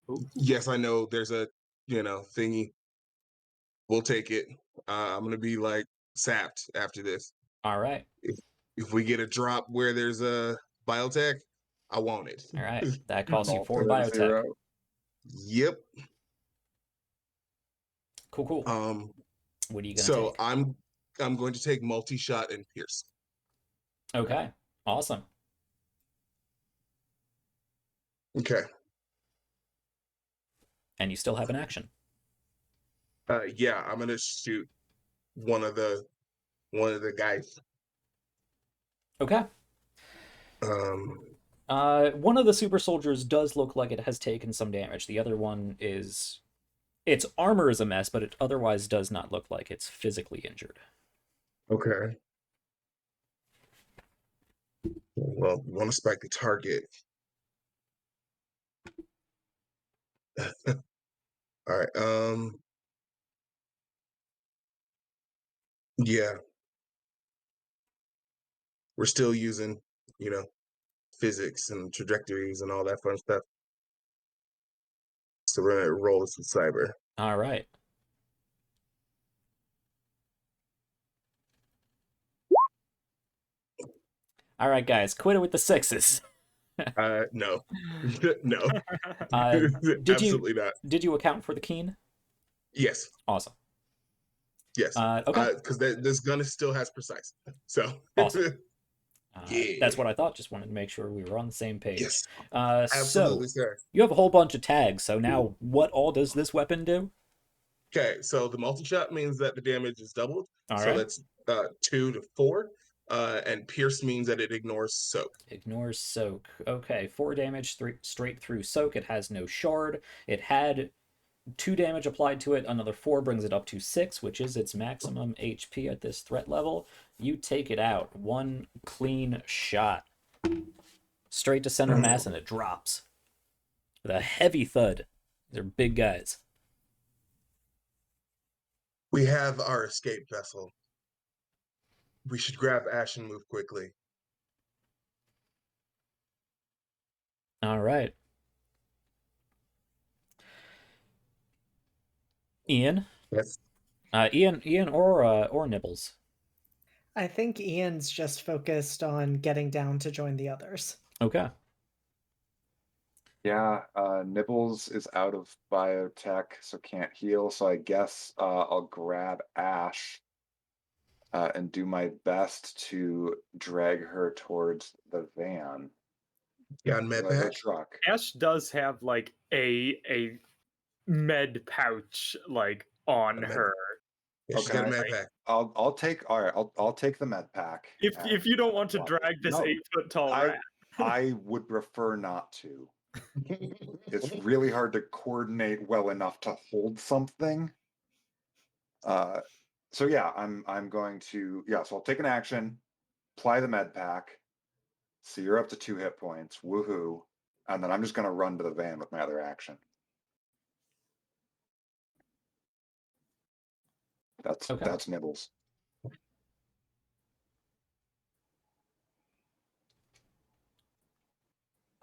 Ooh. Yes, I know there's a thingy. We'll take it. I'm gonna be like sapped after this. All right. If we get a drop where there's a biotech, I want it. All right. That costs you All 4 put at biotech. 0. Yep. Cool. What are you gonna So take? I'm going to take multi-shot and pierce. Okay. Awesome. Okay. And you still have an action. Yeah, I'm gonna shoot one of the guys. Okay. One of the super soldiers does look like it has taken some damage. The other one is... Its armor is a mess, but it otherwise does not look like it's physically injured. Okay. Well, you want to spike the target. All right. Yeah. We're still using, physics and trajectories and all that fun stuff. So we're gonna roll this with cyber. All right. All right, guys, quit it with the sixes. No. No. Did Absolutely not. Did you account for the keen? Yes. Awesome. Yes. Okay. Because this gun still has precise. So Awesome. yeah. That's what I thought. Just wanted to make sure we were on the same page. Yes. So Absolutely, sir. you have a whole bunch of tags. So now, what all does this weapon do? Okay, so the multi-shot means that the damage is doubled. All so right. that's 2 to 4. and pierce means that it ignores soak. Ignores soak. Okay, 4 damage straight through soak. It has no shard. It had 2 damage applied to it. Another 4 brings it up to 6, which is its maximum HP at this threat level. You take it out. 1 clean shot. Straight to center mass, and it drops. With a heavy thud. They're big guys. We have our escape vessel. We should grab Ash and move quickly. All right. Ian? Yes. Ian or Nibbles? I think Ian's just focused on getting down to join the others. Okay. Yeah, Nibbles is out of biotech, so can't heal. So I guess I'll grab Ash and do my best to drag her towards the van. Yeah, and med The pack. truck. Ash does have like a med pouch like on med- her. Yeah, she's got a Okay. med pack. I'll take the med pack. If you don't want to drag this No, 8-foot tall rat. I would prefer not to. It's really hard to coordinate well enough to hold something. So yeah, I'm going to so I'll take an action, apply the med pack. So you're up to 2 hit points. Woohoo. And then I'm just gonna run to the van with my other action. That's Nibbles.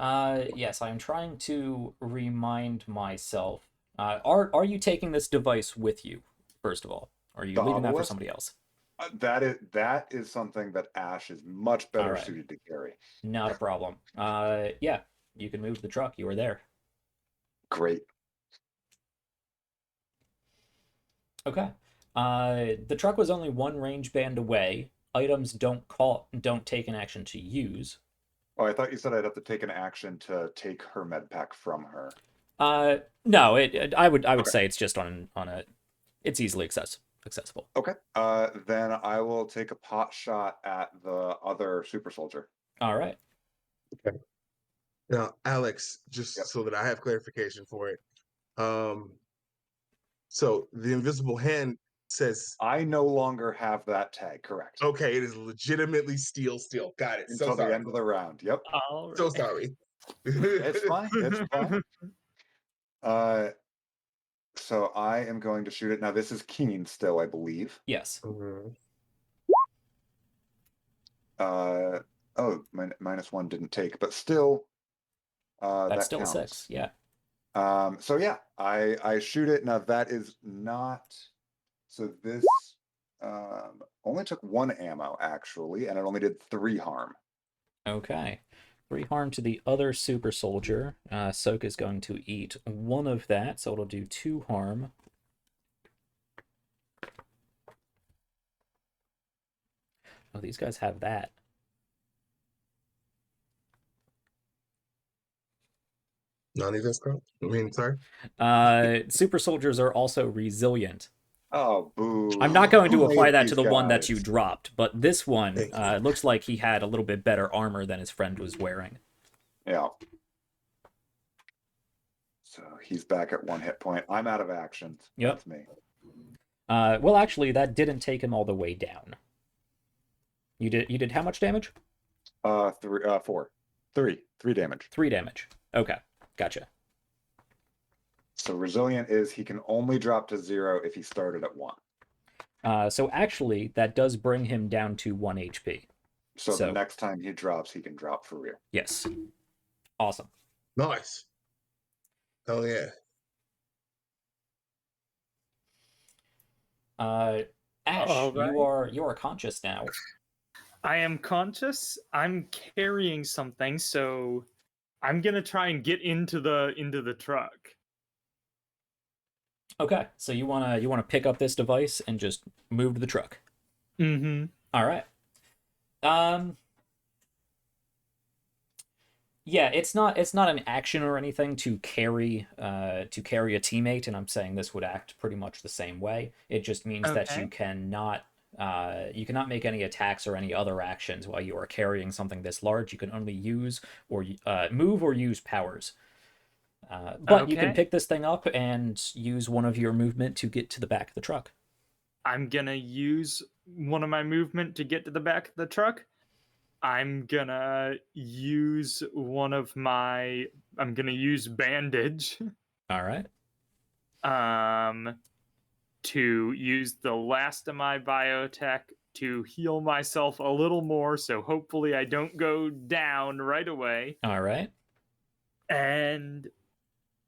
Yes, I'm trying to remind myself. Are you taking this device with you, first of all? Or are you leaving that for obelisk? somebody else? That is something that Ash is much better Alright. suited to carry. Not a problem. Yeah, you can move the truck. You are there. Great. Okay. The truck was only 1 range band away. Items don't take an action to use. Oh, I thought you said I'd have to take an action to take her med pack from her. No, I would Okay. say it's just on a. It's easily accessible. Okay. Then I will take a pot shot at the other super soldier. All right. Okay. Now, Alex, just Yep. so that I have clarification for it. So the invisible hand says, I no longer have that tag, correct. okay, it is legitimately steel. Got it. Until So the sorry. end of the round. Yep. All right. So sorry. It's fine. It's fine. So I am going to shoot it. Now this is keen still, I believe. Yes. Mhm. -1 didn't take, but still That's that still counts. a 6. Yeah. So yeah, I shoot it. Now that is not, so this only took 1 ammo actually, and it only did 3 harm. Okay. 3 harm to the other super soldier. Soak is going to eat 1 of that, so it'll do 2 harm. Oh, these guys have that. None of this, I mean, sorry. Super soldiers are also resilient. Oh, boo. I'm not going to Who apply made that to these the one that guys? you dropped, but this one Thank you. looks like he had a little bit better armor than his friend was wearing. Yeah. So he's back at 1 hit point. I'm out of actions. Yep. That's me. Well, actually, that didn't take him all the way down. You did how much damage? 4. 3 damage. 3 damage. Okay, gotcha. So resilient is he can only drop to 0 if he started at 1. So actually, that does bring him down to 1 HP. So So- the next time he drops, he can drop for real. Yes. Awesome. Nice. Hell yeah. Ash, All right. you are conscious now. I am conscious. I'm carrying something, so I'm gonna try and get into the truck. Okay, so you wanna pick up this device and just move to the truck. Mm-hmm. All right. Yeah, it's not an action or anything to carry a teammate, and I'm saying this would act pretty much the same way. It just means that Okay. you cannot You cannot make any attacks or any other actions while you are carrying something this large. You can only use or move or use powers. But you can Okay. pick this thing up and use one of your movement to get to the back of the truck. I'm gonna use one of my movement to get to the back of the truck. I'm gonna use I'm gonna use bandage. All right. To use the last of my biotech to heal myself a little more, so hopefully I don't go down right away. All right. And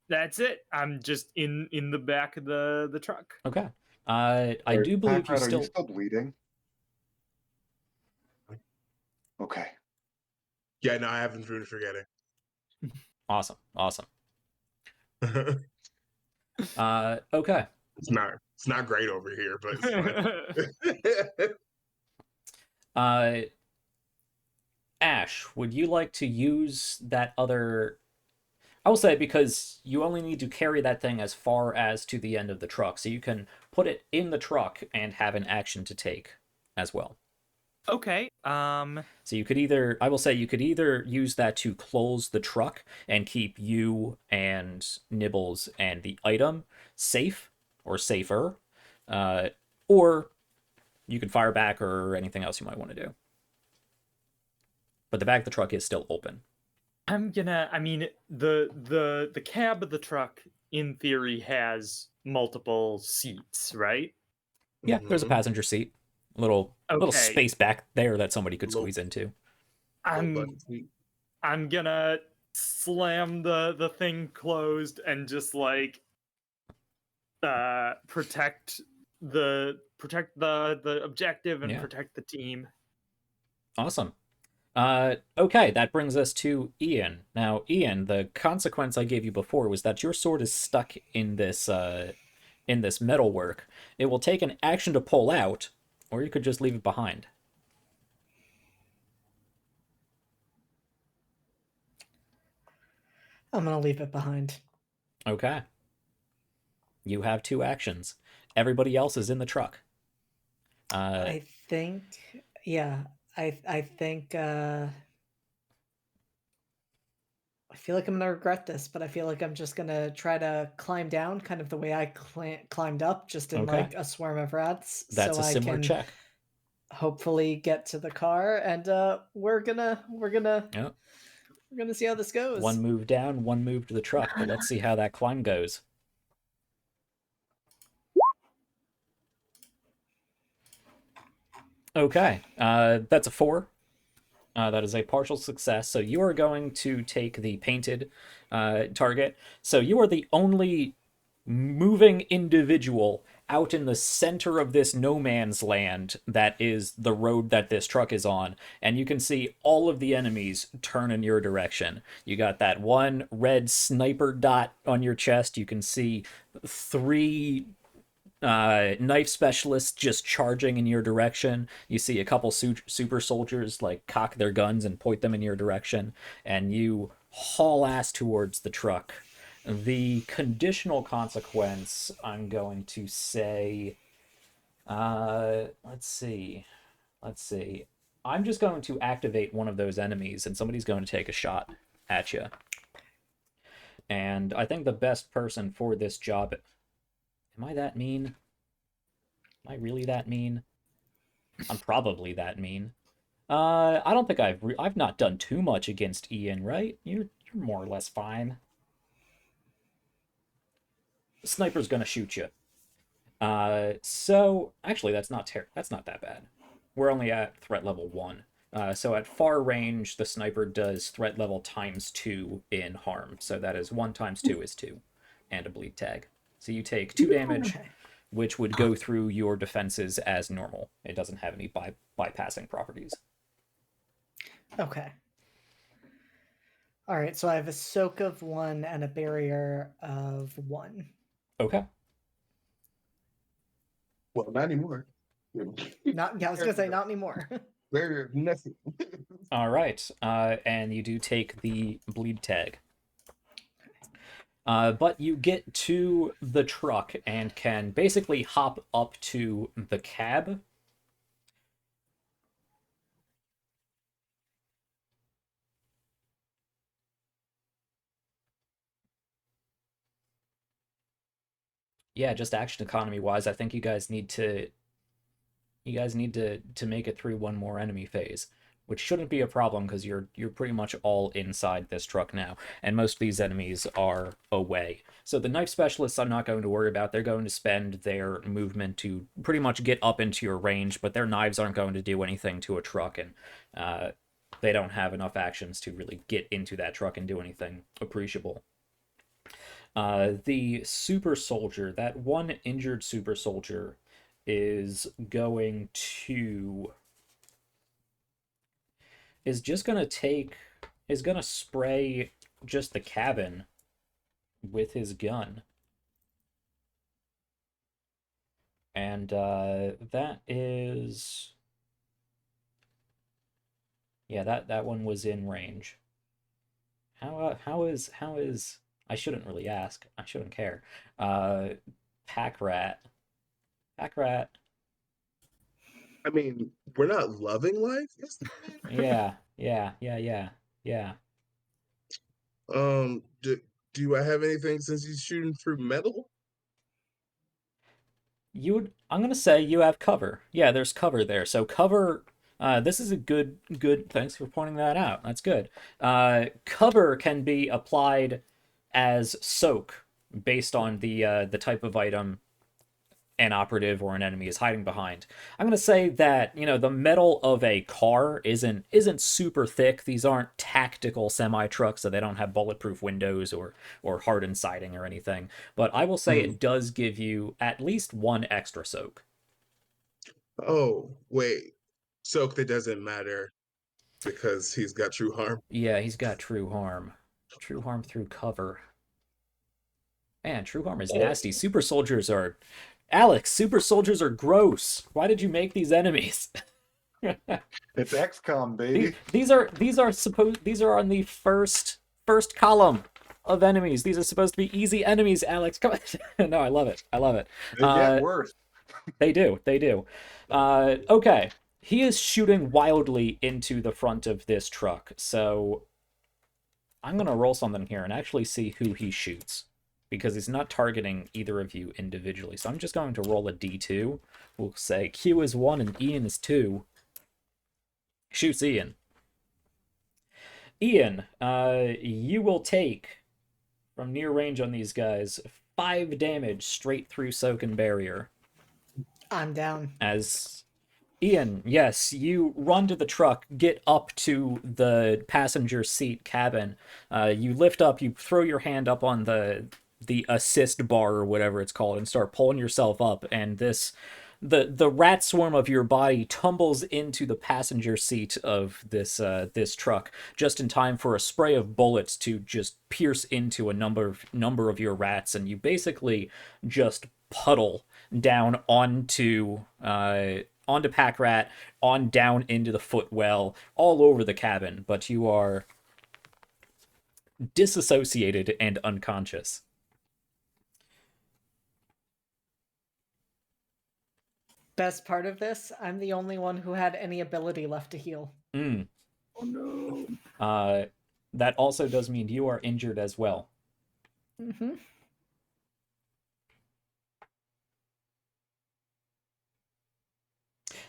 that's it. I'm just in the back of the truck. Okay. I do believe you Packrat, are you still. still bleeding? Okay. Yeah, no, I haven't been forgetting. Awesome. it's Okay. not great over here, but it's fine. Ash, would you like to use that other? I will say, because you only need to carry that thing as far as to the end of the truck, so you can put it in the truck and have an action to take as well. Okay. So you could either, I will say, you could either use that to close the truck and keep you and Nibbles and the item safe or safer, or you could fire back or anything else you might want to do. But the back of the truck is still open. I mean, the cab of the truck in theory has multiple seats, right? Yeah, there's a passenger seat. A little Okay. space back there that somebody could Little- squeeze into. I'm gonna slam the thing closed and just like protect the objective and Yeah. protect the team. Awesome. Okay, that brings us to Ian. Now, Ian, the consequence I gave you before was that your sword is stuck in this metalwork. It will take an action to pull out, or you could just leave it behind. I'm gonna leave it behind. Okay. You have 2 actions. Everybody else is in the truck. I think, yeah, I think. I feel like I'm gonna regret this, but I feel like I'm just gonna try to climb down, kind of the way I climbed up, just in Okay. like a swarm of rats, That's so a I similar can check. hopefully get to the car, and we're gonna Yep. we're gonna see how this goes. 1 move down, 1 move to the truck, but let's see how that climb goes. Okay, that's a 4. That is a partial success. So you are going to take the painted target. So you are the only moving individual out in the center of this no man's land that is the road that this truck is on. And you can see all of the enemies turn in your direction. You got that one red sniper dot on your chest. You can see 3 knife specialists just charging in your direction. You see a couple super soldiers like cock their guns and point them in your direction, and you haul ass towards the truck. The conditional consequence, I'm going to say, let's see. I'm just going to activate one of those enemies, and somebody's going to take a shot at you. And I think the best person for this job. Am I that mean? Am I really that mean? I'm probably that mean. I don't think I've not done too much against Ian, right? You're more or less fine. The sniper's gonna shoot you. So actually, that's not that bad. We're only at threat level 1. So at far range, the sniper does threat level ×2 in harm. So that is 1 × 2 is 2, and a bleed tag. So you take 2 damage, Okay. which would go through your defenses as normal. It doesn't have any bypassing properties. Okay. All right, so I have a soak of 1 and a barrier of 1. Okay. Well, not anymore. Not, yeah, I was gonna say not anymore. Very nothing. All right. And you do take the bleed tag. But you get to the truck and can basically hop up to the cab yeah, just action economy wise, I think you guys need to make it through one more enemy phase, which shouldn't be a problem because you're pretty much all inside this truck now, and most of these enemies are away. So the knife specialists I'm not going to worry about. They're going to spend their movement to pretty much get up into your range, but their knives aren't going to do anything to a truck, and they don't have enough actions to really get into that truck and do anything appreciable. The super soldier, that one injured super soldier, is going to spray just the cabin with his gun. And that is, yeah, that one was in range. How is I shouldn't really ask. I shouldn't care. Pack rat. I mean, we're not loving life. Yeah. Do I have anything since he's shooting through metal? I'm gonna say you have cover. Yeah, there's cover there. So cover. This is a good. Thanks for pointing that out. That's good. Cover can be applied as soak based on the type of item an operative or an enemy is hiding behind. I'm gonna say that, the metal of a car isn't super thick. These aren't tactical semi trucks, so they don't have bulletproof windows or hardened siding or anything. But I will say it does give you at least one extra soak. Oh wait, soak that doesn't matter because he's got true harm. Yeah, he's got true harm. True harm through cover. Man, true harm is nasty. Super soldiers are gross. Why did you make these enemies? It's XCOM, baby. These are on the first column of enemies. These are supposed to be easy enemies, Alex. Come on. No, I love it. They get worse. They do. Okay. He is shooting wildly into the front of this truck. So I'm going to roll something here and actually see who he shoots, because he's not targeting either of you individually. So I'm just going to roll a d2. We'll say Q is 1 and Ian is 2. Shoots Ian. Ian, you will take, from near range on these guys, 5 damage straight through soak and barrier. I'm down. As Ian, yes, you run to the truck, get up to the passenger seat cabin. You lift up, you throw your hand up on the assist bar or whatever it's called and start pulling yourself up, and the rat swarm of your body tumbles into the passenger seat of this truck just in time for a spray of bullets to just pierce into a number of your rats, and you basically just puddle down onto Pack Rat, on down into the footwell, all over the cabin, but you are disassociated and unconscious. Best part of this, I'm the only one who had any ability left to heal. Oh no. That also does mean you are injured as well. Mm-hmm.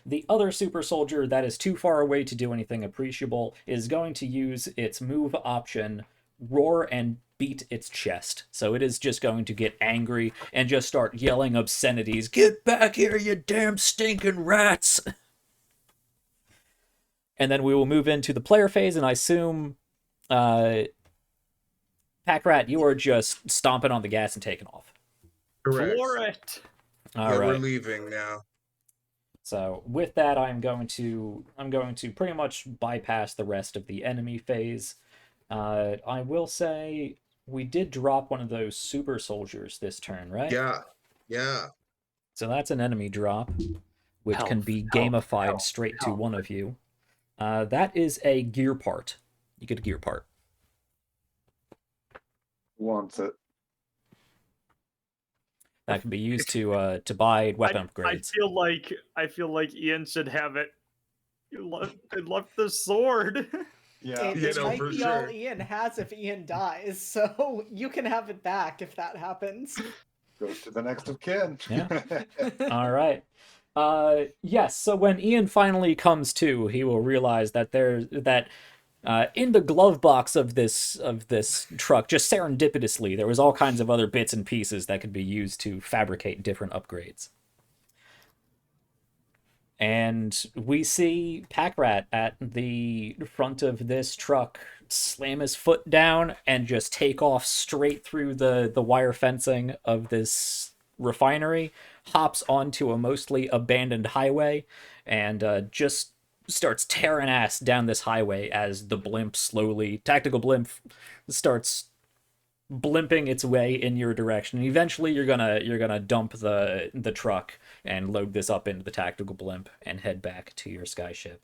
The other super soldier that is too far away to do anything appreciable is going to use its move option, roar, and beat its chest. So it is just going to get angry and just start yelling obscenities. Get back here, you damn stinking rats! And then we will move into the player phase, and I assume Pack Rat, you are just stomping on the gas and taking off. Correct. For it. All yeah, right. we're leaving now. So with that, I'm going to pretty much bypass the rest of the enemy phase. I will say we did drop one of those super soldiers this turn, right? Yeah. So that's an enemy drop, which can be gamified straight to one of you. That is a gear part. You get a gear part. Wants it. That can be used to buy weapon upgrades. I feel like Ian should have it. I love the sword. Yeah. It might for be sure. all Ian has if Ian dies, so you can have it back if that happens. Goes to the next of kin. Yeah. All right. Yes. So when Ian finally comes to, he will realize that in the glove box of this truck, just serendipitously, there was all kinds of other bits and pieces that could be used to fabricate different upgrades. And we see Pack-Rat at the front of this truck slam his foot down and just take off straight through the wire fencing of this refinery, hops onto a mostly abandoned highway, and just starts tearing ass down this highway as the tactical blimp starts blimping its way in your direction. And eventually you're gonna dump the truck and load this up into the tactical blimp and head back to your skyship.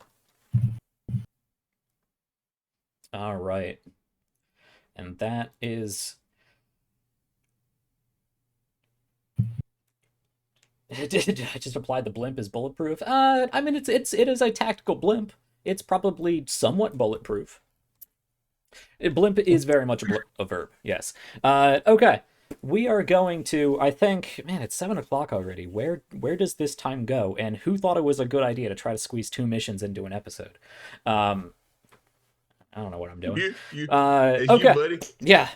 All right. And that is I just applied the blimp as bulletproof. I mean it is a tactical blimp. It's probably somewhat bulletproof. Blimp is very much a verb, yes. Okay, we are going to, I think, man, it's 7 o'clock already. Where does this time go? And who thought it was a good idea to try to squeeze 2 missions into an episode? I don't know what I'm doing. Okay, buddy. Yeah.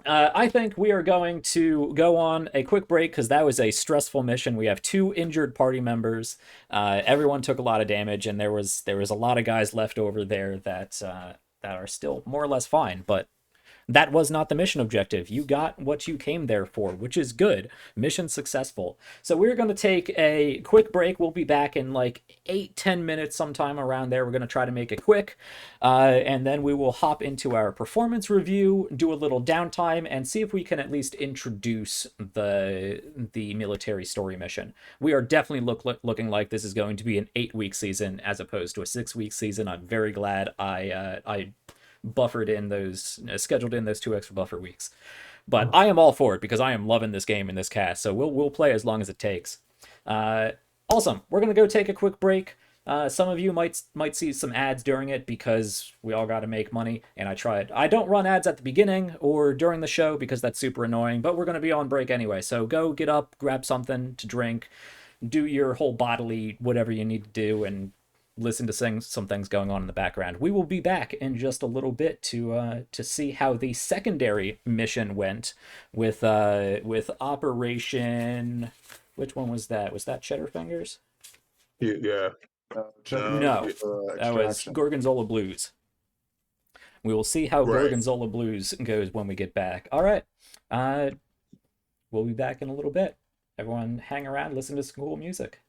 I think we are going to go on a quick break because that was a stressful mission. We have 2 injured party members. Everyone took a lot of damage, and there was a lot of guys left over there that are still more or less fine, but that was not the mission objective. You got what you came there for, which is good. Mission successful. So we're going to take a quick break. We'll be back in like 8-10 minutes sometime around there. We're going to try to make it quick. And then we will hop into our performance review, do a little downtime, and see if we can at least introduce the military story mission. We are definitely looking like this is going to be an 8-week season as opposed to a 6-week season. I'm very glad I scheduled in those 2 extra buffer weeks, but I am all for it because I am loving this game and this cast. So we'll play as long as it takes. Awesome. We're gonna go take a quick break. Some of you might see some ads during it because we all got to make money, and I don't run ads at the beginning or during the show because that's super annoying, but we're gonna be on break anyway. So go get up, grab something to drink, do your whole bodily whatever you need to do, and listen to some things going on in the background. We will be back in just a little bit to see how the secondary mission went with Operation. Which one was that? Was that Cheddar Fingers? Yeah. No, that was Gorgonzola Blues. We will see how Gorgonzola Blues goes when we get back. All right. We'll be back in a little bit. Everyone hang around, listen to some cool music.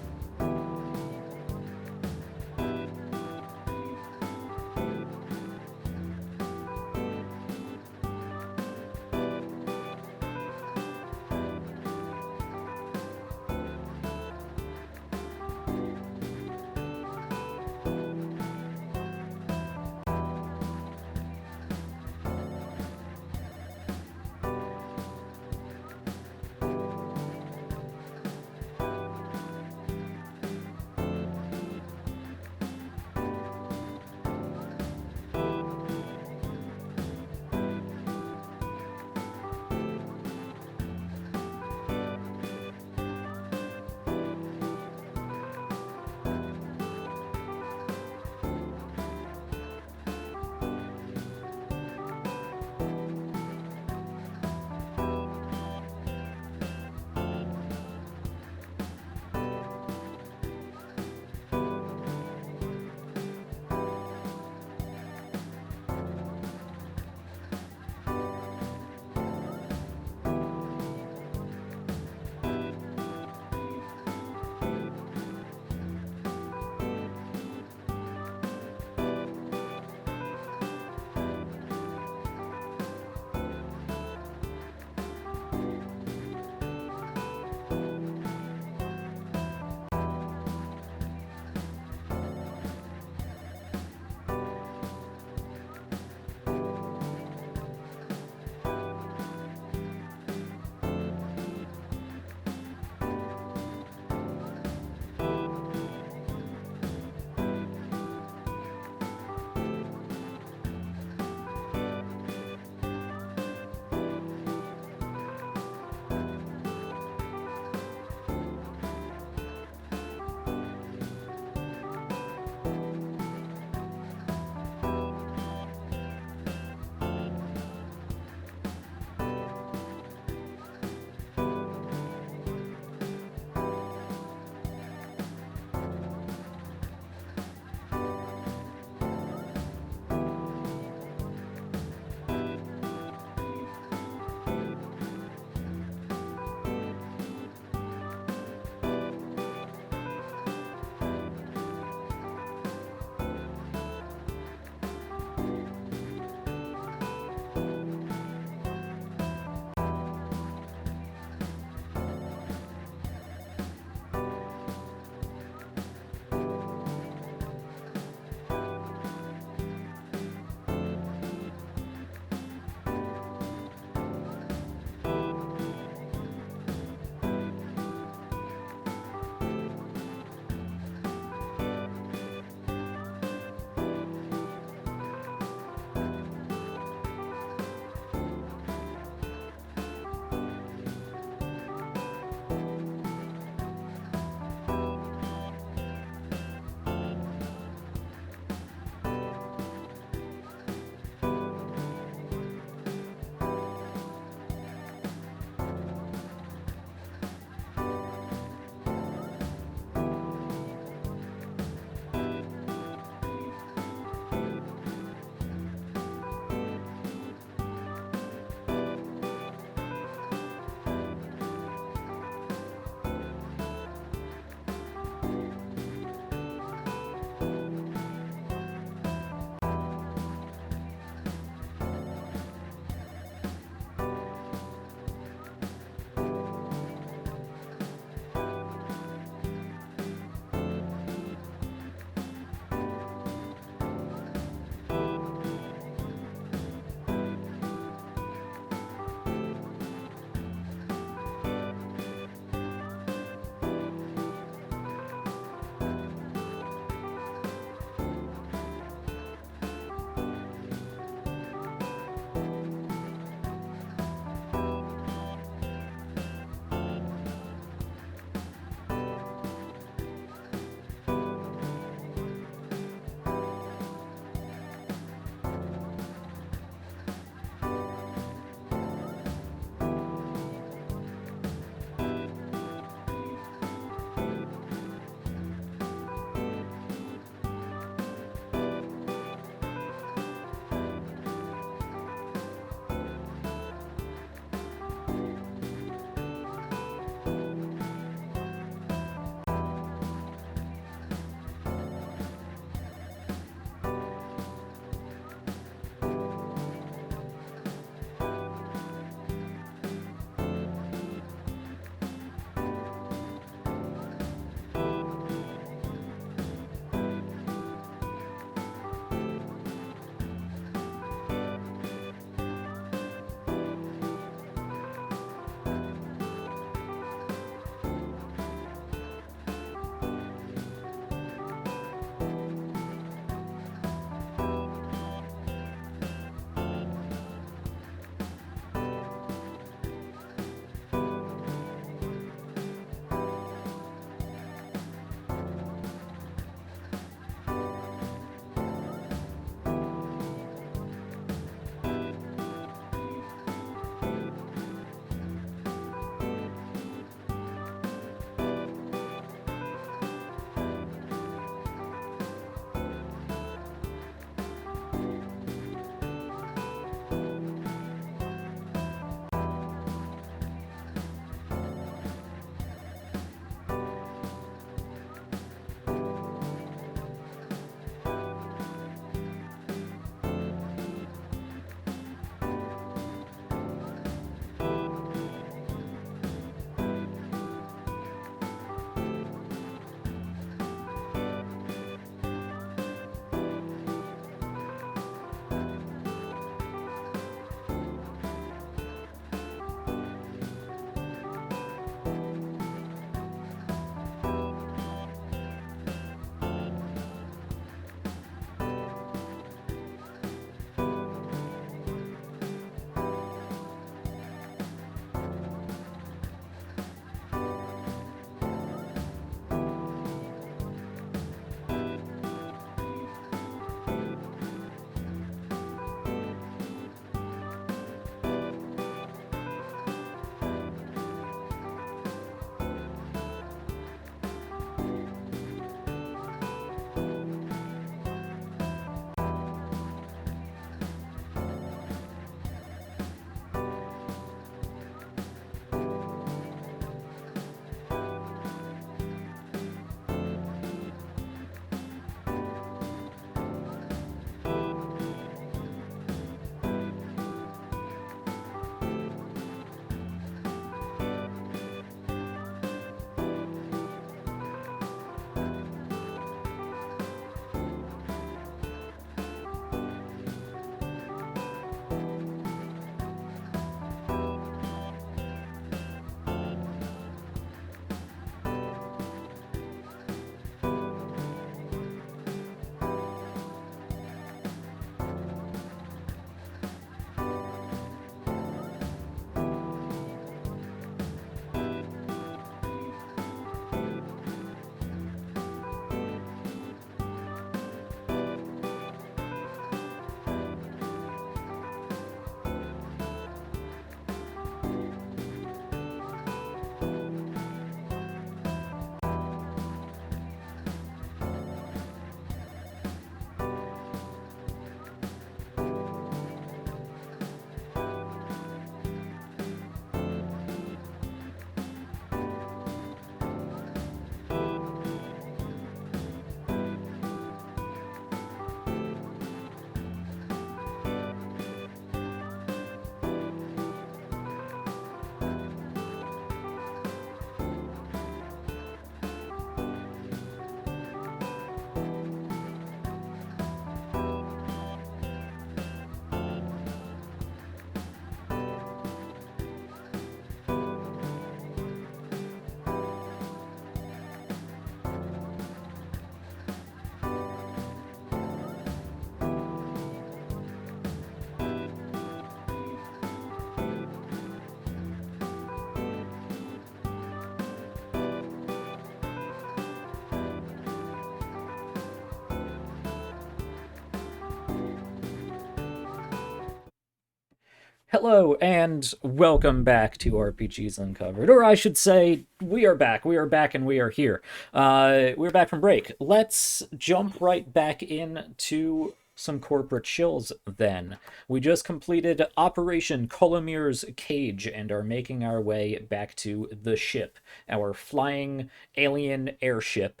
Hello and welcome back to RPGs Uncovered, or I should say, we are back, and we are here. We're back from break. Let's jump right back into some corporate shills then. We just completed Operation Colomir's Cage and are making our way back to the ship, our flying alien airship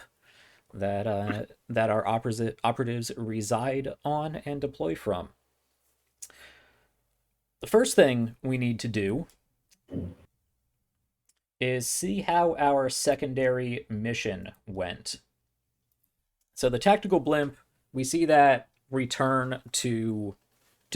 that our operatives reside on and deploy from. The first thing we need to do is see how our secondary mission went. So the tactical blimp, we see that return to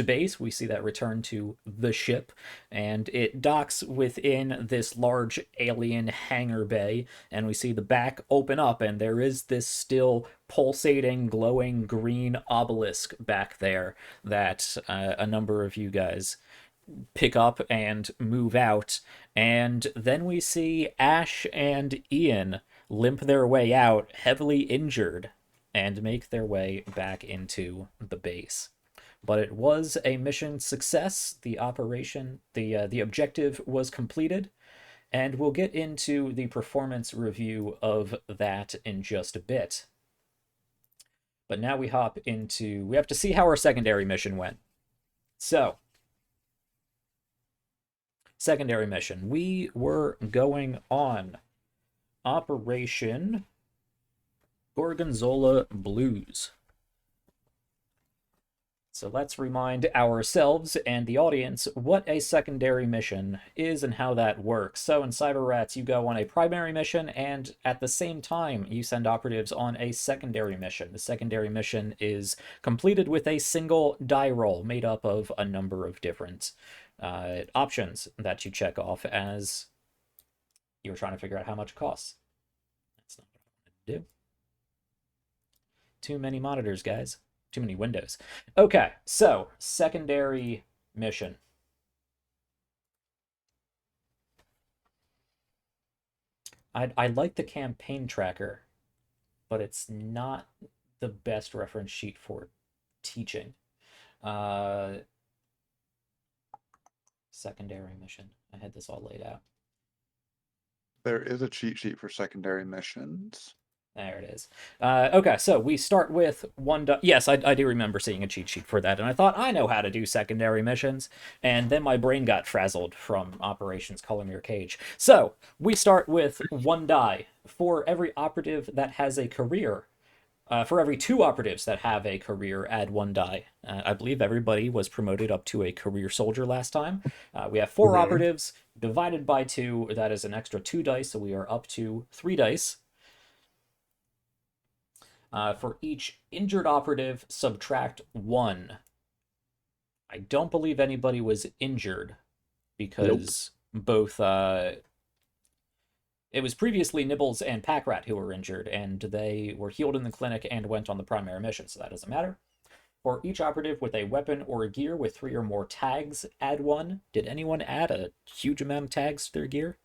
base, we see that return to the ship, and it docks within this large alien hangar bay, and we see the back open up, and there is this still pulsating, glowing green obelisk back there that a number of you guys pick up and move out, and then we see Ash and Ian limp their way out, heavily injured, and make their way back into the base. But it was a mission success. The objective was completed, and we'll get into the performance review of that in just a bit. But now we have to see how our secondary mission went. So, secondary mission. We were going on Operation Gorgonzola Blues. So let's remind ourselves and the audience what a secondary mission is and how that works. So in Cyberrats, you go on a primary mission, and at the same time, you send operatives on a secondary mission. The secondary mission is completed with a single die roll made up of a number of different options that you check off as you're trying to figure out how much it costs. That's not what I wanted to do. Too many monitors, guys. Too many windows. Okay, so secondary mission. I like the campaign tracker, but it's not the best reference sheet for teaching. Secondary mission. I had this all laid out. There is a cheat sheet for secondary missions. There it is. Okay, so we start with one. Yes, I do remember seeing a cheat sheet for that, and I thought I know how to do secondary missions, and then my brain got frazzled from Operations Column Cage. So we start with one die for every operative that has a career. For every 2 operatives that have a career, add 1 die. I believe everybody was promoted up to a career soldier last time. We have 4 operatives divided by 2. That is an extra 2 dice, so we are up to 3 dice. For each injured operative, subtract 1. I don't believe anybody was injured because both it was previously Nibbles and Packrat who were injured, and they were healed in the clinic and went on the primary mission, so that doesn't matter. For each operative with a weapon or a gear with 3 or more tags, add 1. Did anyone add a huge amount of tags to their gear?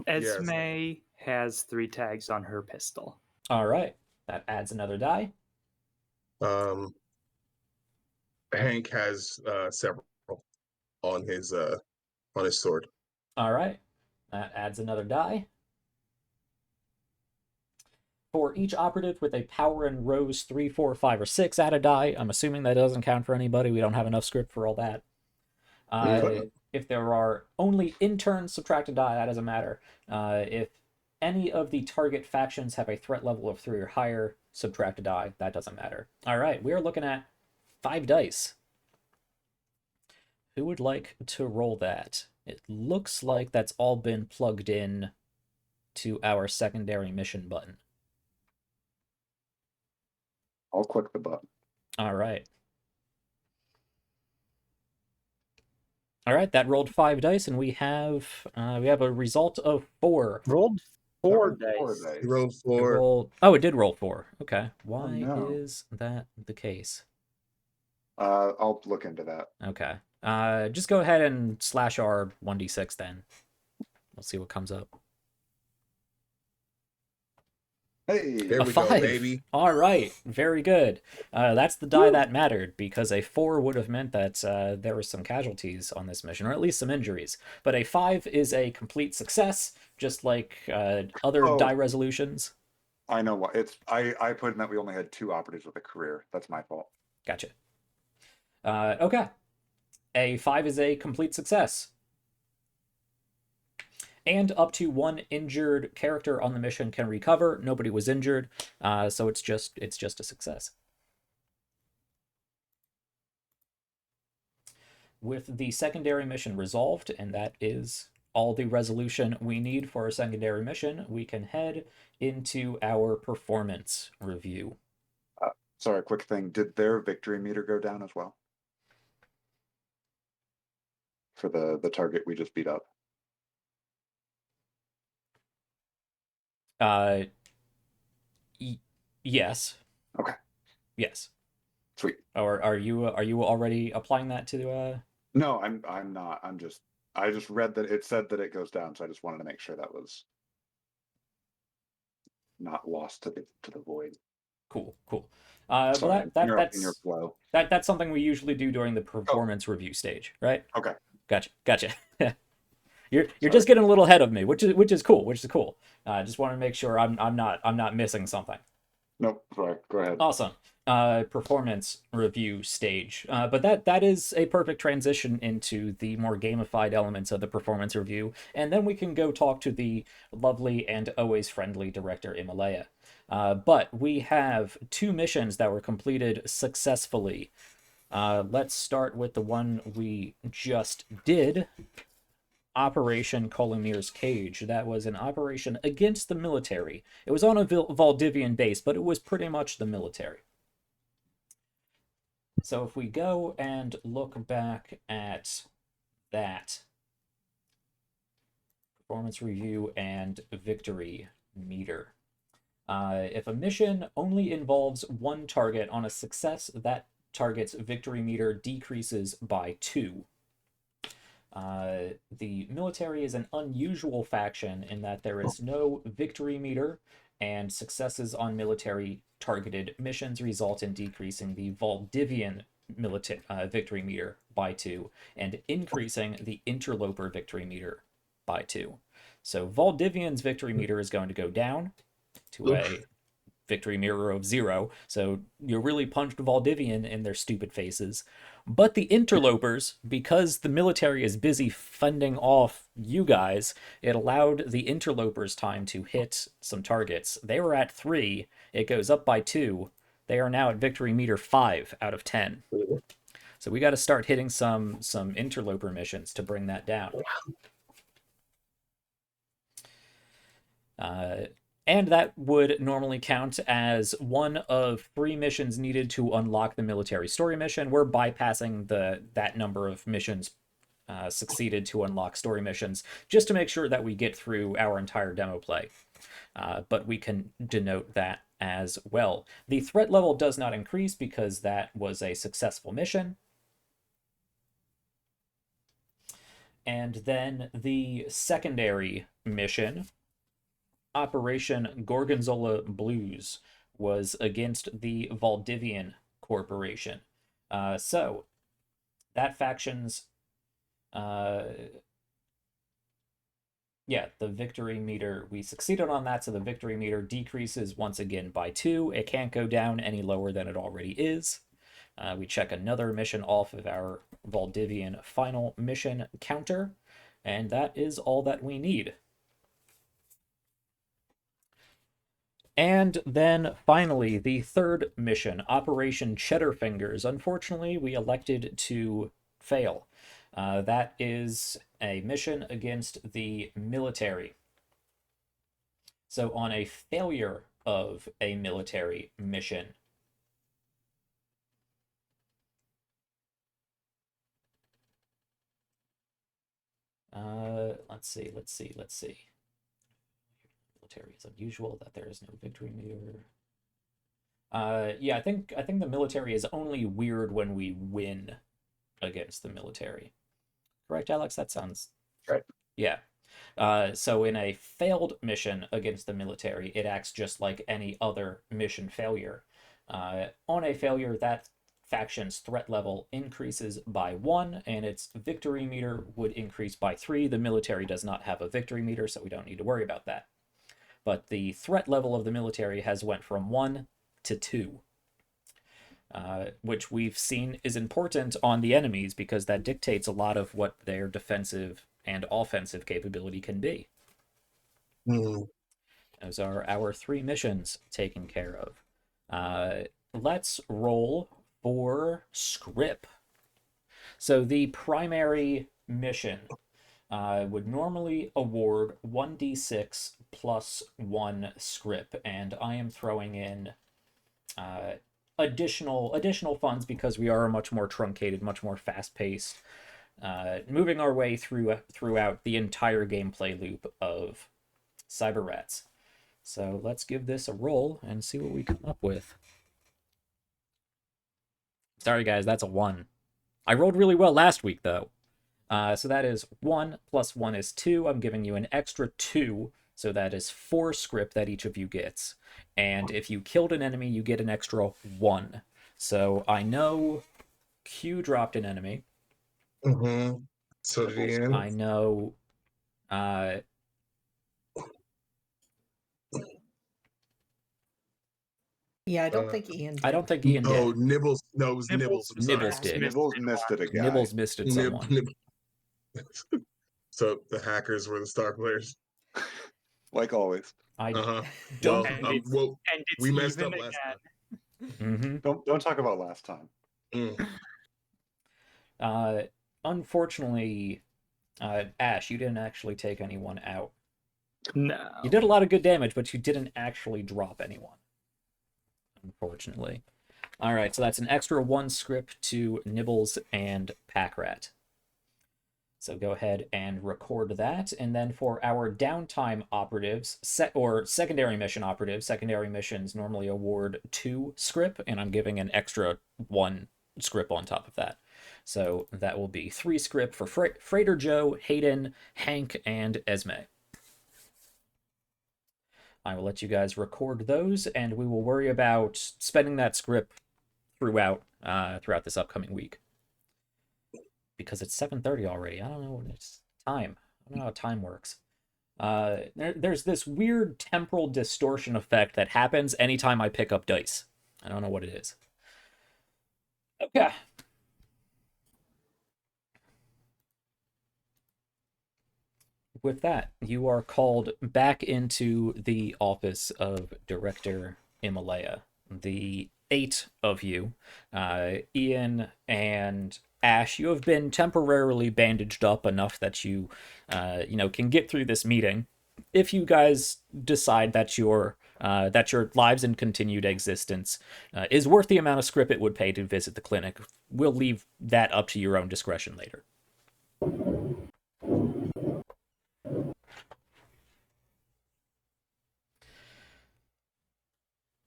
Esme has 3 tags on her pistol. All right. That adds another die. Hank has several on his sword. All right. That adds another die. For each operative with a power in rows 3, 4, 5, or 6, add a die. I'm assuming that doesn't count for anybody. We don't have enough script for all that. If there are only interns, subtract a die. That doesn't matter. If any of the target factions have a threat level of 3 or higher, subtract a die. That doesn't matter. All right, we are looking at 5 dice. Who would like to roll that? It looks like that's all been plugged in to our secondary mission button. I'll click the button. All right. All right, that rolled 5 dice, and we have a result of 4. Rolled 4 dice. He rolled 4. Oh, it did roll 4. Okay. Why is that the case? I'll look into that. Okay. Just go ahead and /R 1d6 then. We'll see what comes up. Hey, There A we go, 5. baby. All right, very good. That's the die that mattered, because a 4 would have meant that there were some casualties on this mission, or at least some injuries. But a 5 is a complete success, just like other Oh, die resolutions. I know what it's. I put in that we only had 2 operatives with a career. That's my fault. Gotcha. Okay. A 5 is a complete success. And up to 1 injured character on the mission can recover. Nobody was injured, so it's just a success. With the secondary mission resolved, and that is all the resolution we need for a secondary mission, we can head into our performance review. Sorry, quick thing. Did their victory meter go down as well? For the target we just beat up. Yes. Okay. Yes. Sweet. Or are you already applying that to No, I'm not. I just read that it said that it goes down, so I just wanted to make sure that was not lost to the void. Cool. Sorry, Well, in your flow. that's something we usually do during the performance review stage, right? Okay. Gotcha. You're Sorry. just getting a little ahead of me, which is cool. Just want to make sure I'm not missing something. Nope. Sorry. Go ahead. Awesome. Performance review stage. But that is a perfect transition into the more gamified elements of the performance review, and then we can go talk to the lovely and always friendly director Himalaya. But we have 2 missions that were completed successfully. Let's start with the one we just did. Operation Colomir's Cage. That was an operation against the military. It was on a Valdivian base, but it was pretty much the military. So if we go and look back at that performance review and victory meter. If a mission only involves 1 target on a success, that target's victory meter decreases by 2. The military is an unusual faction in that there is no victory meter, and successes on military targeted missions result in decreasing the Valdivian victory meter by 2 and increasing the interloper victory meter by 2. So Valdivian's victory meter is going to go down to a victory mirror of 0. So you really punched Valdivian in their stupid faces. But the interlopers, because the military is busy fending off you guys, it allowed the interlopers time to hit some targets. They were at 3. It goes up by 2. They are now at victory meter 5 out of 10. So we got to start hitting some interloper missions to bring that down. And that would normally count as one of 3 missions needed to unlock the military story mission. We're bypassing that number of missions succeeded to unlock story missions, just to make sure that we get through our entire demo play. But we can denote that as well. The threat level does not increase because that was a successful mission. And then the secondary mission, Operation Gorgonzola Blues, was against the Valdivian Corporation. So that faction's the victory meter, we succeeded on that, so the victory meter decreases once again by 2. It can't go down any lower than it already is. We check another mission off of our Valdivian final mission counter, and that is all that we need. And then finally, the third mission, Operation Cheddar Fingers. Unfortunately, we elected to fail. That is a mission against the military. So on a failure of a military mission, let's see. Military is unusual that there is no victory meter. Yeah, I think the military is only weird when we win against the military. Correct, Alex? That sounds right. Yeah. So in a failed mission against the military, it acts just like any other mission failure. On a failure, that faction's threat level increases by 1, and its victory meter would increase by 3. The military does not have a victory meter, so we don't need to worry about that. But the threat level of the military has went from 1 to 2. Which we've seen is important on the enemies because that dictates a lot of what their defensive and offensive capability can be. Mm. Those are our 3 missions taken care of. Let's roll for script. So the primary mission would normally award 1d6 plus 1 script, and I am throwing in additional funds because we are much more truncated, much more fast-paced, moving our way throughout the entire gameplay loop of Cyberrats. So let's give this a roll and see what we come up with. Sorry guys, that's a 1. I rolled really well last week though. So that is 1 plus 1 is 2. I'm giving you an extra 2, so that is 4 script that each of you gets. And if you killed an enemy, you get an extra 1. So I know Q dropped an enemy. Mm-hmm. So did Ian. I know Yeah, I don't think Ian did. I don't think Ian did. Oh, Nibbles. No, it was Nibbles. I'm sorry. Nibbles did. Nibbles missed it a guy. Nibbles missed it someone. So the hackers were the star players. Like always. I Well, don't. well, And it's we messed even up last again. time. Don't talk about last time. Unfortunately, Ash, you didn't actually take anyone out. No. You did a lot of good damage, but you didn't actually drop anyone. Unfortunately. Alright, so that's an extra 1 script to Nibbles and Packrat. So go ahead and record that. And then for our downtime operatives, or secondary mission operatives, secondary missions normally award 2 script, and I'm giving an extra 1 script on top of that. So that will be 3 script for Freighter Joe, Hayden, Hank, and Esme. I will let you guys record those, and we will worry about spending that script throughout this upcoming week. Because it's 7:30 already. I don't know when it's time. I don't know how time works. There's this weird temporal distortion effect that happens anytime I pick up dice. I don't know what it is. Okay. With that, you are called back into the office of Director Himalaya. The 8 of you, Ian and Ash, you have been temporarily bandaged up enough that you, can get through this meeting. If you guys decide that your lives and continued existence is worth the amount of script it would pay to visit the clinic, we'll leave that up to your own discretion later.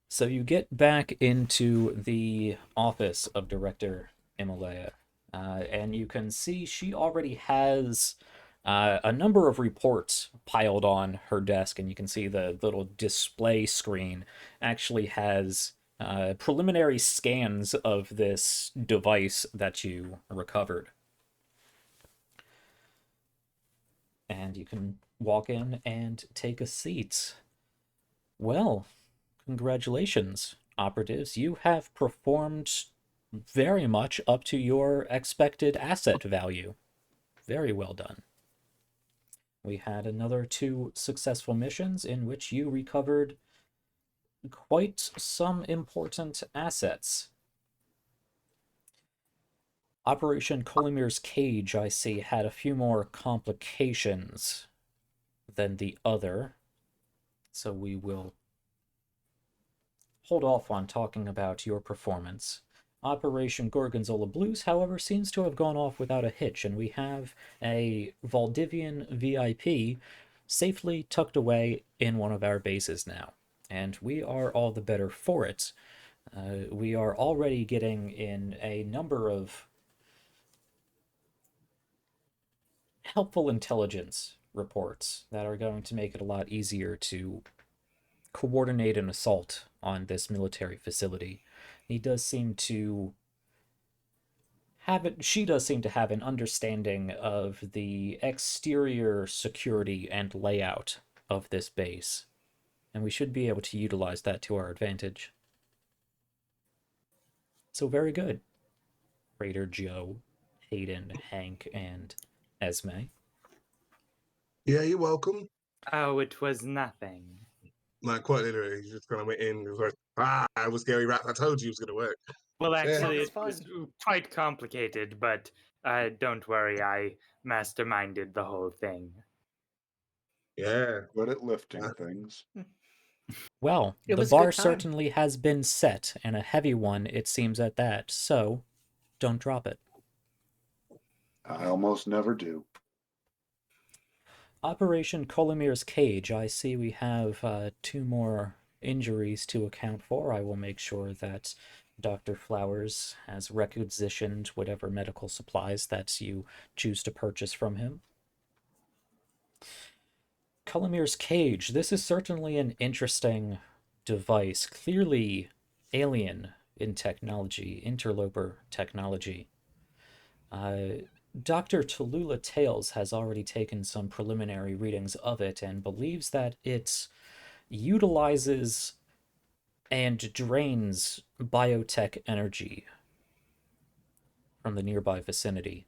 So you get back into the office of Director Himalaya, and you can see she already has a number of reports piled on her desk, and you can see the little display screen actually has preliminary scans of this device that you recovered. And you can walk in and take a seat. Well, congratulations, operatives. You have performed very much up to your expected asset value. Very well done. We had another 2 successful missions in which you recovered quite some important assets. Operation Colimir's Cage, I see, had a few more complications than the other, so we will hold off on talking about your performance. Operation Gorgonzola Blues, however, seems to have gone off without a hitch, and we have a Valdivian VIP safely tucked away in one of our bases now. And we are all the better for it. We are already getting in a number of helpful intelligence reports that are going to make it a lot easier to coordinate an assault on this military facility. He does seem to she does seem to have an understanding of the exterior security and layout of this base, and we should be able to utilize that to our advantage. So very good, Raider Joe, Hayden, Hank, and Esme. Yeah, you're welcome. Oh, it was nothing. Like quite literally, he just kind of went in and was like, I was scary rat. I told you it was gonna work. Well, actually, Sounds it was fun. quite complicated, but don't worry, I masterminded the whole thing. Yeah. Good at lifting things. Well, It the was a good bar time. certainly has been set, and a heavy one it seems at that, so don't drop it. I almost never do. Operation Colomir's Cage, I see we have 2 more injuries to account for. I will make sure that Dr. Flowers has requisitioned whatever medical supplies that you choose to purchase from him. Colomir's Cage, this is certainly an interesting device, clearly alien in technology, interloper technology. Dr. Tallulah Tales has already taken some preliminary readings of it and believes that it utilizes and drains biotech energy from the nearby vicinity.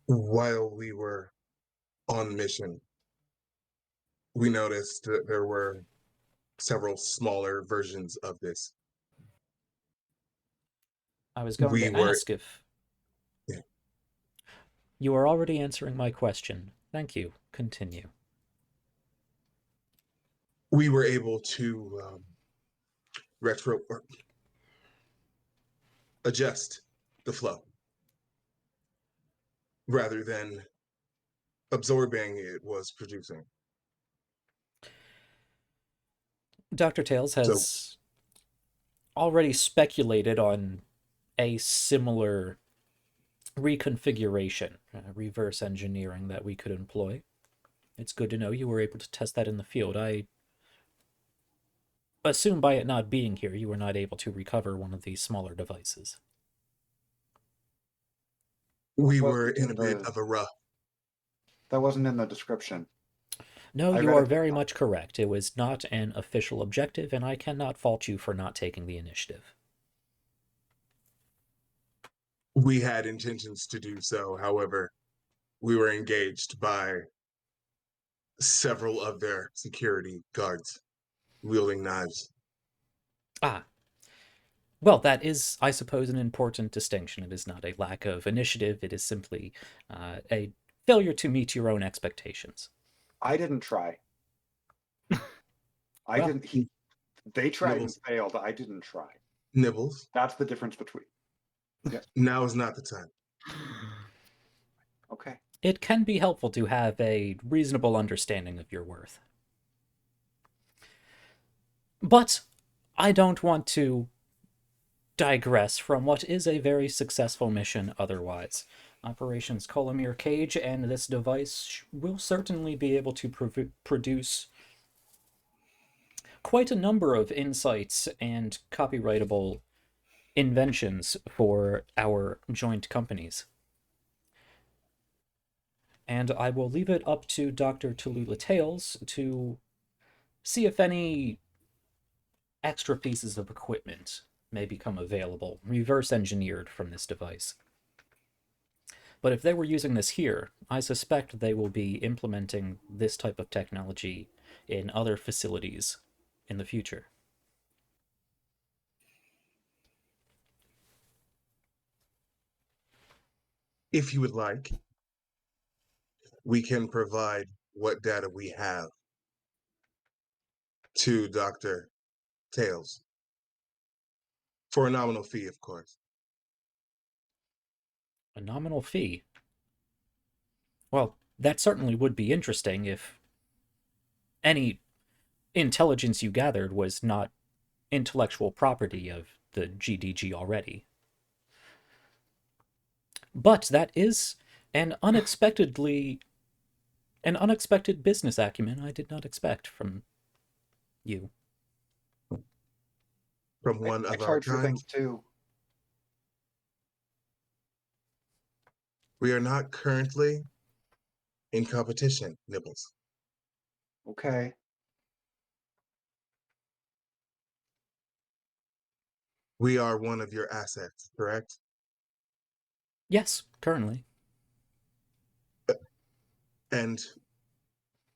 While we were on mission, we noticed that there were several smaller versions of this. I was going We to were ask if Yeah. you are already answering my question. Thank you. Continue. we were able to retro or adjust the flow rather than absorbing it was producing. Dr. Tales So has already speculated on a similar reconfiguration, reverse engineering that we could employ. It's good to know you were able to test that in the field. I assume by it not being here, you were not able to recover one of these smaller devices. we That were wasn't in a bit of a rough. That wasn't in the description. No, I you read are it. very much correct. It was not an official objective, and I cannot fault you for not taking the initiative. We had intentions to do so. However, we were engaged by several of their security guards wielding knives. Ah. Well, that is, I suppose, an important distinction. It is not a lack of initiative, it is simply a failure to meet your own expectations. I didn't try. I Well, didn't. They tried and Nibbles. failed. I didn't try. Nibbles. That's the difference between. Yes. Now is not the time. Okay. It can be helpful to have a reasonable understanding of your worth. But I don't want to digress from what is a very successful mission otherwise. Operations Colomir Cage and this device will certainly be able to produce quite a number of insights and copyrightable inventions for our joint companies. And I will leave it up to Dr. Tallulah Tales to see if any extra pieces of equipment may become available, reverse engineered from this device. But if they were using this here, I suspect they will be implementing this type of technology in other facilities in the future. If you would like, we can provide what data we have to Dr. Tales for a nominal fee, of course. A nominal fee? Well, that certainly would be interesting if any intelligence you gathered was not intellectual property of the GDG already. But that is an unexpected business acumen I did not expect from you. From one I of our charge for kind. things too. We are not currently in competition, Nibbles. Okay. We are one of your assets, correct? Yes, currently. And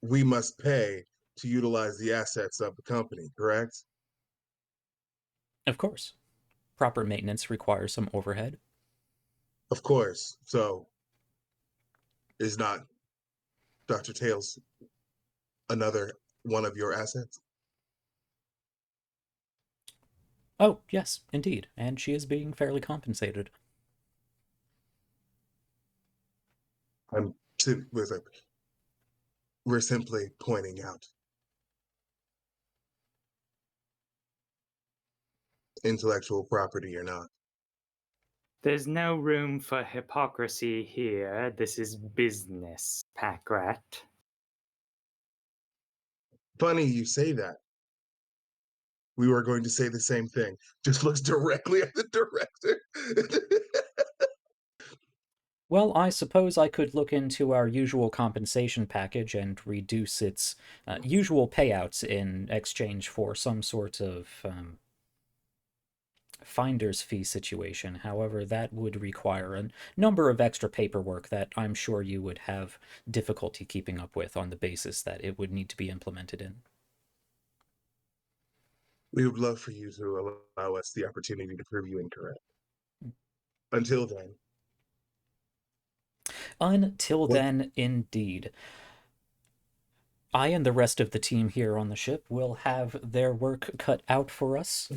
we must pay to utilize the assets of the company, correct? Of course. Proper maintenance requires some overhead. Of course. So, is not Dr. Tails another one of your assets? Oh, yes, indeed. And she is being fairly compensated. We're simply pointing out intellectual property or not. There's no room for hypocrisy here. This is business, Pack-Rat. Funny you say that. We were going to say the same thing. Just looks directly at the director. Well, I suppose I could look into our usual compensation package and reduce its usual payouts in exchange for some sort of finder's fee situation. However, that would require a number of extra paperwork that I'm sure you would have difficulty keeping up with on the basis that it would need to be implemented in. We would love for you to allow us the opportunity to prove you incorrect. Until then. Until What? then, indeed. I and the rest of the team here on the ship will have their work cut out for us,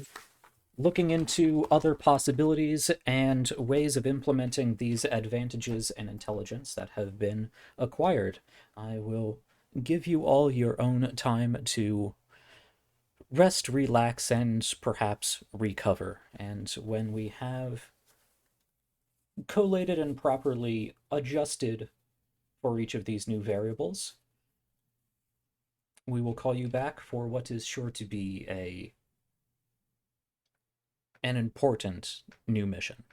looking into other possibilities and ways of implementing these advantages and intelligence that have been acquired. I will give you all your own time to rest, relax, and perhaps recover. And when we have collated and properly adjusted for each of these new variables, we will call you back for what is sure to be an important new mission.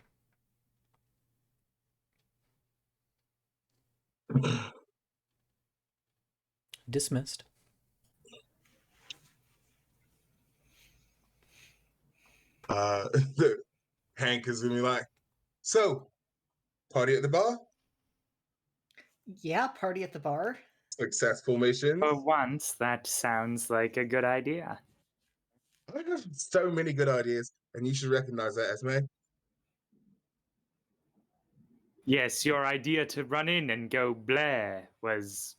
Dismissed. uh Hank is gonna be like, so, party at the bar? Yeah, party at the bar. Successful mission. For once, that sounds like a good idea. I have so many good ideas, and you should recognize that, Esme. Yes, your idea to run in and go Blair was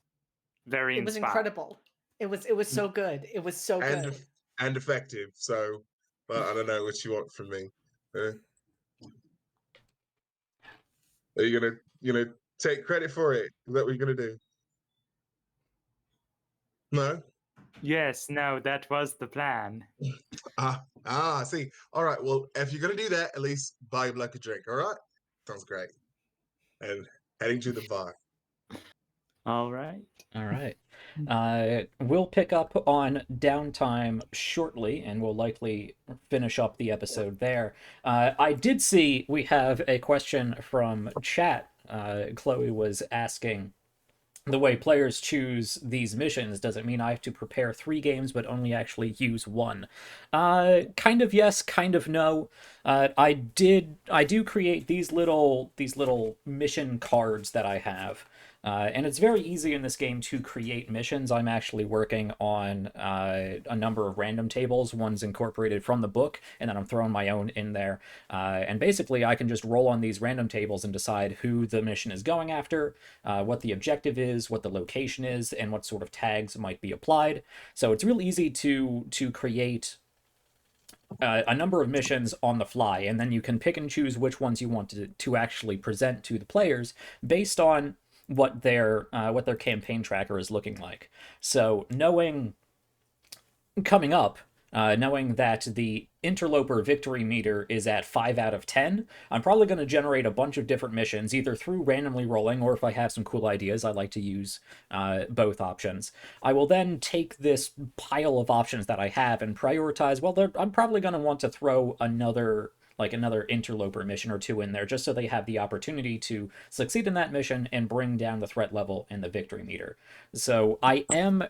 very It was inspiring. incredible. It was so good. It was so good. And effective. So, I don't know what you want from me. Are you gonna take credit for it? Is that what you're gonna do? No. Yes, no, that was the plan. See. All right. Well, if you're gonna do that, at least buy Black a drink. All right. Sounds great. And heading to the bar. All right. All right. We'll pick up on downtime shortly, and we'll likely finish up the episode there. I did see we have a question from chat. Chloe was asking, the way players choose these missions, does it mean I have to prepare 3 games but only actually use 1? Kind of yes, kind of no. I do create these little mission cards that I have. And it's very easy in this game to create missions. I'm actually working on a number of random tables. One's incorporated from the book, and then I'm throwing my own in there. And basically, I can just roll on these random tables and decide who the mission is going after, what the objective is, what the location is, and what sort of tags might be applied. So it's real easy to create a number of missions on the fly, and then you can pick and choose which ones you want to actually present to the players based on what their campaign tracker is looking like. So knowing coming up knowing that the interloper victory meter is at 5 out of 10, I'm probably going to generate a bunch of different missions, either through randomly rolling, or if I have some cool ideas, I like to use both options. I will then take this pile of options that I have and prioritize, well, I'm probably going to want to throw another interloper mission or two in there, just so they have the opportunity to succeed in that mission and bring down the threat level and the victory meter. So I am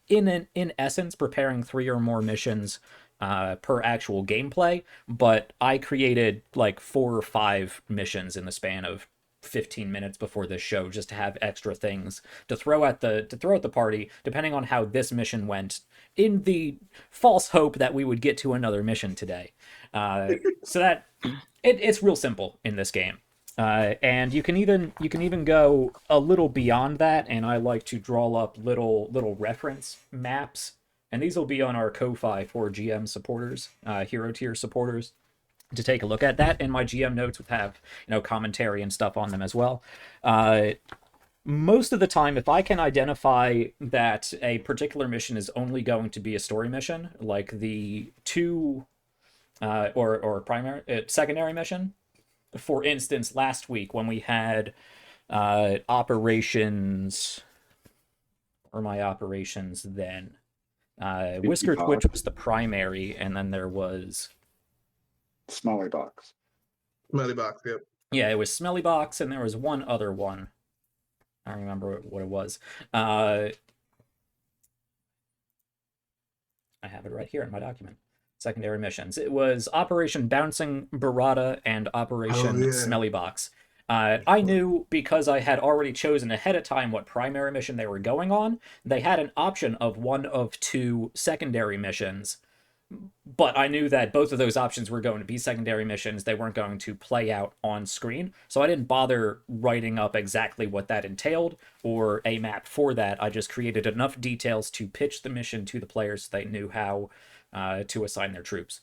in essence preparing 3 or more missions per actual gameplay, but I created like 4 or 5 missions in the span of 15 minutes before this show, just to have extra things to throw at the party, depending on how this mission went, in the false hope that we would get to another mission today. So that it's real simple in this game. And you can even go a little beyond that, and I like to draw up little reference maps, and these will be on our Ko-Fi for GM supporters, hero tier supporters, to take a look at that. And my GM notes would have commentary and stuff on them as well. Most of the time, if I can identify that a particular mission is only going to be a story mission, like the two or primary secondary mission. For instance, last week when we had operations, or my operations then, Whisker Twitch was the primary, and then there was Smelly Box. Smelly Box, yep. Yeah, it was Smelly Box, and there was one other one. I don't remember what it was. I have it right here in my document. Secondary missions. It was Operation Bouncing Barada and Operation Smelly Box. I knew, because I had already chosen ahead of time what primary mission they were going on, they had an option of one of 2 secondary missions, but I knew that both of those options were going to be secondary missions. They weren't going to play out on screen, so I didn't bother writing up exactly what that entailed or a map for that. I just created enough details to pitch the mission to the players so they knew how to assign their troops.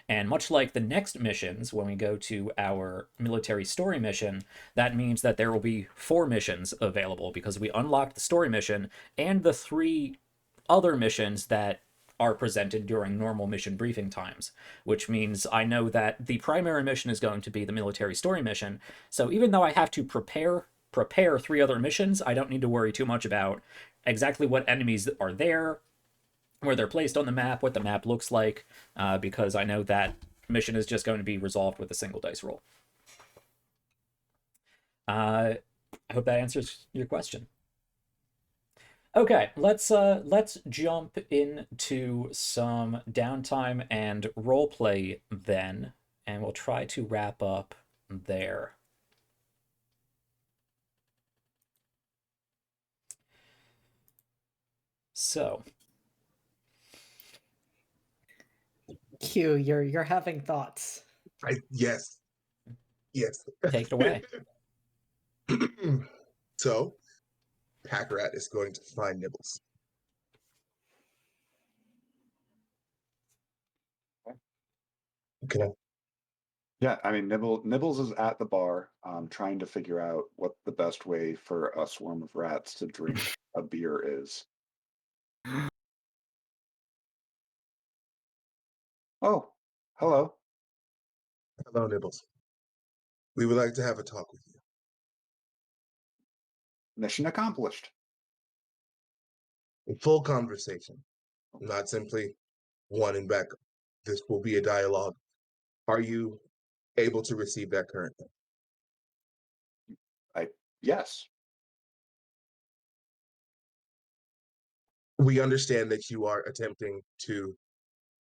And much like the next missions, when we go to our military story mission, that means that there will be 4 missions available, because we unlocked the story mission and the 3 other missions that are presented during normal mission briefing times, which means I know that the primary mission is going to be the military story mission. So even though I have to prepare 3 other missions, I don't need to worry too much about exactly what enemies are there, where they're placed on the map, what the map looks like, because I know that mission is just going to be resolved with a single dice roll. I hope that answers your question. Okay, let's jump into some downtime and roleplay then, and we'll try to wrap up there. So, Q, you're having thoughts. Yes. Take it away. So, Pack-Rat is going to find Nibbles. Okay. Yeah, I mean, Nibbles is at the bar, trying to figure out what the best way for a swarm of rats to drink a beer is. Oh, hello. Hello, Nibbles. We would like to have a talk with you. Mission accomplished. A full conversation, not simply one and back. This will be a dialogue. Are you able to receive that currently? Yes. We understand that you are attempting to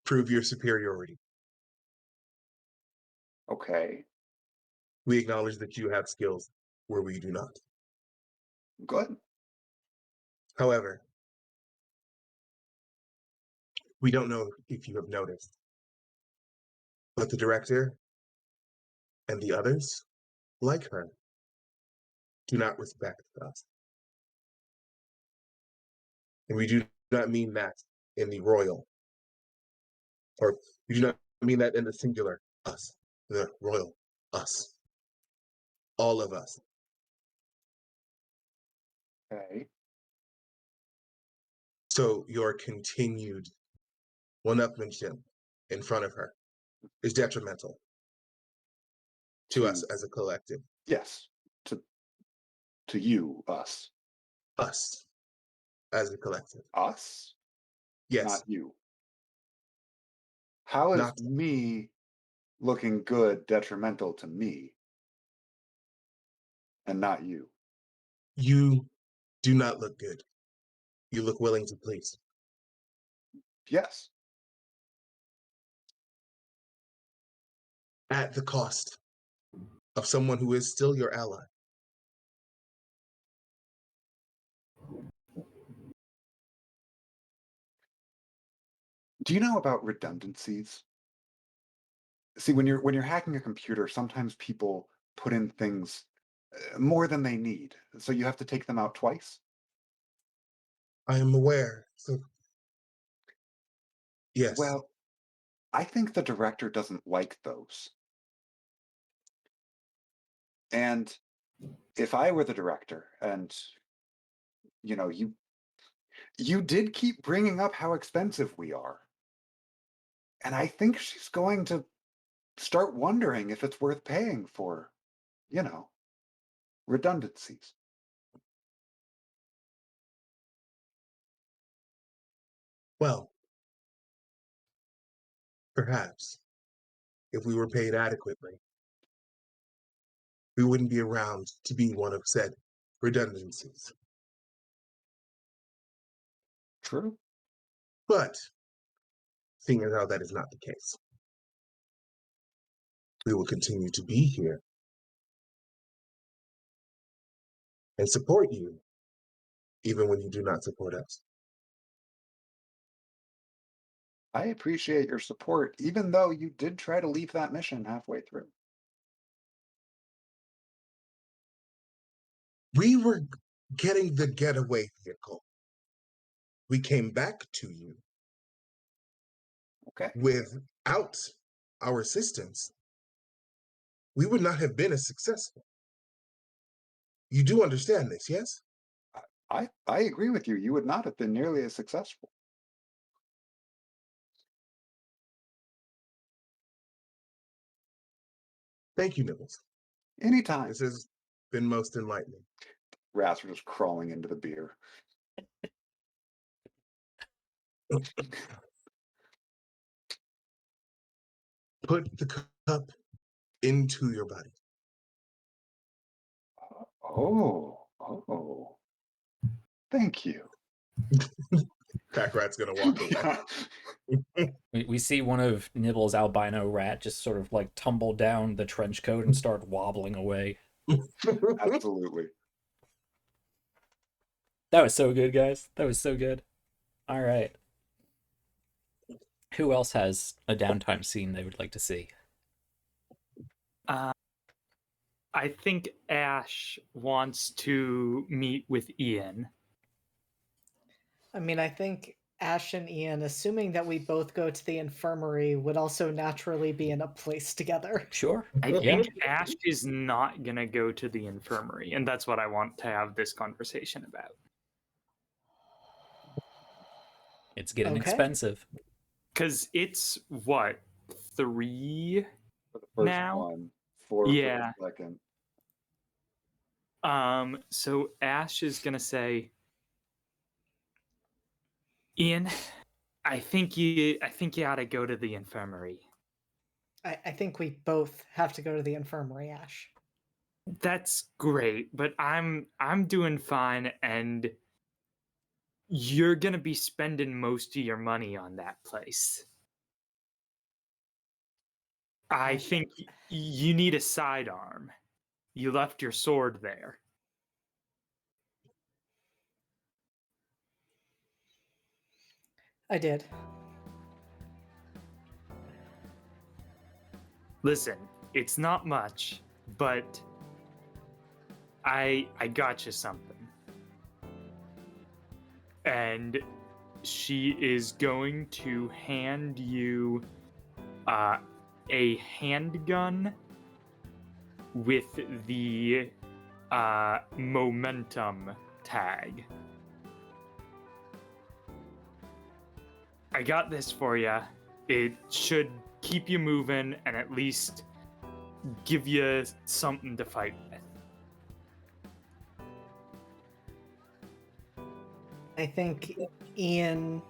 prove your superiority. Okay. We acknowledge that you have skills where we do not. Good. However, we don't know if you have noticed, but the director and the others, like her, do not respect us. And we do not mean that in the royal, or we do not mean that in the singular us, the royal us. All of us. Okay. So your continued one-upmanship in front of her is detrimental to us as a collective. Yes, to you, us. Us as a collective. Us? Yes. Not you. How is Not me looking good detrimental to me and not you? you do not look good. You look willing to please. Yes. At the cost of someone who is still your ally. Do you know about redundancies? See, when you're hacking a computer, sometimes people put in things more than they need, so you have to take them out twice. I am aware. So, yes. Well, I think the director doesn't like those. And if I were the director, and you did keep bringing up how expensive we are, and I think she's going to start wondering if it's worth paying for, redundancies. Well, perhaps if we were paid adequately, we wouldn't be around to be one of said redundancies. True. But, seeing as how that is not the case, we will continue to be here and support you, even when you do not support us. I appreciate your support, even though you did try to leave that mission halfway through. We were getting the getaway vehicle. We came back to you. Okay. Without our assistance, we would not have been as successful. You do understand this, yes? I agree with you. You would not have been nearly as successful. Thank you, Nibbles. Anytime. This has been most enlightening. Rats are just crawling into the beer. Put the cup into your body. Oh. Thank you. Pack Rat's gonna walk away. We see one of Nibble's albino rat just sort of like tumble down the trench coat and start wobbling away. Absolutely. That was so good, guys. That was so good. All right. Who else has a downtime scene they would like to see? I think Ash wants to meet with Ian. I mean, I think Ash and Ian, assuming that we both go to the infirmary, would also naturally be in a place together. Sure. I think Ash is not going to go to the infirmary, and that's what I want to have this conversation about. It's getting Okay. expensive. Because it's, what, 3 For the first now? one, 4 Yeah. for the second. So Ash is going to say, Ian, I think you ought to go to the infirmary. I think we both have to go to the infirmary, Ash. That's great, but I'm doing fine, and you're gonna be spending most of your money on that place. I think you need a sidearm. You left your sword there. I did. Listen, it's not much, but I got you something. And she is going to hand you a handgun with the momentum tag. I got this for you. It should keep you moving and at least give you something to fight with. I think Ian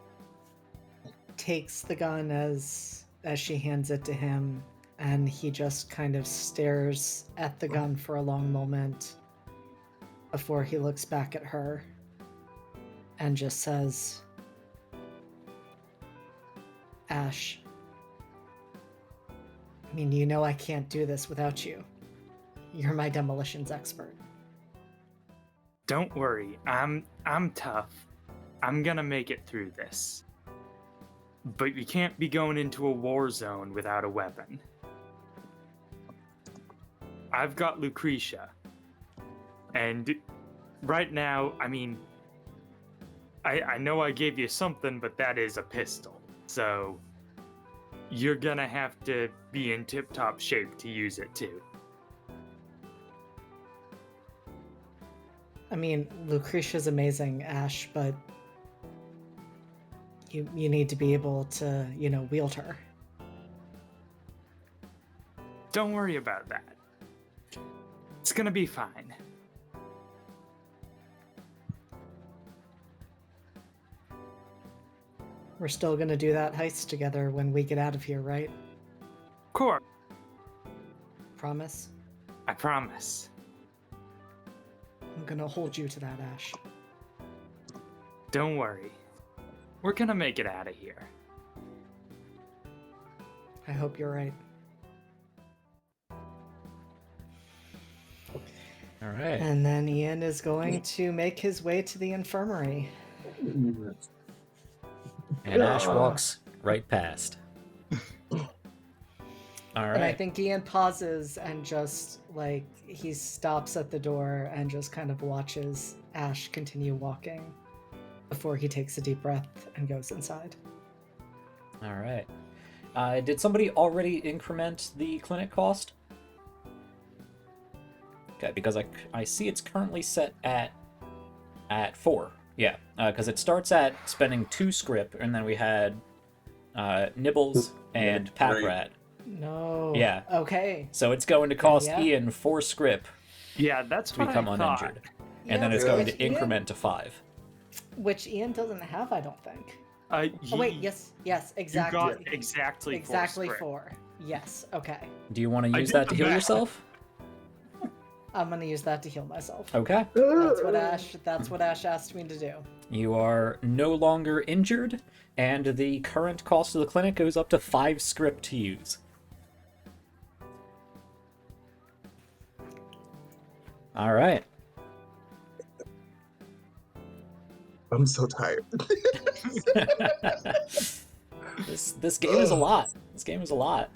takes the gun as she hands it to him, and he just kind of stares at the gun for a long moment before he looks back at her and just says, Ash, I mean, you know I can't do this without you. You're my demolitions expert. Don't worry, I'm tough. I'm gonna make it through this. But you can't be going into a war zone without a weapon. I've got Lucretia. And right now, I mean, I know I gave you something, but that is a pistol. So you're gonna have to be in tip-top shape to use it too. I mean, Lucretia's amazing, Ash, but you need to be able to, wield her. Don't worry about that. It's gonna be fine. We're still gonna do that heist together when we get out of here, right? Of course, Promise? I promise. I'm gonna hold you to that, Ash. Don't worry. We're gonna make it out of here. I hope you're right. All right. And then Ian is going to make his way to the infirmary. And Ash walks right past. All And I right. think Ian pauses and just, he stops at the door and just kind of watches Ash continue walking before he takes a deep breath and goes inside. All right. Did somebody already increment the clinic cost? Okay, because I see it's currently set at 4. Yeah, because it starts at spending 2 script, and then we had Nibbles and Packrat. No. Yeah. Okay. So it's going to cost Yeah. Ian 4 script Yeah, that's to what become I thought. uninjured. And then it's going to Ian- increment to 5. Which Ian doesn't have, I don't think. Oh wait, yes, exactly. You got exactly 4 script. 4. Yes, okay. Do you want to I use did that the to heal math. yourself? I'm gonna use that to heal myself. Okay. That's what Ash asked me to do. You are no longer injured, and the current cost of the clinic goes up to 5 script to use. All right. I'm so tired. This game is a lot. This game is a lot.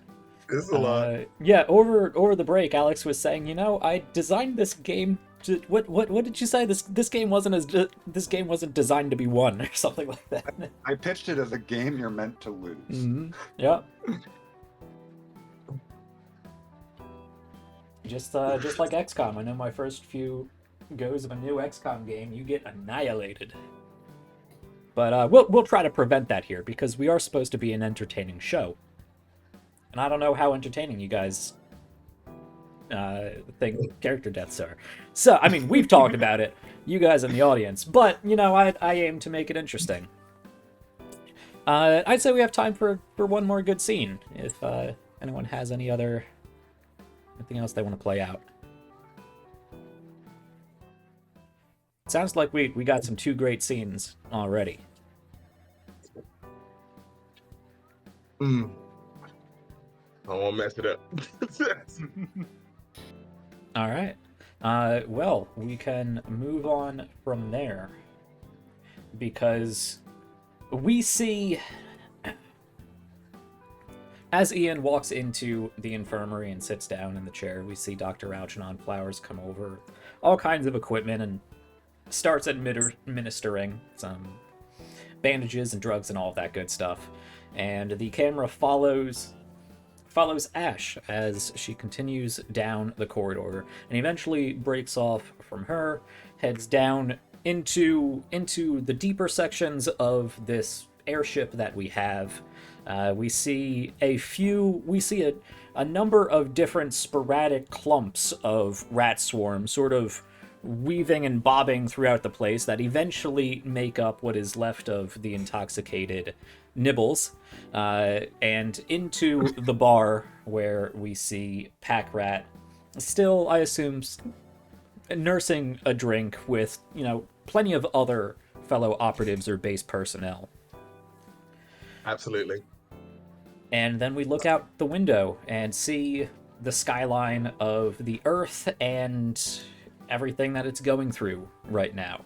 This is a lot. Yeah, over the break, Alex was saying, I designed this game to what did you say? This game wasn't designed to be won or something like that. I pitched it as a game you're meant to lose. Mm-hmm. Yeah. Just like XCOM, I know my first few goes of a new XCOM game, you get annihilated. But we'll try to prevent that here because we are supposed to be an entertaining show, and I don't know how entertaining you guys think character deaths are. So I mean, we've talked about it, you guys in the audience, but I aim to make it interesting. I'd say we have time for one more good scene if anyone has anything else they want to play out. Sounds like we got some 2 great scenes already. I won't mess it up. All right. Well, we can move on from there because we see as Ian walks into the infirmary and sits down in the chair, we see Dr. Algernon Flowers come over, all kinds of equipment, and starts administering some bandages and drugs and all of that good stuff. And the camera follows Ash as she continues down the corridor and eventually breaks off from her, heads down into the deeper sections of this airship that we have. We see a number of different sporadic clumps of rat swarm sort of weaving and bobbing throughout the place that eventually make up what is left of the intoxicated Nibbles, and into the bar where we see Pack-Rat still, I assume, nursing a drink with, plenty of other fellow operatives or base personnel. Absolutely. And then we look out the window and see the skyline of the Earth and everything that it's going through right now.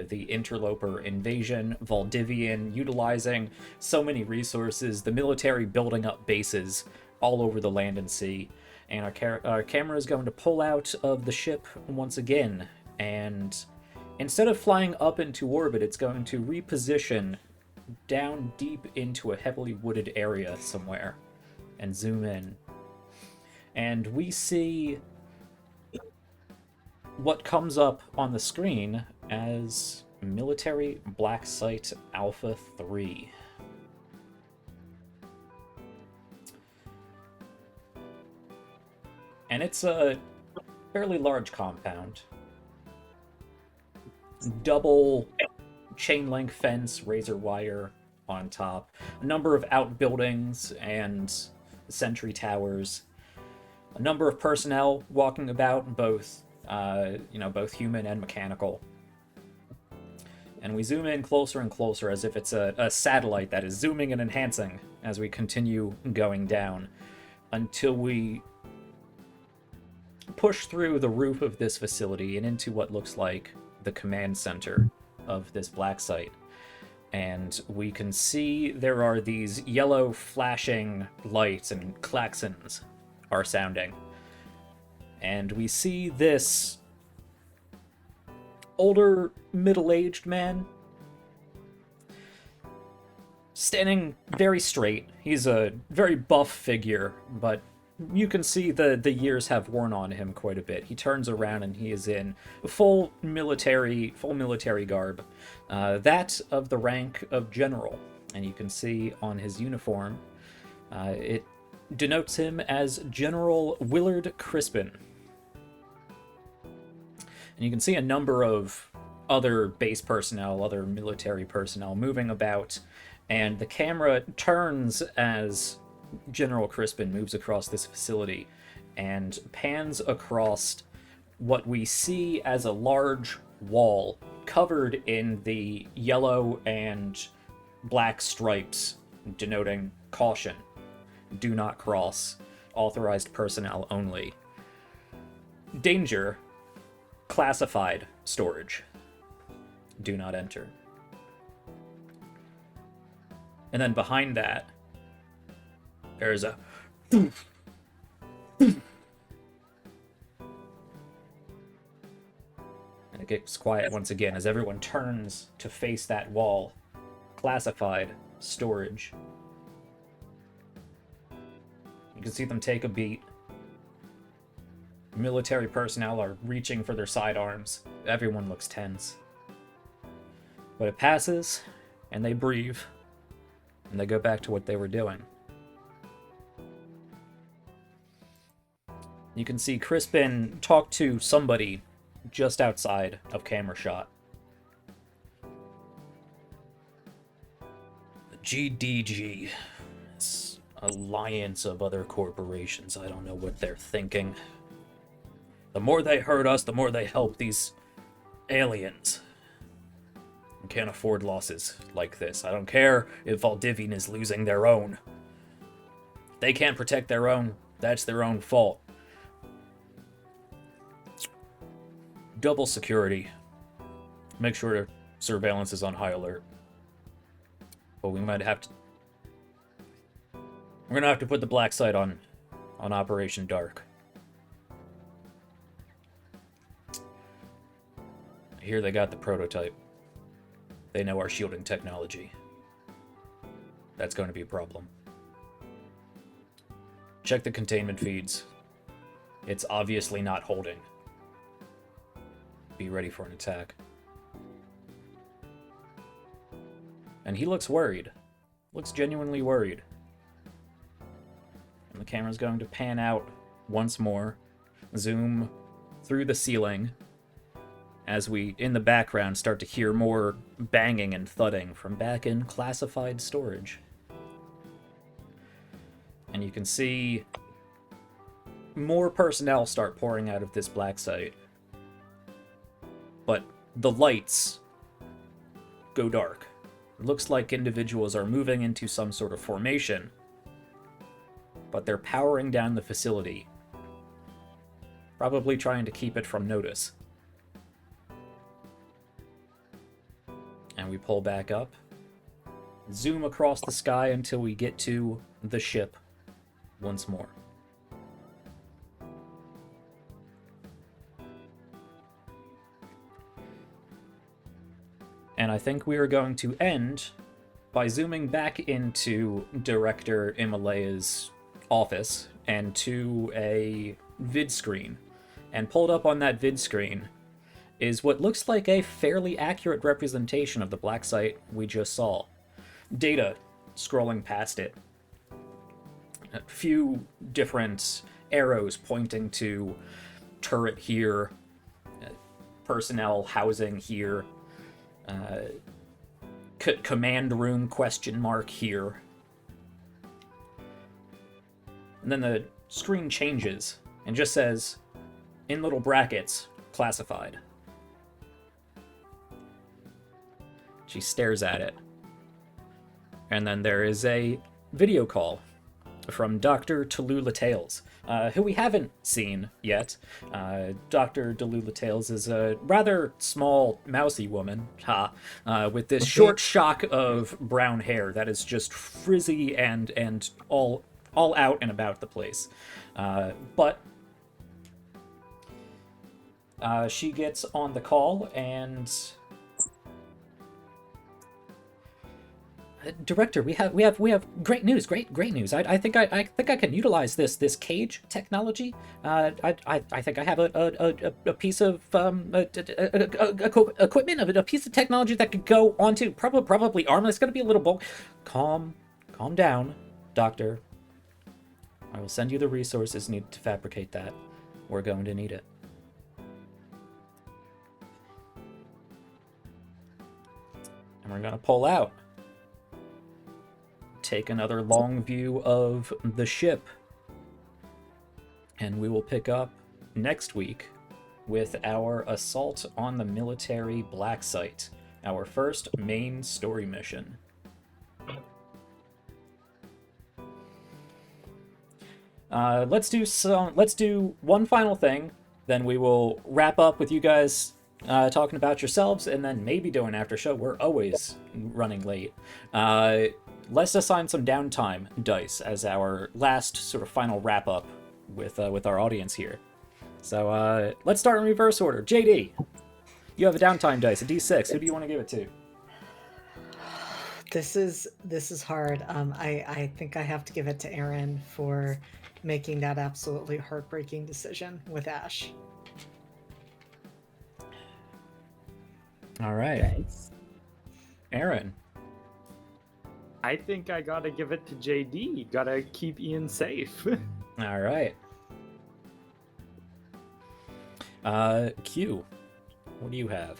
The interloper invasion, Valdivian utilizing so many resources, the military building up bases all over the land and sea. And our camera is going to pull out of the ship once again. And instead of flying up into orbit, it's going to reposition down deep into a heavily wooded area somewhere and zoom in. And we see what comes up on the screen as Military Black Site Alpha 3. And it's a fairly large compound. Double chain link fence, razor wire on top. A number of outbuildings and sentry towers. A number of personnel walking about, both human and mechanical. And we zoom in closer and closer as if it's a satellite that is zooming and enhancing as we continue going down until we push through the roof of this facility and into what looks like the command center of this black site. And we can see there are these yellow flashing lights and klaxons are sounding. And we see this older, middle-aged man standing very straight. He's a very buff figure, but you can see the years have worn on him quite a bit. He turns around and he is in full military garb, that of the rank of general. And you can see on his uniform, it denotes him as General Willard Crispin. And you can see a number of other base personnel, other military personnel moving about, and the camera turns as General Crispin moves across this facility and pans across what we see as a large wall covered in the yellow and black stripes denoting caution, do not cross, authorized personnel only, danger, classified storage, do not enter. And then behind that, there's a and it gets quiet once again as everyone turns to face that wall. Classified storage. You can see them take a beat. Military personnel are reaching for their sidearms. Everyone looks tense. But it passes, and they breathe, and they go back to what they were doing. You can see Crispin talk to somebody just outside of camera shot. The GDG. This alliance of other corporations. I don't know what they're thinking. The more they hurt us, the more they help these aliens. We can't afford losses like this. I don't care if Valdivian is losing their own. If they can't protect their own, that's their own fault. Double security. Make sure surveillance is on high alert. But we might have to... We're gonna have to put the black site on Operation Dark. Here they got the prototype. They know our shielding technology. That's going to be a problem. Check the containment feeds. It's obviously not holding. Be ready for an attack. And he looks worried. Looks genuinely worried. And the camera's going to pan out once more, zoom through the ceiling, as we, in the background, start to hear more banging and thudding from back in classified storage. And you can see more personnel start pouring out of this black site. But the lights go dark. It looks like individuals are moving into some sort of formation, but they're powering down the facility, probably trying to keep it from notice. And we pull back up, zoom across the sky until we get to the ship once more. And I think we are going to end by zooming back into Director Imalaya's office and to a vid screen. And pulled up on that vid screen is what looks like a fairly accurate representation of the black site we just saw. Data scrolling past it. A few different arrows pointing to turret here, personnel housing here, command room question mark here. And then the screen changes and just says, in little brackets, classified. She stares at it. And then there is a video call from Dr. Tallulah Tales, who we haven't seen yet. Dr. Tallulah Tales is a rather small, mousy woman, with this short shock of brown hair that is just frizzy and all out and about the place. But she gets on the call and... Director, we have great news, great news. I think I can utilize this cage technology. I think I have a piece of equipment, a piece of technology that could go onto probably armor. It's gonna be a little bulk. Calm down, Doctor. I will send you the resources needed to fabricate that. We're going to need it. And we're gonna pull out. Take another long view of the ship, and we will pick up next week with our assault on the military black site, our first main story mission. Let's do one final thing, then we will wrap up with you guys talking about yourselves, and then maybe do an after show. We're always running late. Let's assign some downtime dice as our last sort of final wrap up with our audience here. So let's start in reverse order. JD, you have a downtime dice, a D6. Who do you want to give it to? This is hard. I think I have to give it to Aaron for making that absolutely heartbreaking decision with Ash. All right. Thanks. Aaron. I think I gotta give it to JD. Gotta keep Ian safe. All right. Q, what do you have?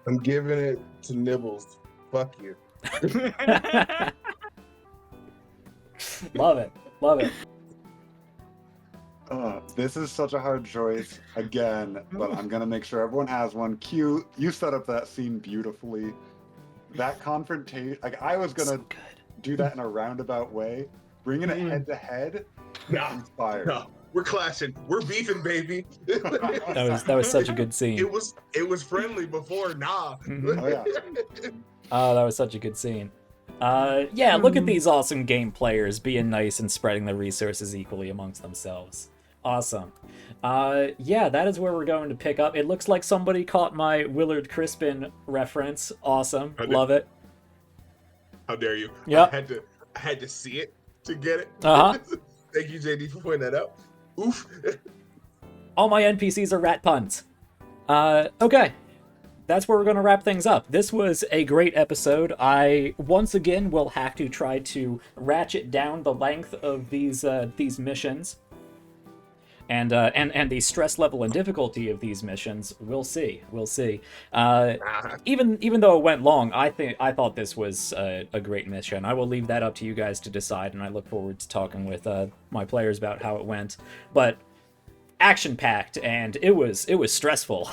I'm giving it to Nibbles. Fuck you. Love it. This is such a hard choice again, but I'm gonna make sure everyone has one. Q, you set up that scene beautifully. That confrontation, like I was gonna do that in a roundabout way, bringing it head to head. Inspired. No, we're clashing. We're beefing, baby. That was such a good scene. It was friendly before. Nah. Mhm. Oh yeah. Oh, that was such a good scene. Yeah, look at these awesome game players being nice and spreading the resources equally amongst themselves. Awesome. Yeah, that is where we're going to pick up. It looks like somebody caught my Willard Crispin reference. Awesome. Love it. How dare you? Yep. I had to see it to get it. Uh-huh. Thank you, JD, for pointing that out. Oof. All my NPCs are rat puns. Okay. that's where we're going to wrap things up. This was a great episode. I once again will have to try to ratchet down the length of these missions, and the stress level and difficulty of these missions. We'll see. Even though it went long, I thought this was a great mission. I will leave that up to you guys to decide, and I look forward to talking with my players about how it went. But action packed, and it was stressful.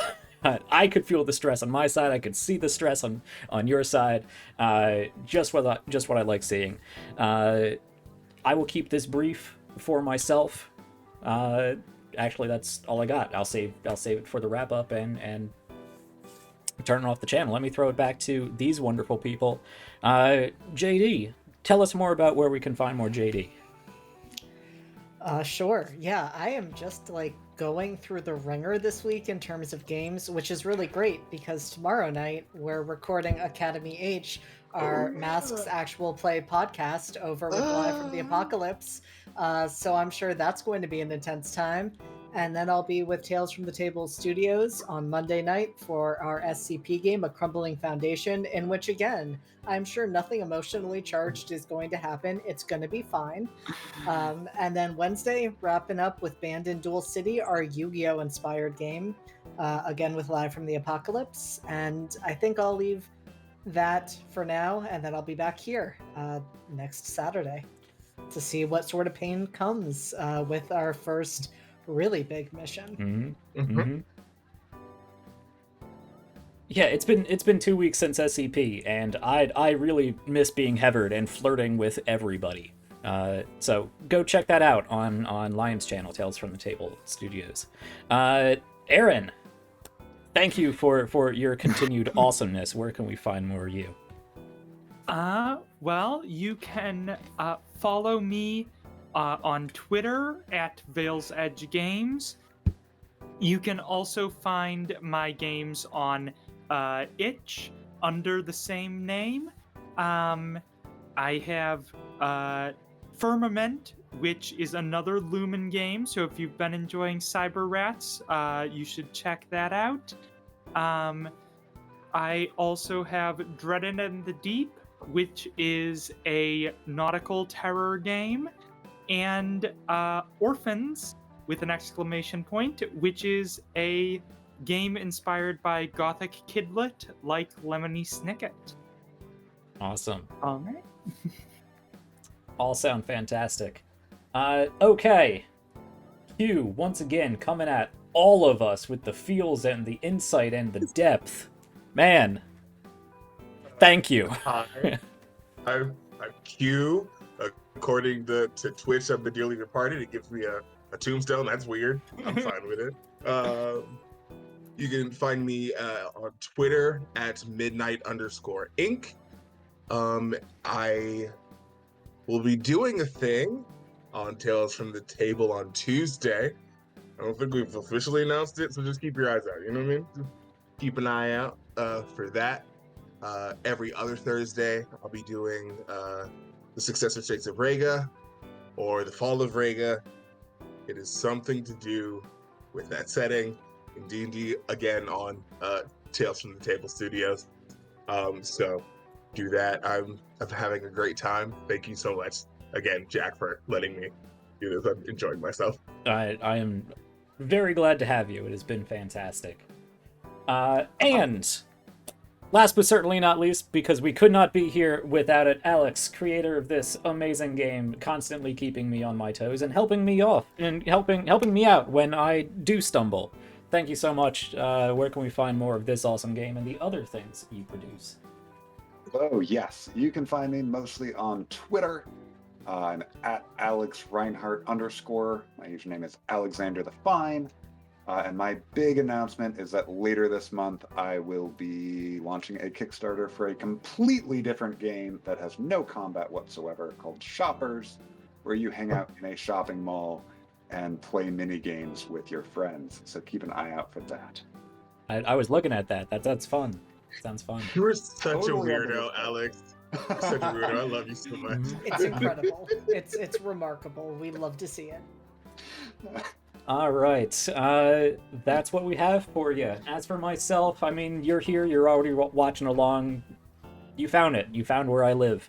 I could feel the stress on my side. I could see the stress on your side. Just what I like seeing. I will keep this brief for myself. Actually, that's all I got. I'll save it for the wrap up and turn off the channel. Let me throw it back to these wonderful people. JD, tell us more about where we can find more JD. Sure. Yeah, I am just going through the ringer this week in terms of games, which is really great because tomorrow night we're recording Academy H, our Masks Actual Play podcast over with Live from the Apocalypse. So I'm sure that's going to be an intense time. And then I'll be with Tales from the Table Studios on Monday night for our SCP game, A Crumbling Foundation, in which, again, I'm sure nothing emotionally charged is going to happen. It's going to be fine. And then Wednesday, wrapping up with Band in Dual City, our Yu-Gi-Oh! Inspired game, again with Live from the Apocalypse. And I think I'll leave that for now, and then I'll be back here next Saturday to see what sort of pain comes with our first really big mission. Yeah, it's been 2 weeks since SCP, and I really miss being Hevered and flirting with everybody. So go check that out on Lion's channel, Tales from the Table Studios. Aaron, thank you for your continued awesomeness. Where can we find more of you? Well, you can follow me on Twitter at Vale's Edge Games. You can also find my games on itch under the same name. I have Firmament, which is another Lumen game, so if you've been enjoying Cyberrats, you should check that out. I also have Dreaded in the Deep, which is a nautical terror game, and Orphans, with an exclamation point, which is a game inspired by Gothic Kidlet like Lemony Snicket. Awesome. All right. All sound fantastic. Okay. Q, once again, coming at all of us with the feels and the insight and the depth. Man, thank you. I'm Q. According to Twitch, I've been dearly departed. It gives me a tombstone. That's weird. I'm fine with it. You can find me on Twitter at midnight_Inc. I will be doing a thing on Tales from the Table on Tuesday. I don't think we've officially announced it, so just keep your eyes out. You know what I mean? Just keep an eye out for that. Every other Thursday, I'll be doing The Successor States of Rhaega or The Fall of Rhaega. It is something to do with that setting in D&D, again on Tales from the Table Studios. So do that. I'm having a great time. Thank you so much again, Jack, for letting me do this. I'm enjoying myself. I am very glad to have you. It has been fantastic. And last but certainly not least, because we could not be here without it, Alex, creator of this amazing game, constantly keeping me on my toes and helping me off and helping me out when I do stumble. Thank you so much. Where can we find more of this awesome game and the other things you produce? Oh, yes. You can find me mostly on Twitter. I'm at @Rinehart_. My username is Alexander the Fine. And my big announcement is that later this month, I will be launching a Kickstarter for a completely different game that has no combat whatsoever called Shoppers, where you hang out in a shopping mall and play mini games with your friends. So keep an eye out for that. I was looking at that. That's fun. Sounds fun. You are such Totally a weirdo, understand. Alex. You're such a weirdo. I love you so much. It's incredible. It's remarkable. We love to see it. All right, that's what we have for you. As for myself, I mean, you're here, you're already watching along. You found it. You found where I live.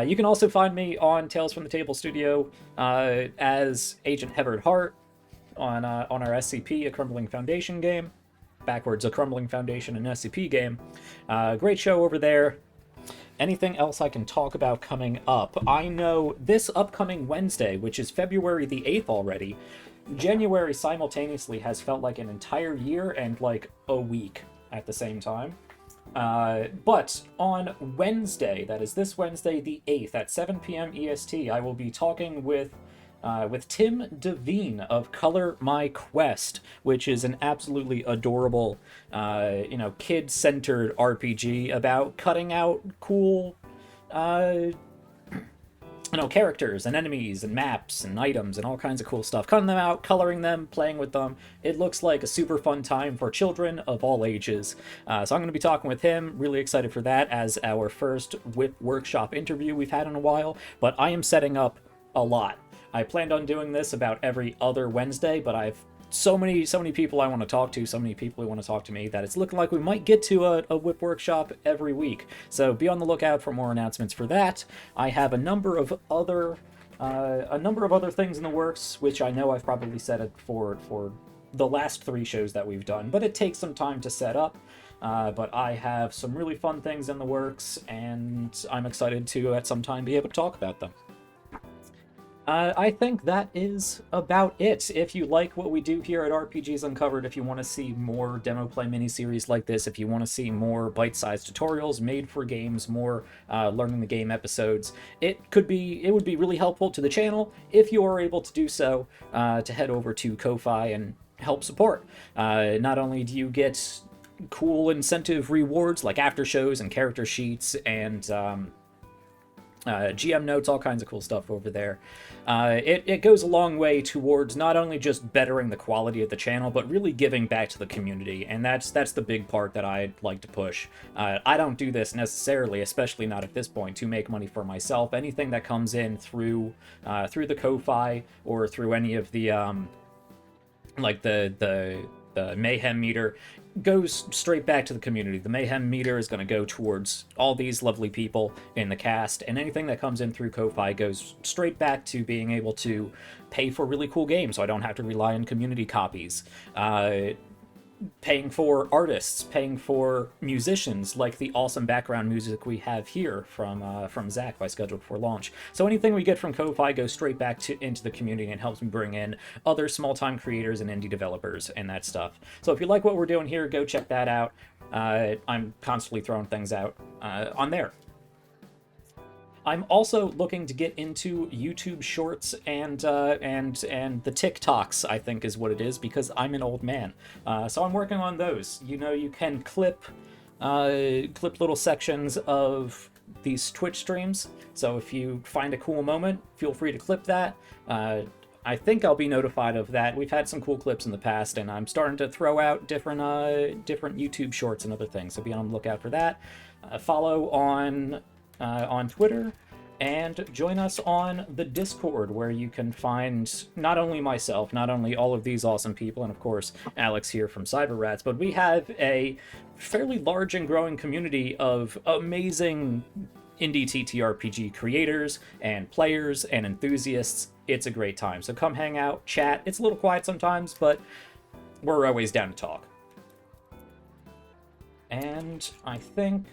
You can also find me on Tales from the Table Studio as Agent Rinehart on our SCP, a Crumbling Foundation game. Backwards, a Crumbling Foundation, an SCP game. Great show over there. Anything else I can talk about coming up? I know this upcoming Wednesday, which is February the 8th already, January simultaneously has felt like an entire year and like a week at the same time. But on Wednesday, that is this Wednesday the 8th at 7 p.m. EST, I will be talking with Tim Devine of Color My Quest, which is an absolutely adorable, kid-centered RPG about cutting out cool, characters and enemies and maps and items and all kinds of cool stuff. Cutting them out, coloring them, playing with them. It looks like a super fun time for children of all ages. So I'm going to be talking with him. Really excited for that as our first Whip Workshop interview we've had in a while. But I am setting up a lot. I planned on doing this about every other Wednesday, but I've so many people I want to talk to, so many people who want to talk to me, that it's looking like we might get to a Whip Workshop every week. So be on the lookout for more announcements for that. I have a number of other things in the works, which I know I've probably said it for the last 3 shows that we've done, but it takes some time to set up. But I have some really fun things in the works, and I'm excited to at some time be able to talk about them. I think that is about it. If you like what we do here at RPGs Uncovered, if you want to see more demo play miniseries like this, if you want to see more bite-sized tutorials made for games, more learning the game episodes, it would be really helpful to the channel if you are able to do so, to head over to Ko-Fi and help support. Not only do you get cool incentive rewards like after shows and character sheets and GM notes, all kinds of cool stuff over there. It goes a long way towards not only just bettering the quality of the channel, but really giving back to the community, and that's the big part that I'd like to push. I don't do this necessarily, especially not at this point, to make money for myself. Anything that comes in through the Ko-Fi or through any of the the Mayhem meter goes straight back to the community. The Mayhem meter is going to go towards all these lovely people in the cast, and anything that comes in through Ko-Fi goes straight back to being able to pay for really cool games, so I don't have to rely on community copies. Paying for artists, paying for musicians, like the awesome background music we have here from Zach by Scheduled for Launch. So anything we get from Ko-Fi goes straight back into the community and helps me bring in other small-time creators and indie developers and that stuff. So if you like what we're doing here, go check that out. I'm constantly throwing things out on there. I'm also looking to get into YouTube Shorts and the TikToks, I think is what it is, because I'm an old man. So I'm working on those. You can clip little sections of these Twitch streams. So if you find a cool moment, feel free to clip that. I think I'll be notified of that. We've had some cool clips in the past, and I'm starting to throw out different YouTube Shorts and other things. So be on the lookout for that. Follow on Twitter, and join us on the Discord, where you can find not only myself, not only all of these awesome people, and of course Alex here from Cyberrats, but we have a fairly large and growing community of amazing indie TTRPG creators and players and enthusiasts. It's a great time, so come hang out, chat. It's a little quiet sometimes, but we're always down to talk. And I think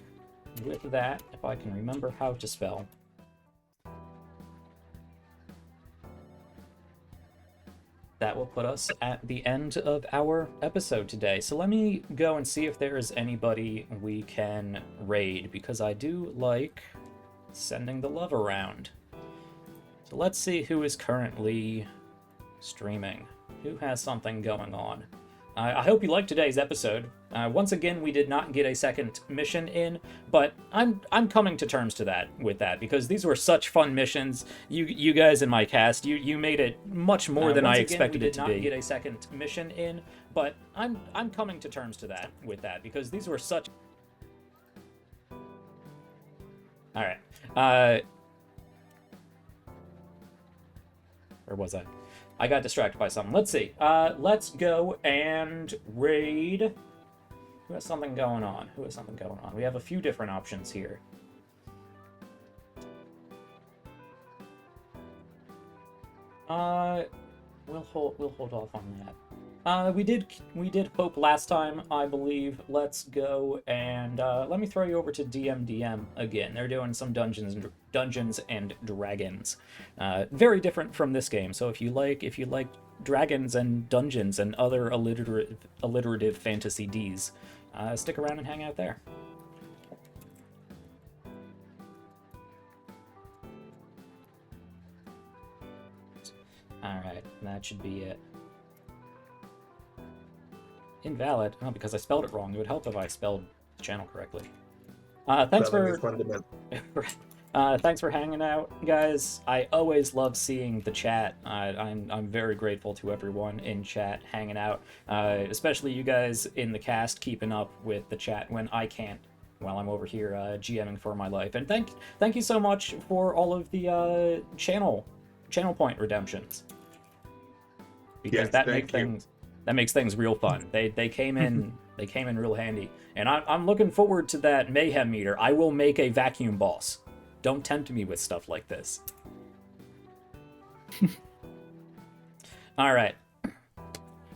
with that, if I can remember how to spell, that will put us at the end of our episode today. So let me go and see if there is anybody we can raid, because I do like sending the love around. So let's see who is currently streaming. Who has something going on? I hope you liked today's episode. Once again, we did not get a second mission in, but I'm coming to terms with that, because these were such fun missions. You guys in my cast, you made it much more than I expected it to be. We did not get a second mission in, but I'm coming to terms with that, because these were such. All right. Or was I? I got distracted by something. Let's see. Let's go and raid. Who has something going on? Who has something going on? We have a few different options here. We'll hold off on that. We did Hope last time, I believe. Let's go and let me throw you over to DMDM again. They're doing some Dungeons and Dragons. Very different from this game. So if you like dragons and dungeons and other alliterative fantasy Ds, stick around and hang out there. Alright, that should be it. Invalid? Oh, because I spelled it wrong. It would help if I spelled the channel correctly. Thanks for thanks for hanging out, guys. I always love seeing the chat. I'm very grateful to everyone in chat hanging out, especially you guys in the cast keeping up with the chat when I can't, while I'm over here GMing for my life. And thank you so much for all of the channel point redemptions, because Yes, that makes things real fun. They came in real handy, and I'm looking forward to that mayhem meter. I will make a vacuum boss. Don't tempt me with stuff like this. All right,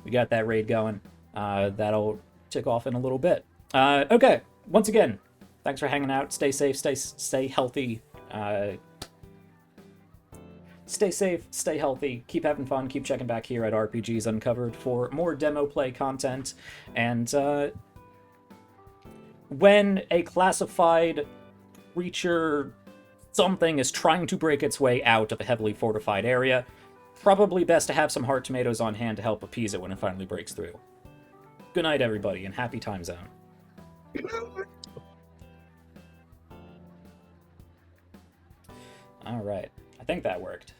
we got that raid going. That'll tick off in a little bit. Okay, once again, thanks for hanging out. Stay safe, stay healthy. Stay safe, stay healthy, keep having fun, keep checking back here at RPGs Uncovered for more demo play content. And when a classified creature something is trying to break its way out of a heavily fortified area, probably best to have some heart tomatoes on hand to help appease it when it finally breaks through. Good night, everybody, and happy time zone. All right, I think that worked.